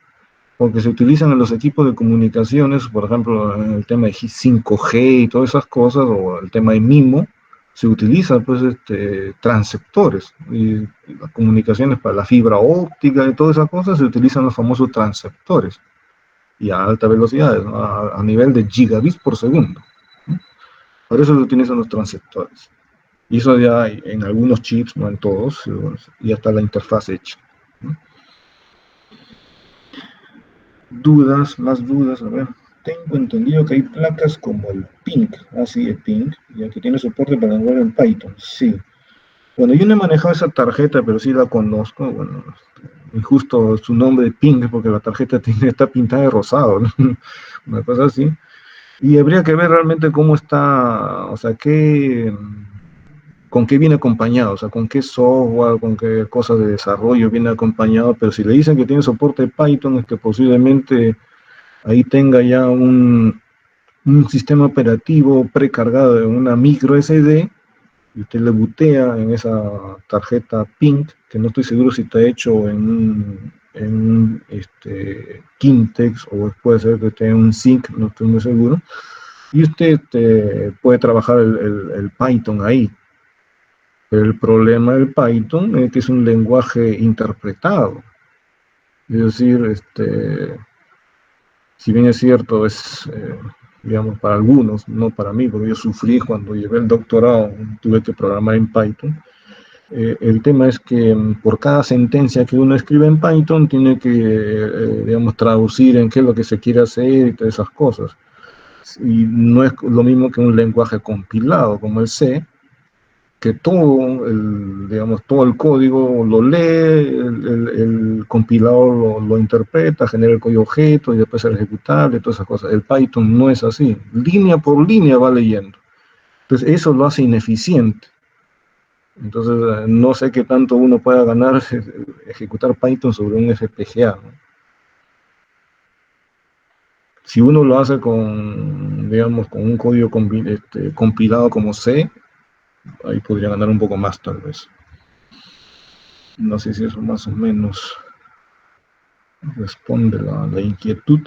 porque se utilizan en los equipos de comunicaciones, por ejemplo, en el tema de 5G y todas esas cosas, o el tema de MIMO, se utilizan pues transceptores, y las comunicaciones para la fibra óptica y todas esas cosas se utilizan los famosos transceptores, y a alta velocidad, ¿no? A nivel de gigabits por segundo, ¿no? Por eso se utilizan los transceptores. Y eso ya hay en algunos chips, no en todos, y ya está la interfaz hecha, ¿no? Más dudas, a ver. Tengo entendido que hay placas como el PINC, así el PINC, ya que tiene soporte para lenguaje en Python, sí. Bueno, yo no he manejado esa tarjeta, pero sí la conozco, bueno, injusto su nombre de PINC, porque la tarjeta está pintada de rosado, ¿no? Una cosa así. Y habría que ver realmente cómo está, o sea, con qué viene acompañado, o sea, con qué software, con qué cosas de desarrollo viene acompañado, pero si le dicen que tiene soporte Python, es que posiblemente ahí tenga ya un sistema operativo precargado en una micro SD, y usted le bootea en esa tarjeta PINC, que no estoy seguro si está hecho en un Kintex, o puede ser que esté en un Zinc, no estoy muy seguro, y usted puede trabajar el Python ahí. Pero el problema del Python es que es un lenguaje interpretado. Es decir, si bien es cierto, digamos, para algunos, no para mí, porque yo sufrí cuando llevé el doctorado, tuve que programar en Python. El tema es que por cada sentencia que uno escribe en Python, tiene que, digamos, traducir en qué es lo que se quiere hacer y todas esas cosas. Y no es lo mismo que un lenguaje compilado como el C, que digamos, todo el código lo lee, el compilador lo interpreta, genera el código objeto y después el ejecutable, todas esas cosas. El Python no es así, línea por línea va leyendo. Entonces eso lo hace ineficiente. Entonces no sé qué tanto uno pueda ganar ejecutar Python sobre un FPGA, ¿no? Si uno lo hace digamos, con un código compilado como C, ahí podría ganar un poco más tal vez. No sé si eso más o menos responde la inquietud.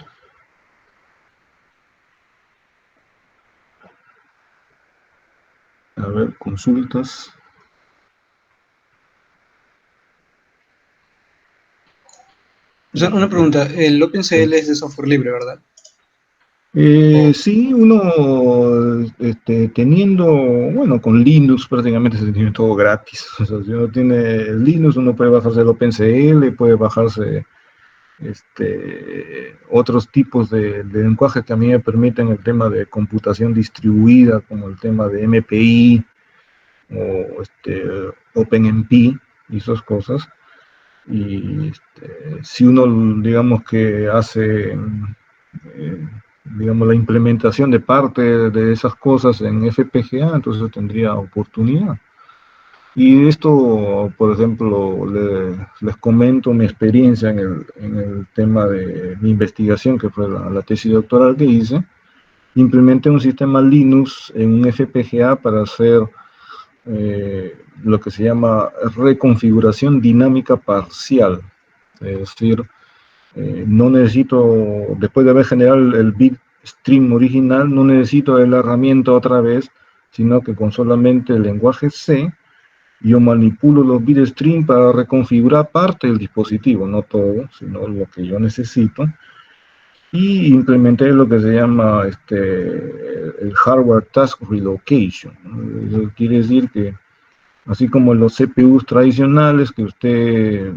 A ver, consultas. O sea, una pregunta, el OpenCL es de software libre, ¿verdad? Sí, uno teniendo, bueno, con Linux prácticamente se tiene todo gratis. O sea, si uno tiene Linux, uno puede bajarse el OpenCL, puede bajarse otros tipos de lenguajes que a mí me permiten el tema de computación distribuida, como el tema de MPI o OpenMP y esas cosas. Y si uno, digamos, que hace digamos, la implementación de parte de esas cosas en FPGA, entonces tendría oportunidad. Y esto, por ejemplo, les comento mi experiencia en el tema de mi investigación, que fue la tesis doctoral que hice. Implementé un sistema Linux en un FPGA para hacer lo que se llama reconfiguración dinámica parcial. Es decir, no necesito, después de haber generado el bit stream original, no necesito la herramienta otra vez, sino que con solamente el lenguaje C, yo manipulo los bitstream para reconfigurar parte del dispositivo, no todo, sino lo que yo necesito. Y implementé lo que se llama el hardware task relocation. Eso quiere decir que Así como los CPUs tradicionales que usted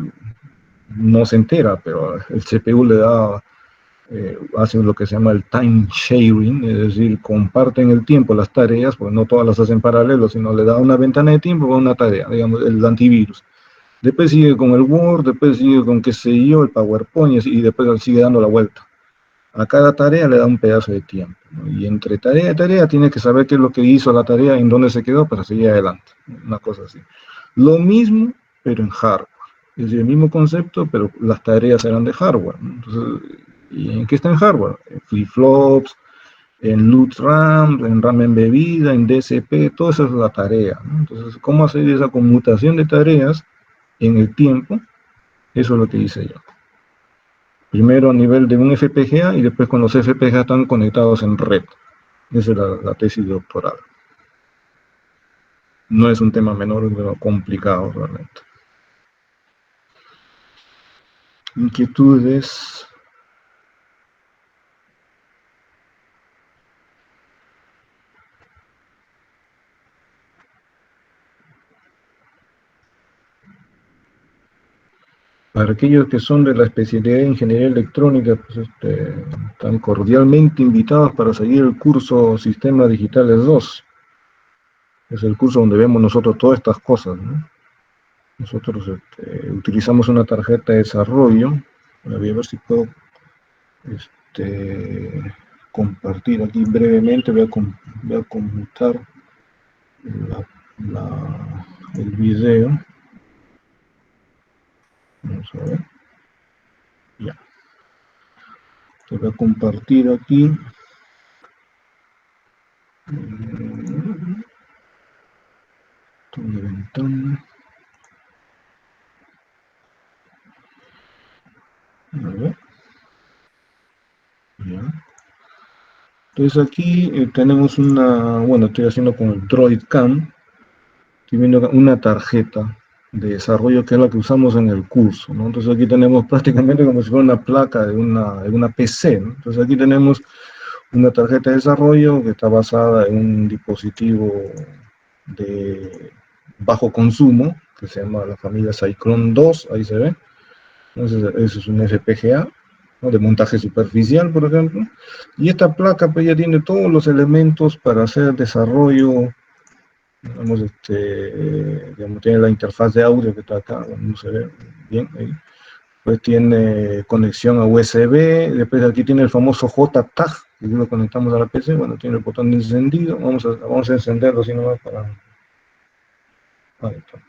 no se entera, pero el CPU le da, hace lo que se llama el time sharing, es decir, comparten el tiempo, las tareas, pues no todas las hacen paralelo, sino le da una ventana de tiempo con una tarea, digamos, el antivirus. Después sigue con el Word, después sigue con qué sé yo, el PowerPoint, y después sigue dando la vuelta. A cada tarea le da un pedazo de tiempo, ¿no? Y entre tarea y tarea tiene que saber qué es lo que hizo la tarea, en dónde se quedó para seguir adelante, una cosa así. Lo mismo, pero en hardware. Es decir, el mismo concepto, pero las tareas eran de hardware, ¿no? Entonces, ¿y en qué está en hardware? En flip-flops, en LUT RAM, en RAM embebida, en DSP, toda esa es la tarea, ¿no? Entonces, ¿cómo hacer esa conmutación de tareas en el tiempo? Eso es lo que hice yo. Primero a nivel de un FPGA y después con los FPGA están conectados en red. Esa es la tesis doctoral. No es un tema menor, pero complicado realmente. Inquietudes. Para aquellos que son de la especialidad de ingeniería electrónica, pues están cordialmente invitados para seguir el curso Sistemas Digitales 2. Es el curso donde vemos nosotros todas estas cosas, ¿no? Nosotros utilizamos una tarjeta de desarrollo. Voy a ver si puedo compartir aquí brevemente. Voy a conmutar el video. Vamos a ver. Ya. Te voy a compartir aquí. De ventana. A ver. Ya. Entonces aquí tenemos bueno, estoy haciendo con el DroidCam, estoy viendo una tarjeta de desarrollo que es la que usamos en el curso, ¿no? Entonces aquí tenemos prácticamente como si fuera una placa de una PC, ¿no? Entonces aquí tenemos una tarjeta de desarrollo que está basada en un dispositivo de bajo consumo, que se llama la familia Cyclone 2, ahí se ve. Entonces eso es un FPGA, ¿no? De montaje superficial, por ejemplo. Y esta placa pues ya tiene todos los elementos para hacer desarrollo. Digamos, digamos, tiene la interfaz de audio que está acá, no se ve bien ahí. Pues tiene conexión a USB, después aquí tiene el famoso JTAG, que lo conectamos a la PC, bueno, tiene el botón de encendido, vamos a encenderlo así nomás para... Ahí está,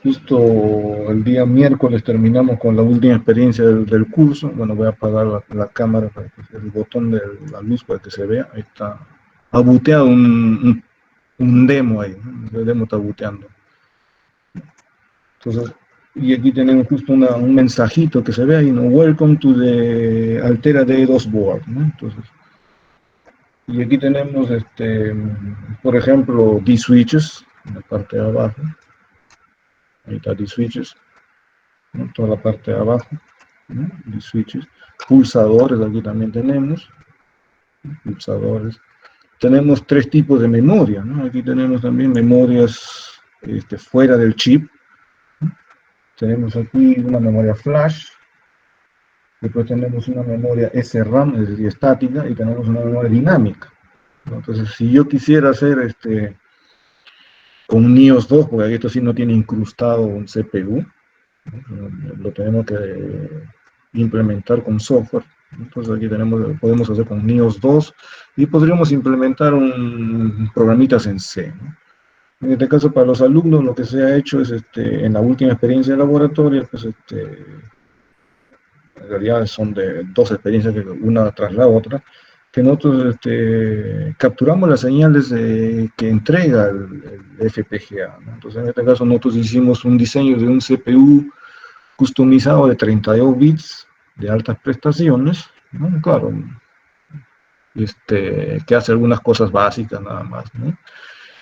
Justo el día miércoles terminamos con la última experiencia del curso. Bueno, voy a apagar la cámara para que el botón de la luz para que se vea. Ahí está. Ha booteado un demo ahí, ¿no? El demo está booteando. Entonces, y aquí tenemos justo un mensajito que se ve ahí, ¿no? Welcome to the Altera D2 board, ¿no? Entonces, y aquí tenemos, por ejemplo, D-switches en la parte de abajo. Ahí está D-switches, ¿no? Toda la parte de abajo, ¿no? D-switches. Pulsadores, aquí también tenemos, ¿no? Pulsadores. Tenemos tres tipos de memoria, ¿no? Aquí tenemos también memorias fuera del chip, ¿no? Tenemos aquí una memoria flash, después tenemos una memoria SRAM, es decir, estática, y tenemos una memoria dinámica, ¿no? Entonces, si yo quisiera hacer con NIOS 2, porque esto sí no tiene incrustado un CPU, ¿no? Lo tenemos que implementar con software. Entonces aquí podemos hacer con NIOS 2 y podríamos implementar un programitas en C, ¿no? En este caso, para los alumnos, lo que se ha hecho es, en la última experiencia de laboratorio, pues, en realidad son de dos experiencias, una tras la otra, que nosotros capturamos las señales que entrega el FPGA, ¿no? Entonces, en este caso, nosotros hicimos un diseño de un CPU customizado de 32 bits de altas prestaciones, ¿no? Claro, que hace algunas cosas básicas nada más, ¿no?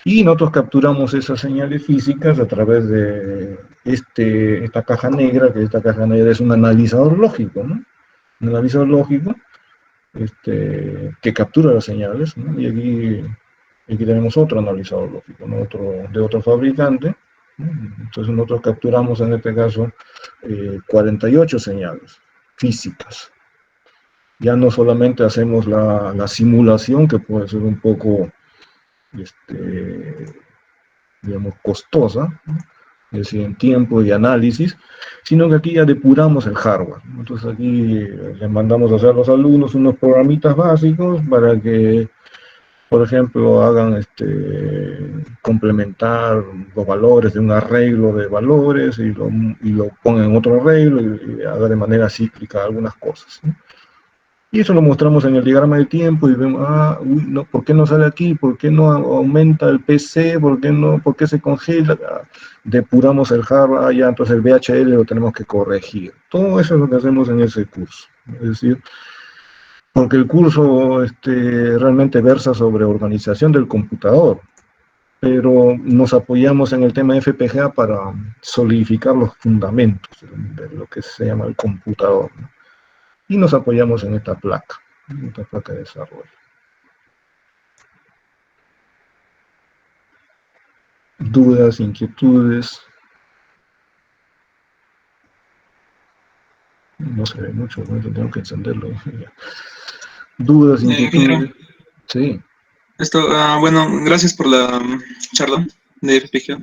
Y nosotros capturamos esas señales físicas a través de esta caja negra, que esta caja negra es un analizador lógico, ¿no? Un analizador lógico, que captura las señales, ¿no? Y aquí tenemos otro analizador lógico, ¿no? De otro fabricante, ¿no? Entonces nosotros capturamos en este caso 48 señales físicas. Ya no solamente hacemos la simulación, que puede ser un poco, digamos, costosa, ¿no? Es decir, en tiempo y análisis, sino que aquí ya depuramos el hardware. Entonces aquí les mandamos a hacer a los alumnos unos programitas básicos para que, por ejemplo, hagan complementar los valores de un arreglo de valores y lo pongan en otro arreglo y haga de manera cíclica algunas cosas, ¿no? Y eso lo mostramos en el diagrama de tiempo y vemos, uy, no, ¿por qué no sale aquí? ¿Por qué no aumenta el PC? ¿Por qué se congela? Depuramos el hardware, ya, entonces el VHL lo tenemos que corregir. Todo eso es lo que hacemos en ese curso. Es decir, porque el curso realmente versa sobre organización del computador, pero nos apoyamos en el tema FPGA para solidificar los fundamentos de lo que se llama el computador, ¿no? Y nos apoyamos en esta placa de desarrollo. Dudas, inquietudes. No se ve mucho, ¿no? Tengo que encenderlo. Dudas, inquietudes. Sí. Bueno, gracias por la charla de FPGA.